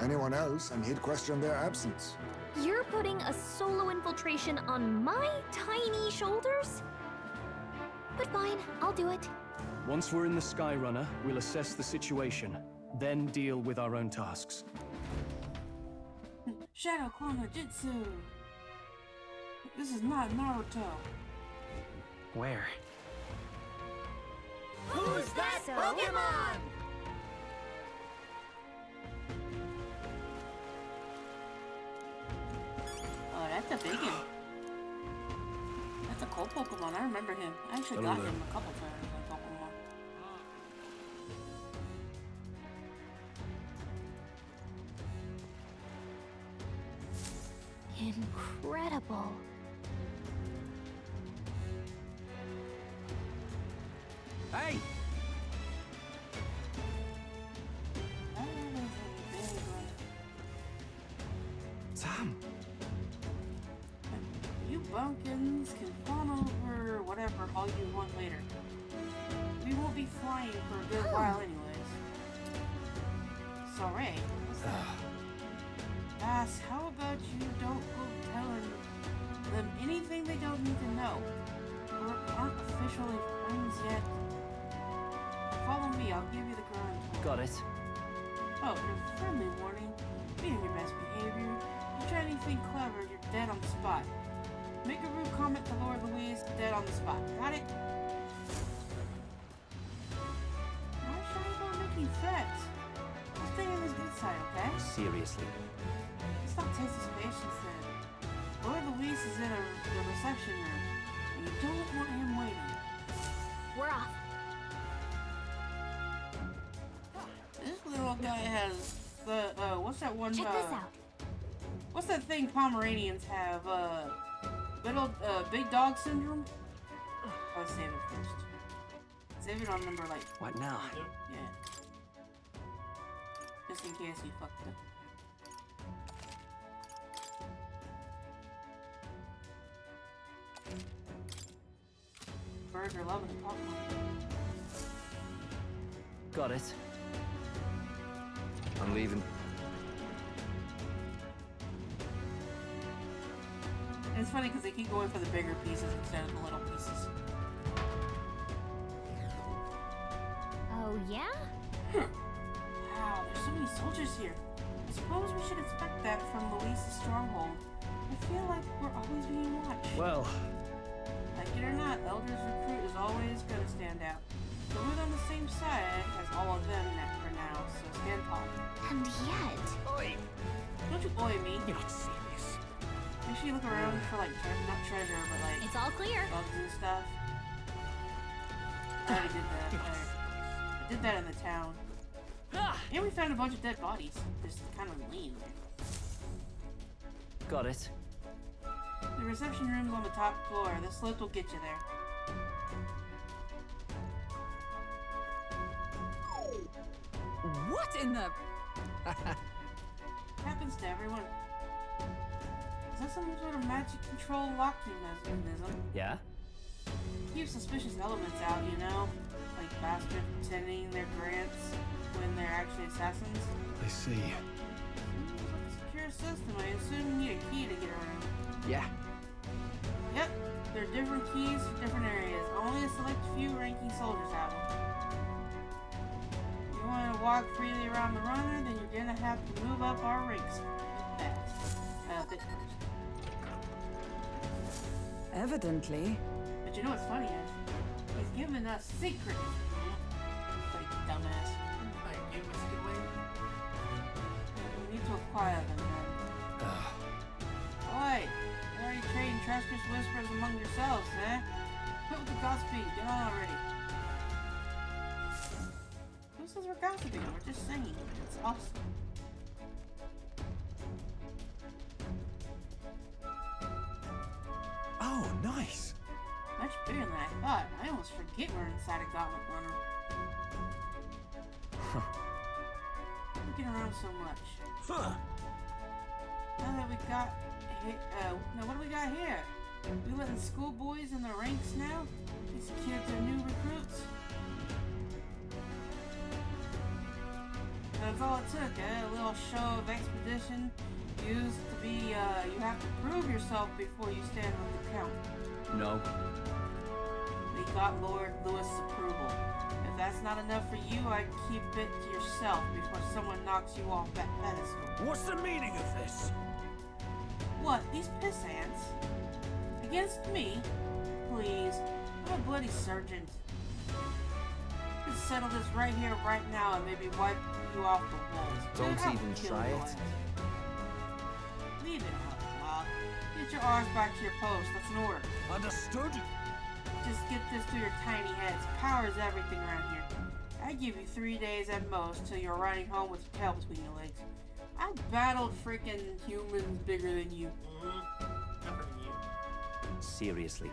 Anyone else, and he'd question their absence. You're putting a solo infiltration on my tiny shoulders? But fine, I'll do it. Once we're in the Skyrunner, we'll assess the situation, then deal with our own tasks. Shadow Clone Jitsu! This is not Naruto. Where? Who's that Pokemon? Oh, that's a big one. That's a cool Pokemon. I remember him. I actually got him a couple times on Pokemon. Incredible. Hey! Sam! You bumpkins can fawn over whatever all you want later. We won't be flying for a good while anyways. So Ray, what's that? Bass, how about you don't go telling them anything they don't need to know? We aren't officially friends yet. Follow me, I'll give you the ground tour. Got it. Oh, and a friendly warning. Be on your best behavior. You try anything clever, you're dead on the spot. Make a rude comment to Lord Louise, dead on the spot. Got it? Not sure about making threats. Just stay on his good side, okay? Seriously. Let's not taste his patience then. Lord Louise is in the reception room, and you don't want him waiting. We're off. This little guy has the, what's that one, Check this out. What's that thing Pomeranians have, little, big dog syndrome? I'll save it first. Save it on number, like... What now? Yeah. Just in case he fucked up. Birds are loving the Pokemon. Got it. I'm leaving. And it's funny because they keep going for the bigger pieces instead of the little pieces. Oh, yeah? Wow, there's so many soldiers here. I suppose we should expect that from Luis's stronghold. I feel like we're always being watched. Well... Like it or not, Elder's recruit is always gonna stand out. But we're on the same side as all of them for now, so stand tall. And yet... Oi! Don't you oi me. You're not serious. Make sure you look around for like, not treasure, but like... It's all clear. Bugs and stuff. I already did that. I did that in the town. And we found a bunch of dead bodies. Just kind of lean. Got it. The reception room's on the top floor. This lift will get you there. What in the... Happens to everyone. Is that some sort of magic control locking mechanism? Yeah? Keep suspicious elements out, you know? Like bastards pretending they're grants when they're actually assassins. I see. Seems like a secure system. I assume you need a key to get around. Yeah. Yep, there are different keys for different areas. Only a select few ranking soldiers have them. If you want to walk freely around the runner, then you're gonna have to move up our ranks fast. Bit first. Evidently. But you know what's funny is, he's giving us secrets. Like dumbass. We need to acquire them then. Oi! You're already trading treacherous whispers among yourselves, eh? Quit with the gossiping. Get on already. Who says we're gossiping? We're just saying. It's awesome. Oh, nice. Much bigger than I thought. I almost forget we're inside a gauntlet runner. Looking around so much. Huh. Now that we got now what do we got here? We letting schoolboys in the ranks now? These kids are new recruits? That's all it took, eh? A little show of expedition used to be, you have to prove yourself before you stand with the count. No. We got Lord Louis' approval. If that's not enough for you, I'd keep it to yourself before someone knocks you off that pedestal. What's the meaning of this? What, these piss ants? Against me? Please, I'm a bloody sergeant. We can settle this right here, right now, and maybe wipe you off the walls. Don't Dude, even try it. Leave it out, Bob. Get your arms back to your post. That's an order. Understood? Just get this through your tiny heads. Power is everything around here. I give you 3 days at most till you're riding home with your tail between your legs. I've battled freaking humans bigger than you. Tougher than you. Seriously.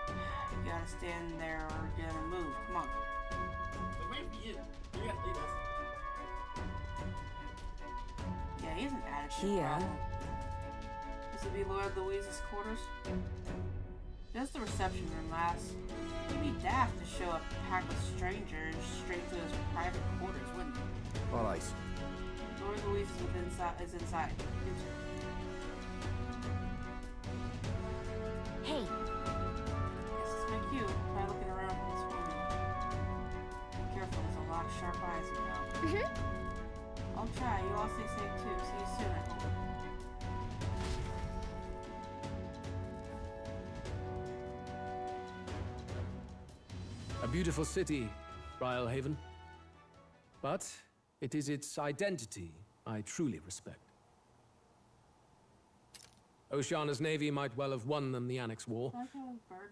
You gotta stand there or you're gonna move. Come on. We're waiting for you. You gotta lead us. Yeah, he has an attitude Here. problem. This would be Lord Louise's quarters. Just the reception room, lass. You'd be daft to show a pack of strangers straight to his private quarters, wouldn't you? All right. Lord Louise is inside. Hey. Guess it's my cue. Try looking around for this woman. Be careful, there's a lot of sharp eyes around. I'll try. You all stay safe too. See you soon, I hope. A beautiful city, Rhylehaven. But it is its identity I truly respect. Oceana's navy might well have won them the Annex War.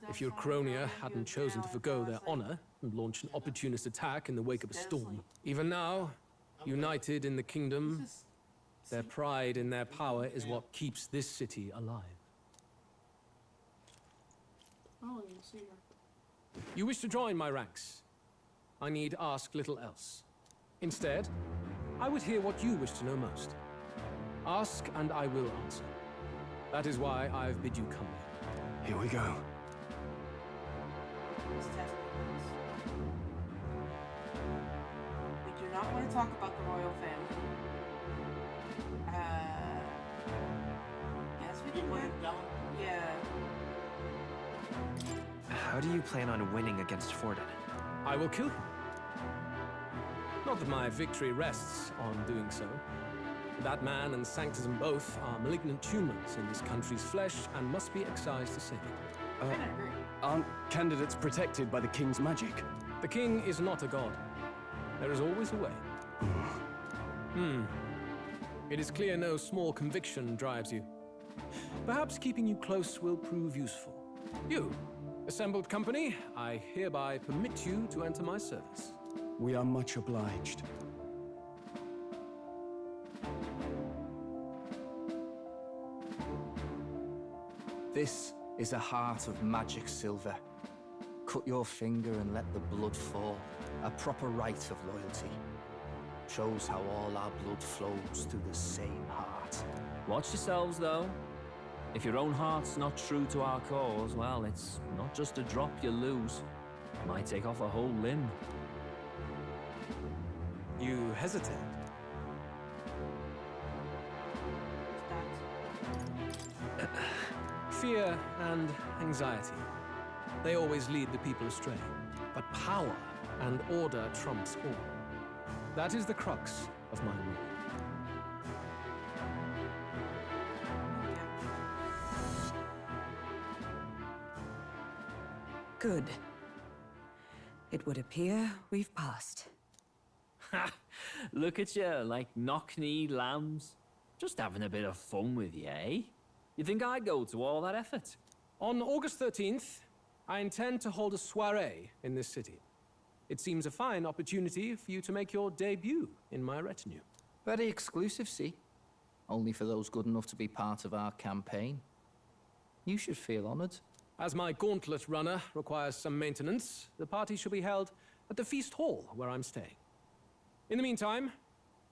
If your Cronia hadn't chosen to forgo their honor and launch an opportunist attack in the wake of a storm. Even now, united in the kingdom, their pride in their power is what keeps this city alive. Oh, you see her. You wish to join my ranks. I need ask little else. Instead, I would hear what you wish to know most. Ask and I will answer. That is why I've bid you come here. Here we go. Let's test this. We do not want to talk about the royal family. Yes, we can. Yeah. How do you plan on winning against Forden? I will kill him. Not that my victory rests on doing so. That man and Sanctism both are malignant tumors in this country's flesh and must be excised to save it. Aren't candidates protected by the king's magic? The king is not a god. There is always a way. It is clear no small conviction drives you. Perhaps keeping you close will prove useful. You, assembled company, I hereby permit you to enter my service. We are much obliged. This is a heart of magic silver. Cut your finger and let the blood fall. A proper rite of loyalty. Shows how all our blood flows through the same heart. Watch yourselves, though. If your own heart's not true to our cause, well, it's not just a drop you lose. It might take off a whole limb. You hesitate? Fear and anxiety. They always lead the people astray. But power and order trumps all. That is the crux of my rule. Good. It would appear we've passed. Ha! Look at you, like knock-kneed lambs. Just having a bit of fun with you, eh? You think I'd go to all that effort? On August 13th, I intend to hold a soiree in this city. It seems a fine opportunity for you to make your debut in my retinue. Very exclusive, see? Only for those good enough to be part of our campaign. You should feel honored. As my gauntlet runner requires some maintenance, the party shall be held at the feast hall where I'm staying. In the meantime,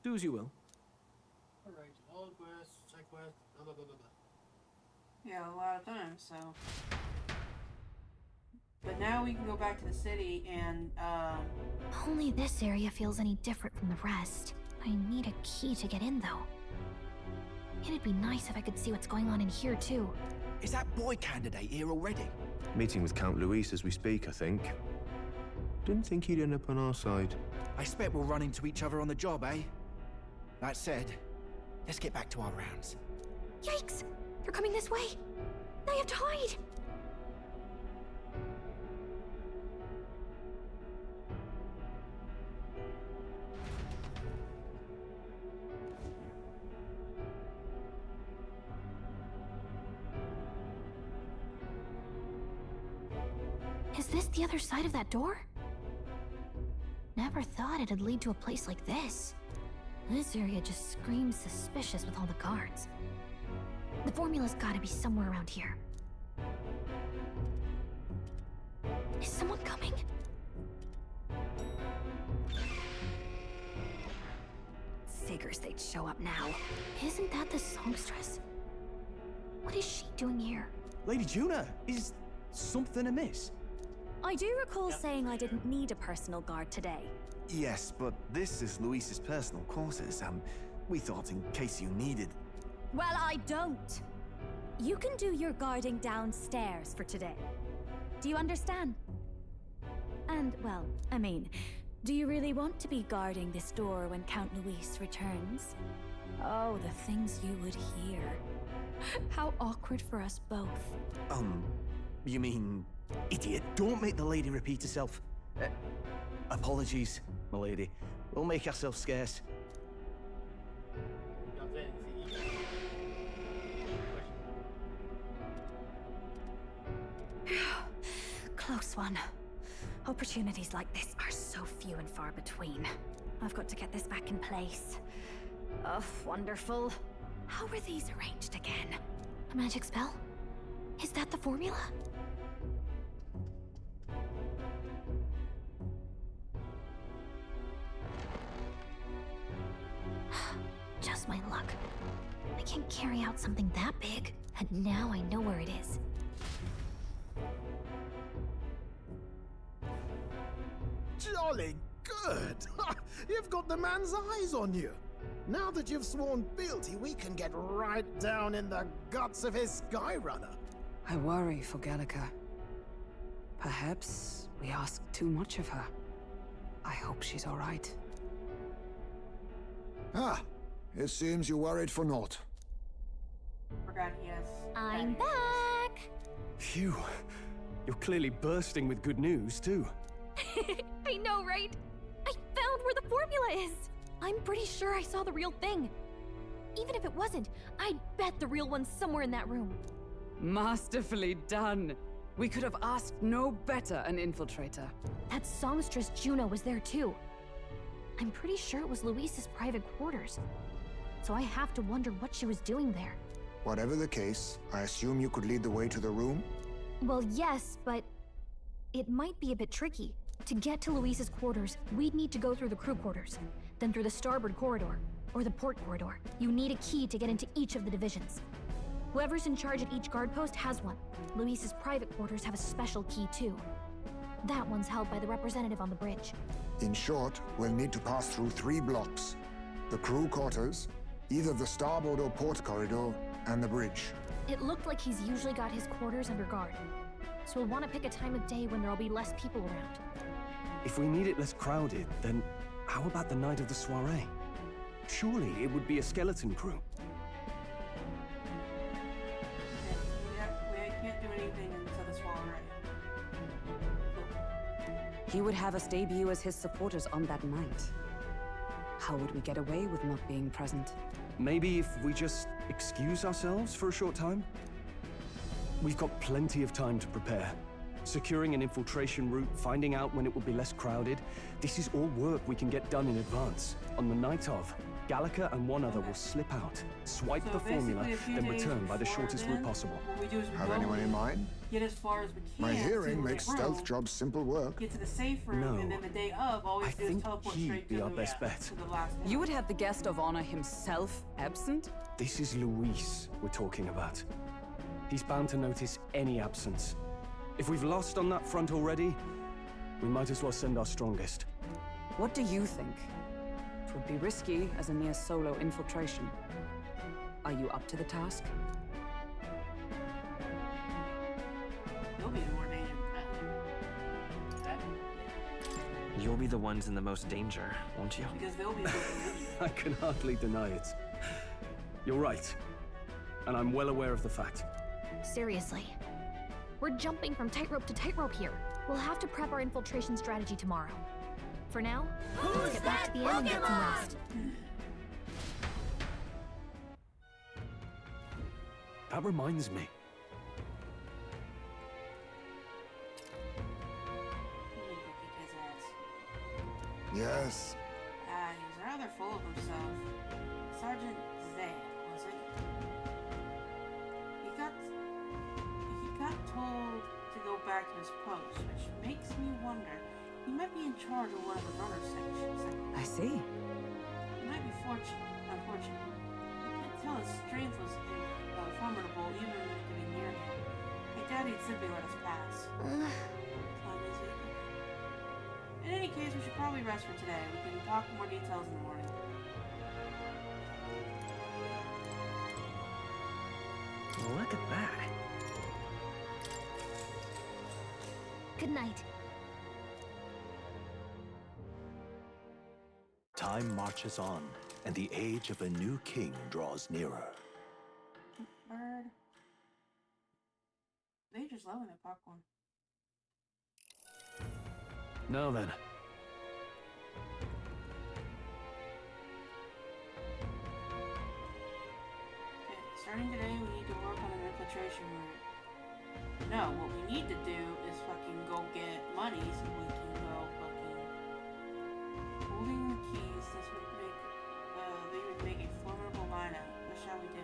do as you will. Alright, all quests, side quests, blah blah blah blah blah. Yeah, a lot of times, so. But now we can go back to the city and, Only this area feels any different from the rest. I need a key to get in, though. It'd be nice if I could see what's going on in here, too. Is that boy candidate here already? Meeting with Count Luis as we speak, I think. Didn't think he'd end up on our side. I expect we'll run into each other on the job, eh? That said, let's get back to our rounds. Yikes! They're coming this way! I have to hide! Is this the other side of that door? Never thought it'd lead to a place like this. This area just screams suspicious with all the guards. The formula's gotta be somewhere around here. Is someone coming? Figures they'd show up now. Isn't that the songstress? What is she doing here? Lady Juna, is something amiss? I do recall saying I didn't need a personal guard today. Yes, but this is Luis's personal quarters, and we thought in case you needed... Well, I don't. You can do your guarding downstairs for today. Do you understand? And, well, I mean, do you really want to be guarding this door when Count Luis returns? Oh, the things you would hear. How awkward for us both. You mean... Idiot, don't make the lady repeat herself. Apologies, my lady. We'll make ourselves scarce. Close one. Opportunities like this are so few and far between. I've got to get this back in place. Oh, wonderful. How were these arranged again? A magic spell? Is that the formula? Just my luck. I can't carry out something that big, and now I know where it is. Jolly good! You've got the man's eyes on you. Now that you've sworn fealty, we can get right down in the guts of his Skyrunner. I worry for Gallica. Perhaps we ask too much of her. I hope she's all right. Ah, it seems you worried for naught. Forgot he has. I'm back! Phew. You're clearly bursting with good news, too. I know, right? I found where the formula is! I'm pretty sure I saw the real thing. Even if it wasn't, I'd bet the real one's somewhere in that room. Masterfully done. We could have asked no better an infiltrator. That songstress Juno was there too. I'm pretty sure it was Luis's private quarters. So I have to wonder what she was doing there. Whatever the case, I assume you could lead the way to the room? Well, yes, but it might be a bit tricky. To get to Luis's quarters, we'd need to go through the crew quarters, then through the starboard corridor, or the port corridor. You need a key to get into each of the divisions. Whoever's in charge at each guard post has one. Luis's private quarters have a special key, too. That one's held by the representative on the bridge. In short, we'll need to pass through 3 blocks. The crew quarters, either the starboard or port corridor, and the bridge. It looked like he's usually got his quarters under guard. So we'll want to pick a time of day when there'll be less people around. If we need it less crowded, then how about the night of the soiree? Surely it would be a skeleton crew. We can't do anything until the soiree. He would have us debut as his supporters on that night. How would we get away with not being present? Maybe if we just excuse ourselves for a short time? We've got plenty of time to prepare. Securing an infiltration route, finding out when it will be less crowded. This is all work we can get done in advance. On the night of, Gallica and one other will slip out, swipe the formula, then return by the shortest route possible. Have anyone in mind? Get as far as we can. My hearing makes room, stealth jobs simple work. Get to the safe room, No. and then the day of, all we have to do is teleport straight to our the, best bet. to the last one. You would have the guest of honor himself absent? This is Luis we're talking about. He's bound to notice any absence. If we've lost on that front already, we might as well send our strongest. What do you think? It would be risky as a near solo infiltration. Are you up to the task? You'll be in more danger than that. You'll be the ones in the most danger, won't you? Because they'll be looking at you. I can hardly deny it. You're right. And I'm well aware of the fact. Seriously. We're jumping from tightrope to tightrope here. We'll have to prep our infiltration strategy tomorrow. For now, let's get back to the inn and get some rest. That reminds me. Yes. He's rather full of himself. Sergeant Zed, was it? He got told to go back to his post, which makes me wonder. He might be in charge of one of the runner sections. I see. It might be unfortunate. I could tell his strength was formidable even when getting near him. I doubt he'd simply let us pass. In any case, we should probably rest for today. We can talk more details in the morning. Look at that. Good night. Time marches on, and the age of a new king draws nearer. Bird. They just loving their popcorn. Now then. Okay, starting today, we need to work on an infiltration route. No, what we need to do is fucking go get money so we can go fucking holding the keys. This would make they would make a formidable lineup. What shall we do?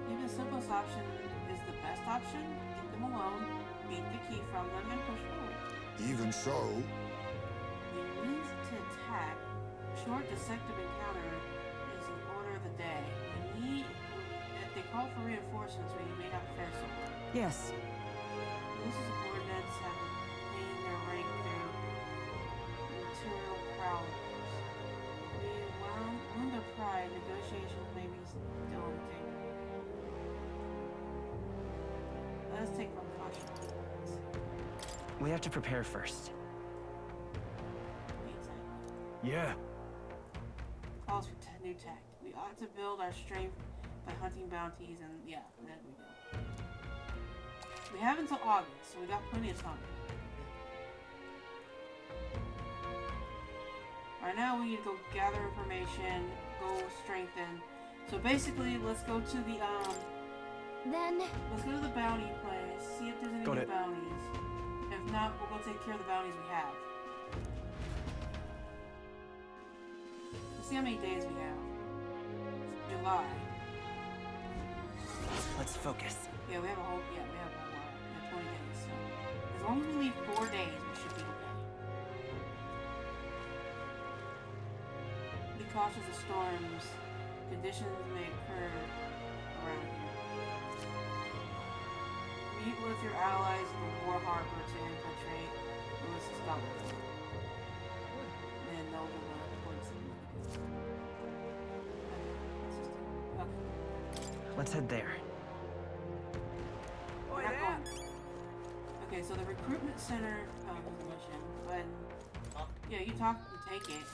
Maybe the simplest option is the best option. Get them alone, beat the key from them, and push forward. Even so, The means to attack, short deceptive encounter is an order of the day. If they call for reinforcements, we may not fare so well. Yes. Luis's subordinates have gained their rank through material prowess. If we wound their pride, negotiations may be still on the table. Let us take precautions. We have to prepare first. Yeah. Calls for new tact. We ought to build our strength by hunting bounties and yeah, there we go. We have until August, so we got plenty of time. Right now we need to go gather information, go strengthen. So basically, let's go to the let's go to the bounty place, see if there's any new bounties. If not, we'll go take care of the bounties we have. Let's see how many days we have. Do July. Let's focus. Yeah, we have a whole while. We have 20 days, so as long as we leave 4 days, we should be okay. Be cautious of storms. Conditions may occur around here. Meet with your allies in the War Harbor to infiltrate Lewis's government. And those are the points that you want to do. Okay. Let's head there. We're not going. Okay, so the recruitment center is the mission, but yeah, you talk and take it.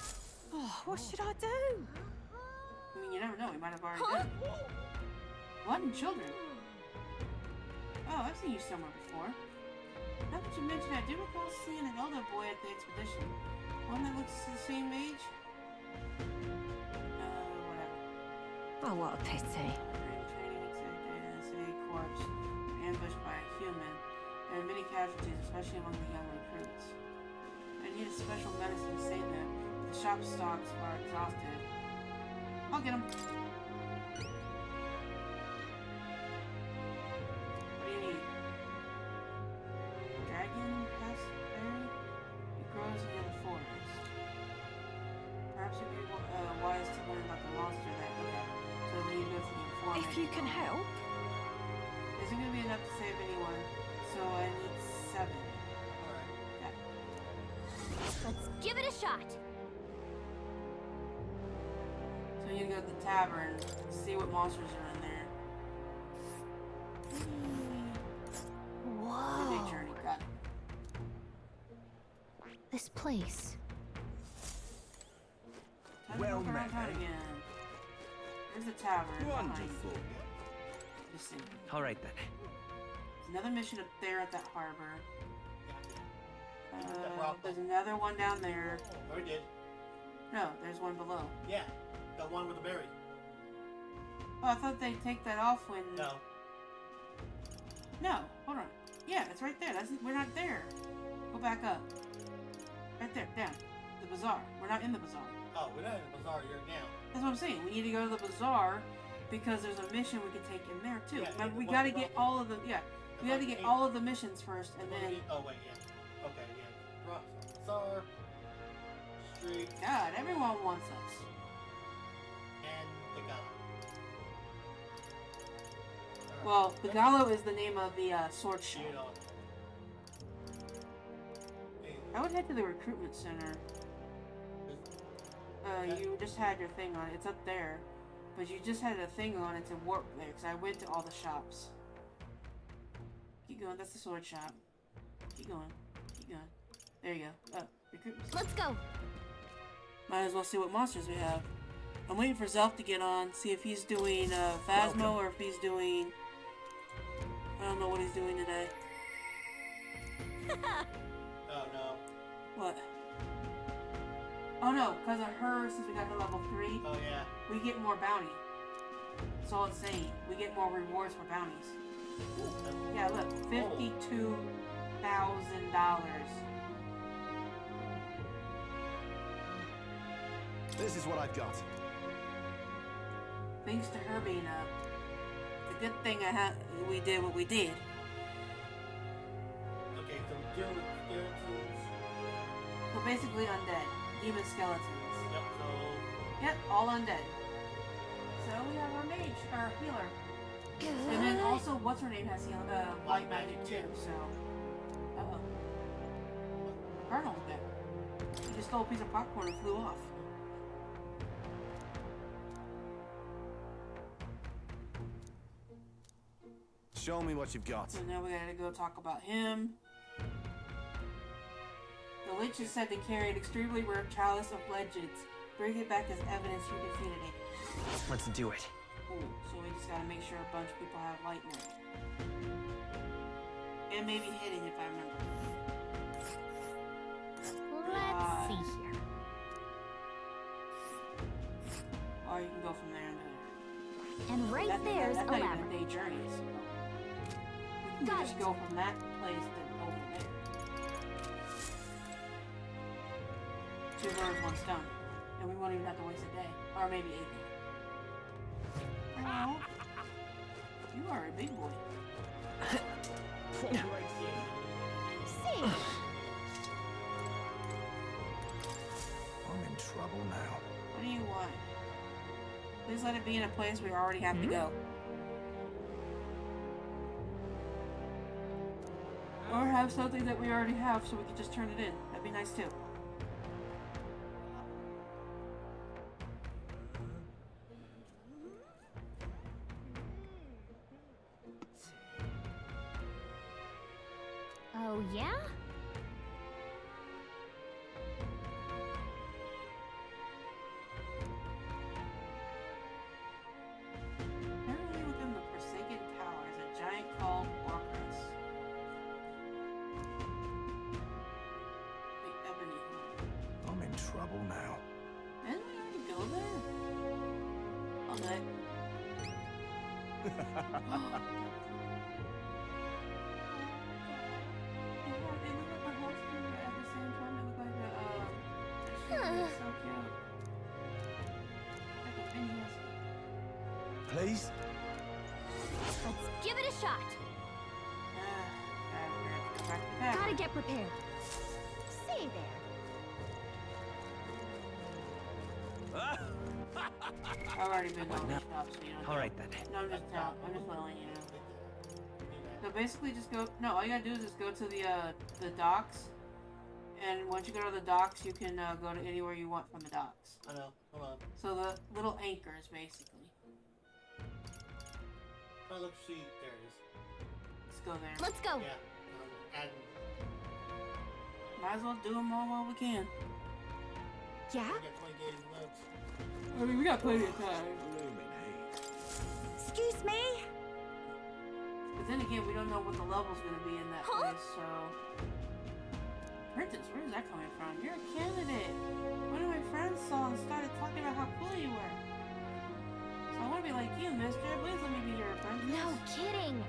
Oh, what should I do? I mean, you never know. We might have already done it. What in children? Oh, I've seen you somewhere before. Now that you mention it, I do recall seeing an elder boy at the expedition. One that looks the same age? Whatever. Oh, what a pity. Training executive in the city corpse, ambushed by a human. There are many casualties, especially among the young recruits. I need a special medicine to save them. The shop stocks are exhausted. I'll get them. What do you need? Dragon raspberry? It grows near the forest. Perhaps you'd be wise to learn about the monster that so we need to go to the informant. If you can help. Isn't going to be enough to save anyone, so I need 7. Okay. Let's give it a shot. So you go to the tavern, see what monsters are in there. Whoa. Big journey, got it. This place. Well met, again. Here's the tavern. Wonderful. Just see. All right then. There's another mission up there at that harbor. There's another one down there. Or did. No, there's one below. Yeah, the one with the berry. Oh, I thought they'd take that off when... No. No, hold on. Yeah, it's right there. We're not there. Go back up. Right there, down. The bazaar. We're not in the bazaar. Oh, we're not in the bazaar here now. That's what I'm saying. We need to go to the bazaar because there's a mission we could take in there too. Yeah, Remember, we gotta get all of the we gotta get all of the missions first, and then. Oh wait, yeah. Okay, yeah. Bazaar. Street. God, everyone wants us. And the gallo. Well, the gallo is the name of the sword shop. I would head to the recruitment center. You just had your thing on it. It's up there. But you just had a thing on it to warp there, because I went to all the shops. Keep going. That's the sword shop. Keep going. Keep going. There you go. Recruitment center. Let's go. Might as well see what monsters we have. I'm waiting for Zelf to get on, see if he's doing Phasmo or if he's doing... I don't know what he's doing today. Oh no. What? Oh no, because of her, since we got to level 3, oh yeah, we get more bounty. That's all it's saying. We get more rewards for bounties. Yeah, look, $52,000. This is what I've got. Thanks to her being up. It's a good thing we did what we did. Okay, so skeletons. So basically undead. Demon skeletons. Yep, so... Yep, all undead. So we have our mage, our healer. And then also, what's her name has light magic too, so... Uh-oh. Colonel's there. He just stole a piece of popcorn and flew off. Show me what you've got. So now we gotta go talk about him. The Lich is said to carry an extremely rare chalice of legends. Bring it back as evidence you defeated it. Let's do it. Ooh, so we just gotta make sure a bunch of people have light magic. And maybe hitting if I remember. Let's see here. Or you can go from there and there. And right there's a that's not even ladder. a day journey, so we can just go from that place to over there. 2 birds, 1 stone. And we won't even have to waste a day. Or maybe 8 days. Oh, you are a big boy. See? I'm in trouble now. What do you want? Please let it be in a place we already have to go. Or have something that we already have so we can just turn it in. That'd be nice too. Oh, yeah? Apparently within the Forsaken Tower is a giant called Orcus. The Ebony Home. I'm in trouble now. Didn't we already go there? Okay. Please? Let's give it a shot. Gotta get prepared. See there. I've already been on the shop, so you don't. All right then. No, I'm just letting you know. So basically, just go. No, all you gotta do is just go to the docks, and once you go to the docks, you can go to anywhere you want from the docks. I know. Hold on. So the little anchors, basically. Oh, look, see, there it is. Let's go there. Let's go. Yeah. Might as well do them all while we can. Yeah? We got 20 days left. I mean, we got plenty of time. Excuse me? But then again, we don't know what the level's gonna be in that place, so... Princess, where is that coming from? You're a candidate! One of my friends saw and started talking about how cool you were. So I wanna be like you, mister. Please let me be your apprentice. No kidding.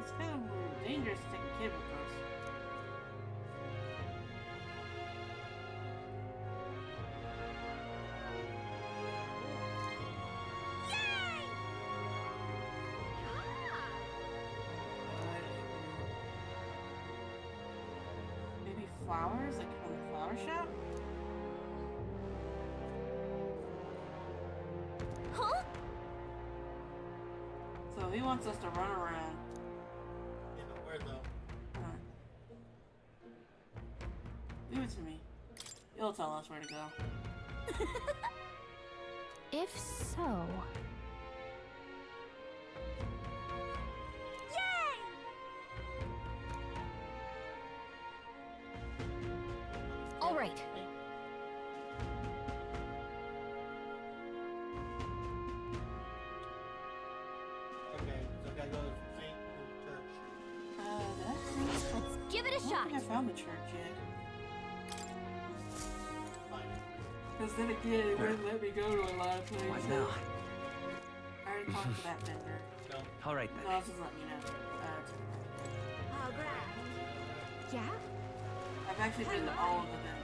It's kind of dangerous to take a kid with us. Maybe flowers, like from the flower shop? Huh? So he wants us to run around. Yeah, but where though? Leave it to me. You'll tell us where to go. If so... All right. Okay, so I gotta go to St. Church. Let's give it a I don't shot. think I found the church yet. Because then again, it wouldn't let me go to a lot of places. What now? I already talked to that vendor. All right No, then. I'll just let you know. Oh, grand. Yeah? I've actually been to all of the vendors.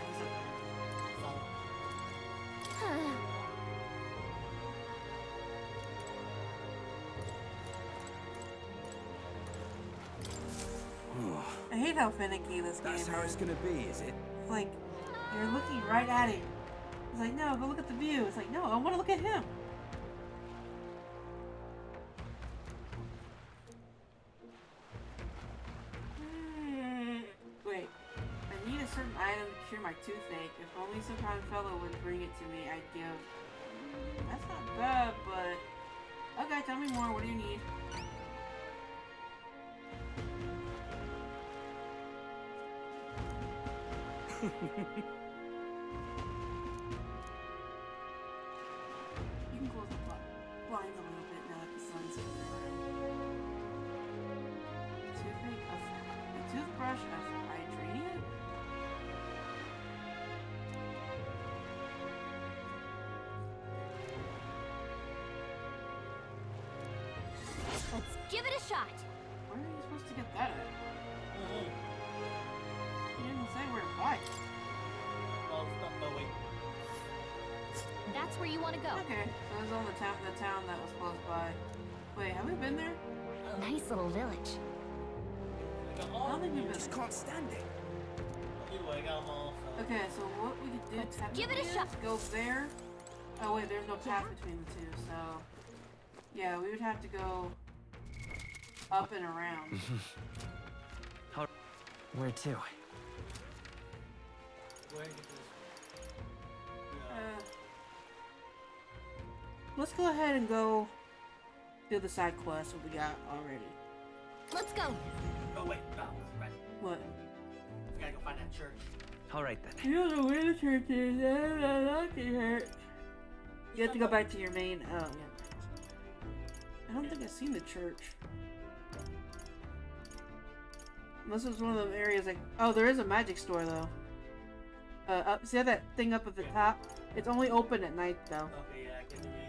He's up there. I hate how finicky this game is. That's how it's gonna be, is it? It's like, you're looking right at him. It's like, no, go look at the view. It's like, no, I want to look at him. Wait, I need a certain item to cure my toothache. If only some kind fellow would bring it to me, I'd give. That's not bad, but... Okay, tell me more. What do you need? You can close the blinds a little bit now that the sun's coming around. A toothbrush of hydrania? Let's give it a shot. Where are you supposed to get that at? You didn't say where to buy it. That's where you want to go. Okay, so it was on the town that was close by. Wait, have we been there? Nice little village. I don't think we've been Just there. can't stand it. Anyway, I got them all. So. Okay, so what we could do Let's give it a is shot. go there. Oh wait, there's no path between the two, so yeah, we would have to go up and around. Where to? Let's go ahead and go do the side quest that we got already. Let's go. Oh wait, no, right. What? We gotta go find that church. All right then. You don't know where the church is. I like the church. You have to go back to your main. Oh yeah. I don't think I've seen the church. Unless it was one of those areas like. Oh, there is a magic store though. See that thing up at the top? It's only open at night though. Okay, yeah, I can't do anything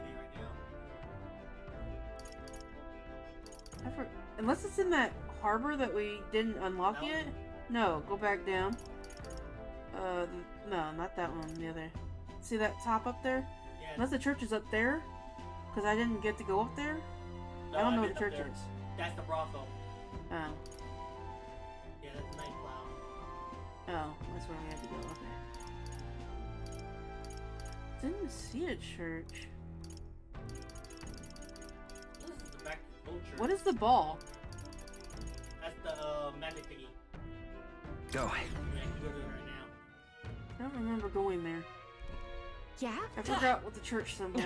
right now. Unless it's in that harbor that we didn't unlock yet? No, go back down. No, not that one, the other. See that top up there? Yeah. Unless the church is up there? Because I didn't get to go up there? No, I don't know I've where the been church up there. is. That's the brothel. Oh. Yeah, that's the night cloud. Oh, that's where we had to go. Okay. Didn't see a church. This is the back to the old church. What is the ball? That's the magic thingy. Go. Yeah, you can go to it right now. I don't remember going there. Yeah? I forgot what the church symbol is.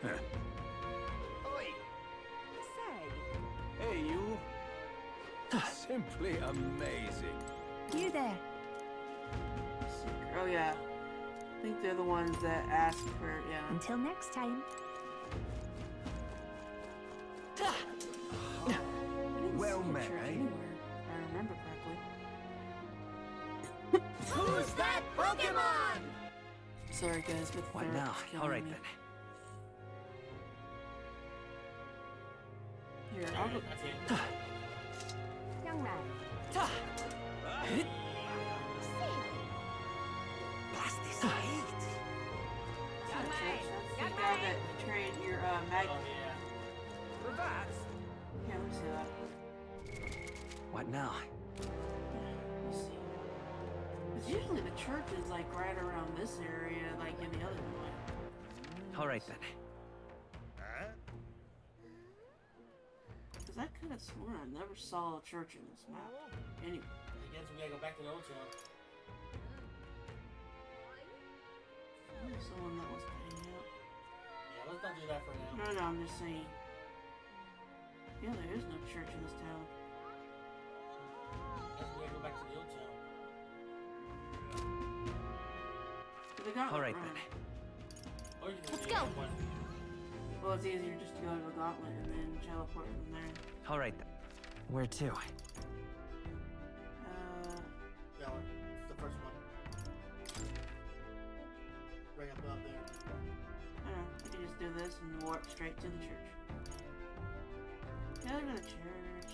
Oi! Say. Hey, you. Simply amazing. You there. Oh yeah. I think they're the ones that ask for, yeah. Until next time. Well See a met, church eh? anywhere, if I remember correctly. Who's that Pokemon? Sorry guys, but What now? All right then. Here, I'll go. That's it. Young man. Blast this heat. That's the guy that trained your mag. Oh, yeah. For that, Yeah, let me see that. What now? Let's see. Because usually the church is like right around this area, like in the other one. All right then. Because I could have sworn I never saw a church in this map. Anyway. I guess we gotta go back to the old town. Someone that was hanging out. Yeah, let's not do that for now. No, I'm just saying. Yeah, there is no church in this town. I guess we gotta go back to the old town. But they got All right run. then. Or you can Let's do go. that one. Well, it's easier just to go to the gauntlet and then teleport from there. All right then. Where to? That one. It's the first one. Right up there. I don't know. You can just do this and warp straight to the church. Yeah, go to the church.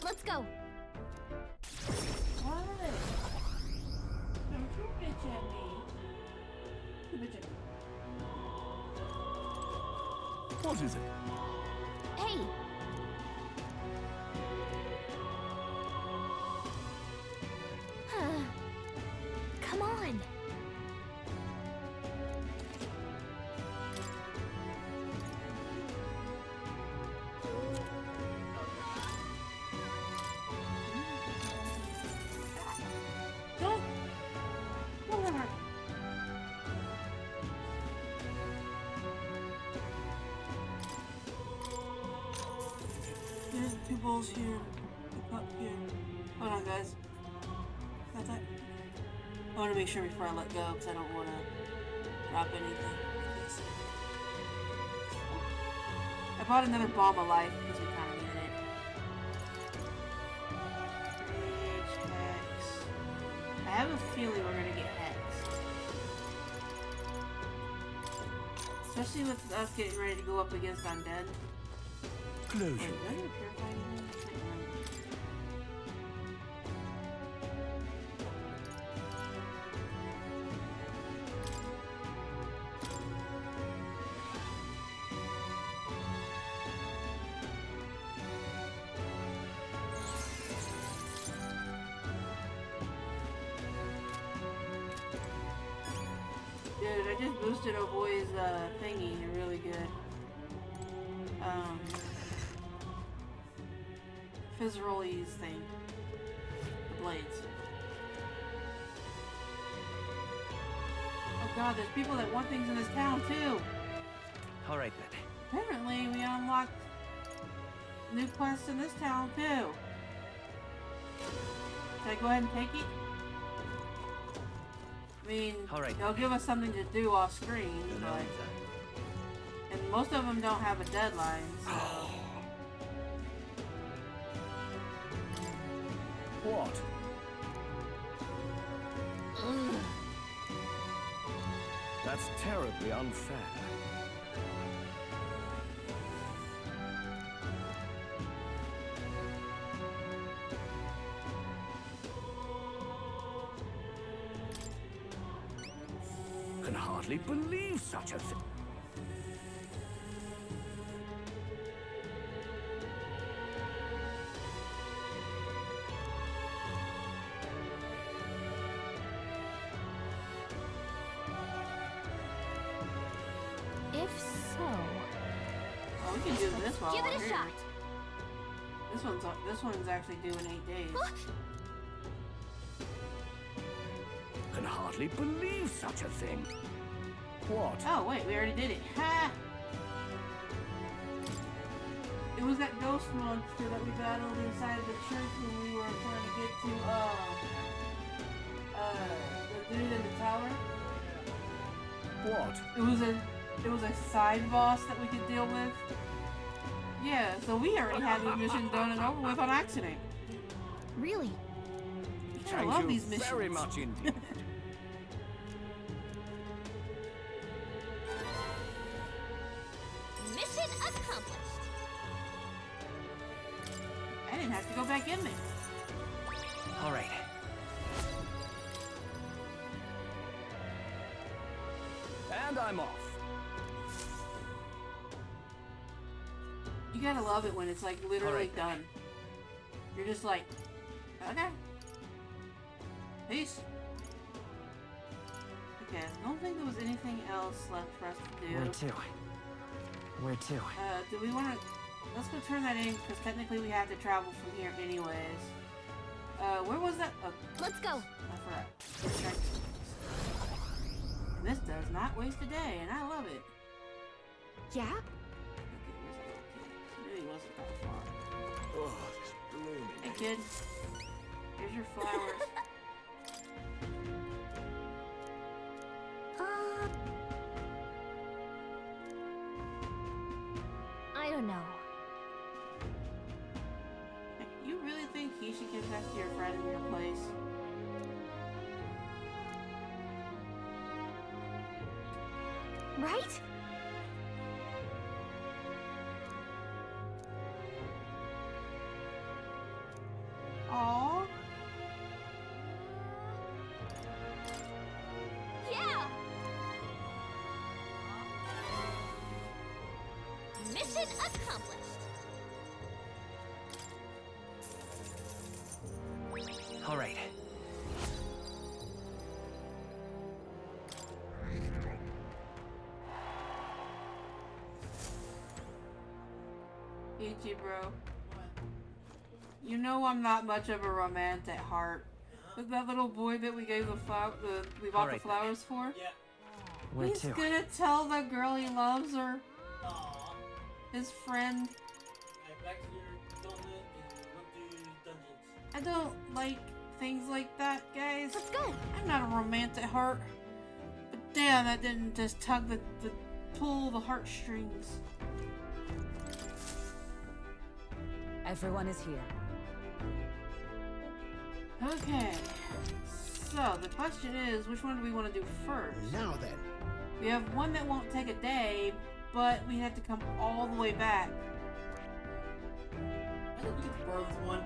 Let's go. What? Don't you bitch at me. You bitch at me. What is it? Hey. Come on. Don't. Whatever. There's two balls here. A cup here. Hold on, guys. Got that? I want to make sure before I let go because I don't want to drop anything. I bought another bomb of life because we kind of needed it. Rage, hex. I have a feeling we're gonna get hexed. Especially with us getting ready to go up against undead. Closure. Wait, did I get purified again? I can't remember. just boosted our boy's thingy really good. Fizzrollie's thing. The blades. Oh god, there's people that want things in this town too. Alright then. Apparently we unlocked new quests in this town too. Can I go ahead and take it? I mean, they'll give us something to do off screen, but... And most of them don't have a deadline, so... What? That's terribly unfair. Can hardly believe such a thing. If so... Oh, we can do this while Give it we're a here. shot. This one's actually due in 8 days. Can hardly believe such a thing. What? Oh wait, we already did it. Ha! It was that ghost monster that we battled inside of the church when we were trying to get to the dude in the tower. What? It was a side boss that we could deal with. Yeah, so we already had the mission done and over with on accident. Really? I love these missions. Very much indeed. Mission accomplished. I didn't have to go back in there. Alright. And I'm off. You gotta love it when it's like literally done. You're just like, okay. Peace. Okay, I don't think there was anything else left for us to do. Where to? Do we want to... Let's go turn that in, because technically we have to travel from here anyways. Where was that? Oh, let's go. I forgot. Let's check. And this does not waste a day, and I love it. Yeah? Okay, where's that little kid? Maybe he wasn't that far. Oh, this blooming. Hey, kid. Here's your flowers. I don't know. You really think he should get back to your friend in your place? Right? Aww. Yeah! Mission accomplished. Alright. Ichi, bro. You know I'm not much of a romantic at heart. But that little boy that we gave we bought the flowers for? Yeah. Where He's to? gonna tell the girl he loves her. Aww. His friend. Alright, back to your donut and look through dungeons. I don't like things like that, guys. Let's go. I'm not a romantic at heart. But damn, that didn't just pull the heartstrings. Everyone is here. Okay. So, the question is, which one do we want to do first? Now then. We have one that won't take a day, but we have to come all the way back. I think we get the furthest one.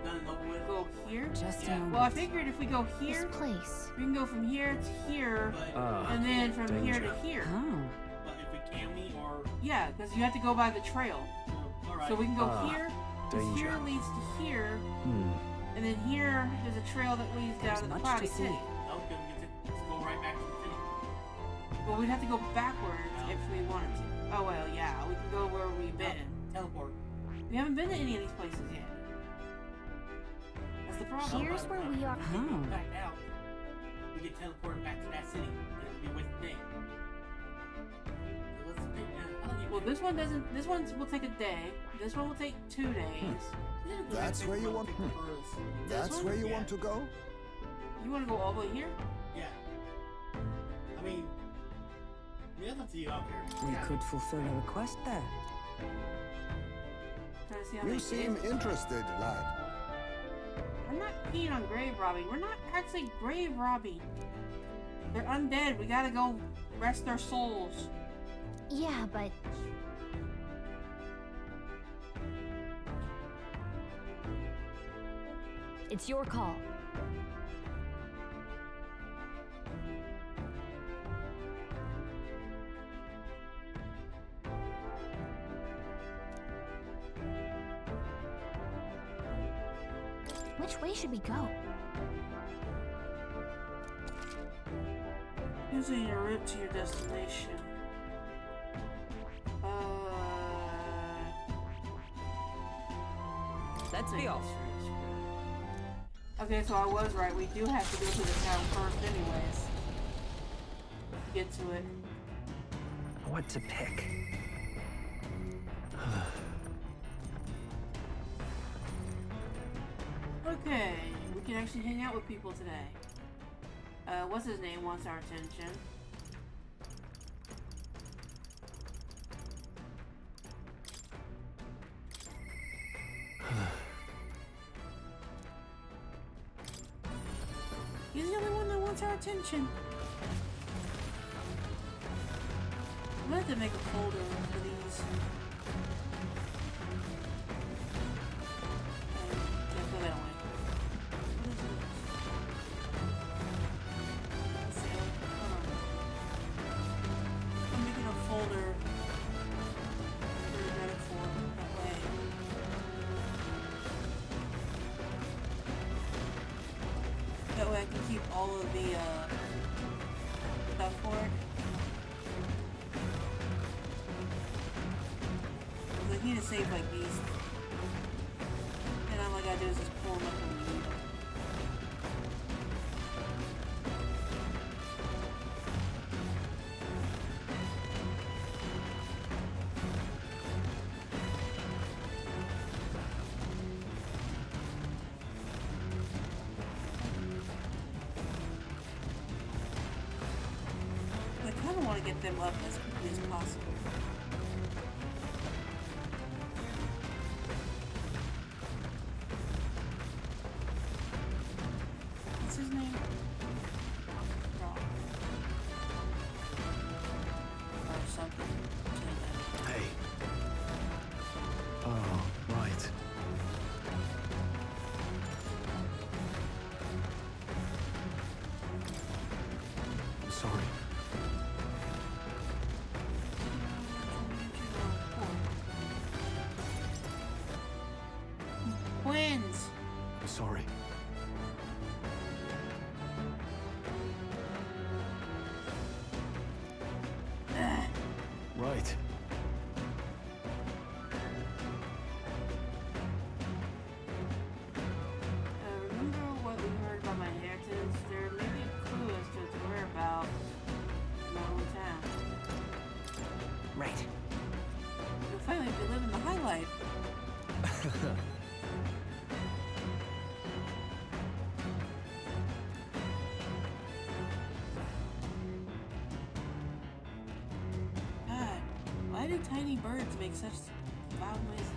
Done and over with. Go here? Just a Yeah. moment. Well, I figured if we go here, This place. we can go from here to here, But, and then from here danger. to here. Oh. but if we can we or Yeah, because you have to go by the trail. alright. So we can go here, 'cause danger. here leads to here, Hmm. and then here is a trail that leads down There's to the much cloudy to see. city. That was good. We get to go right back to the city. Well, we'd have to go backwards if we wanted to. Oh, well, yeah. We can go where we've been. Teleport. We haven't been to any of these places yet. That's the problem. Here's where we are. Back out. We get teleported back to that city. It'll be with the day. Well, this one doesn't. This one will take a day. This one will take 2 days. That's where you want. That's where you want to go. You want to go all the way here? Yeah. I mean, we have to you out here. We could fulfill a request there. You seem interested, lad. I'm not keen on grave robbing. We're not actually grave robbing. They're undead. We gotta go rest their souls. Yeah, but... It's your call. Which way should we go? Using your route to your destination. Let's be off. Okay, so I was right. We do have to go to the town first anyways. To get to it. What to pick? Okay, we can actually hang out with people today. What's his name wants our attention. He's the only one that wants our attention. I'm gonna have to make a folder for these. Yeah, go that way. What is this? Let's see. Hold on. I'm making a folder for the metaphor that way. That way I can keep all of the stuff for it. I need to save like these. And all I gotta do is just pull them up and read. I kind of want to get them up as quickly as possible. What's his name? Rob. Or something. Hey. Oh, right. I'm sorry. Twins! I'm sorry. Right. Remember what we heard about my inheritance? There may be a clue as to its whereabouts in my hometown. Right. You'll finally be living the high life. God, why do tiny birds make such loud noises?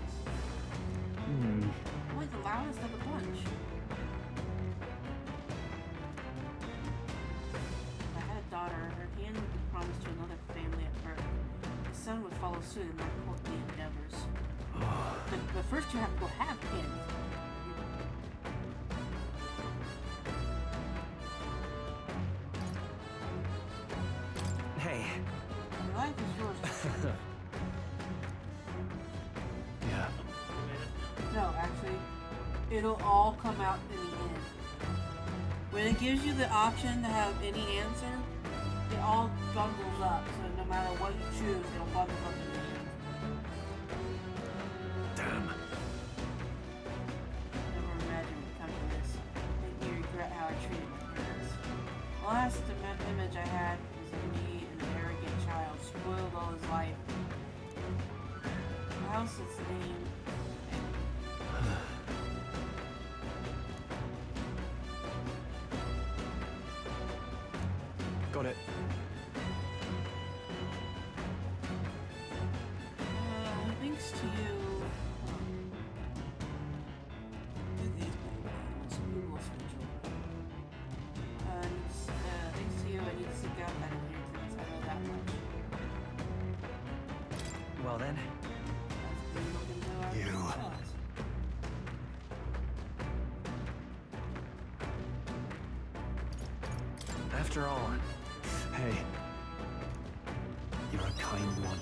I'm like the loudest of the bunch. If I had a daughter, her hand would be promised to another family at birth. The son would follow suit in my courtly endeavors. But first you have to go have kids. Hey. Your life is yours. Yeah. No, actually, it'll all come out in the end. When it gives you the option to have any answer, it all bundles up, so no matter what you choose, it'll bundle up in the end. Damn. Never imagine becoming this. Make me regret how I treated my parents. The last image I had was of me, an arrogant child, spoiled all his life. The house is named. Got it. Thanks to you. Thanks to you, I need to seek out that inheritance. I know that much. Well then. You. After all. Hey. You're a kind one.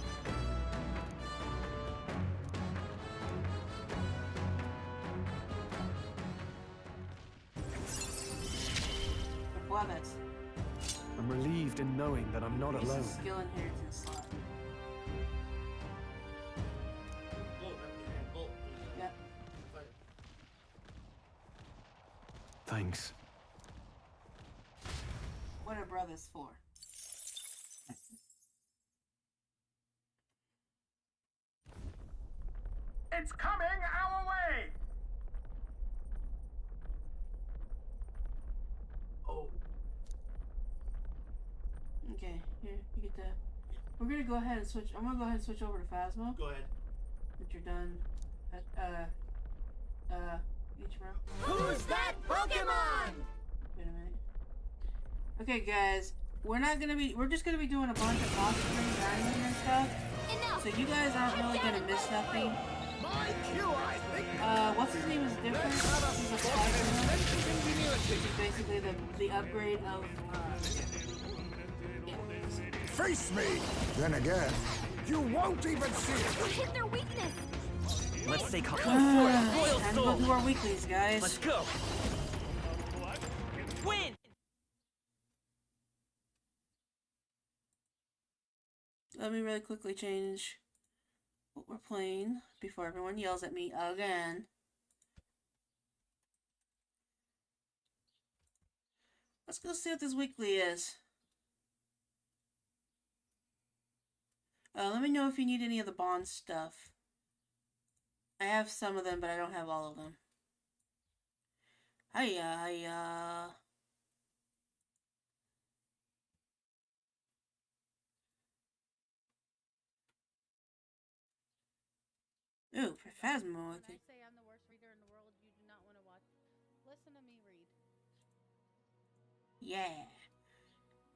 Brothers. I'm relieved in knowing that I'm not alone. Skill inheritance slot. Yep. Thanks. What are brothers for? It's coming our way! Oh. Okay, here, you get that. We're gonna go ahead and switch. I'm gonna go ahead and switch over to Phasma. Go ahead. Once you're done. Ichiro. Who's that Pokemon? Wait a minute. Okay, guys. We're just gonna be doing a bunch of off-screen grinding and stuff. Enough. So you guys aren't really gonna miss nothing. What's his name is different. He's a Spider-Man. Which is basically the upgrade of, yeah. Face me! Then again, you won't even see it! You hit their weakness. Let's stay calm. Time to go do our weeklies, guys. Let's go. Win. Let me really quickly change what we're playing before everyone yells at me again. Let's go see what this weekly is. Let me know if you need any of the bond stuff. I have some of them, but I don't have all of them. Hiya, hiya. Ooh, for Phasmo, I think. Say I'm the worst reader in the world, you do not want to watch. Listen to me read. Yeah.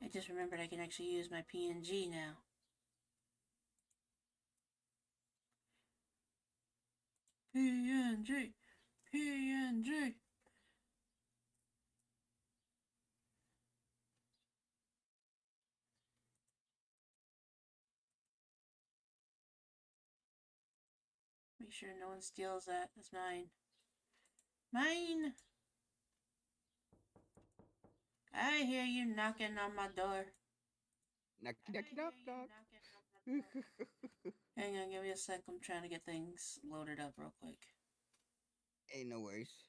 I just remembered I can actually use my PNG now. PNG. PNG. Make sure no one steals that. That's mine. Mine! I hear you knocking on my door. Knock, knock, knock, knock. Hang on, give me a sec. I'm trying to get things loaded up real quick. Ain't no worries.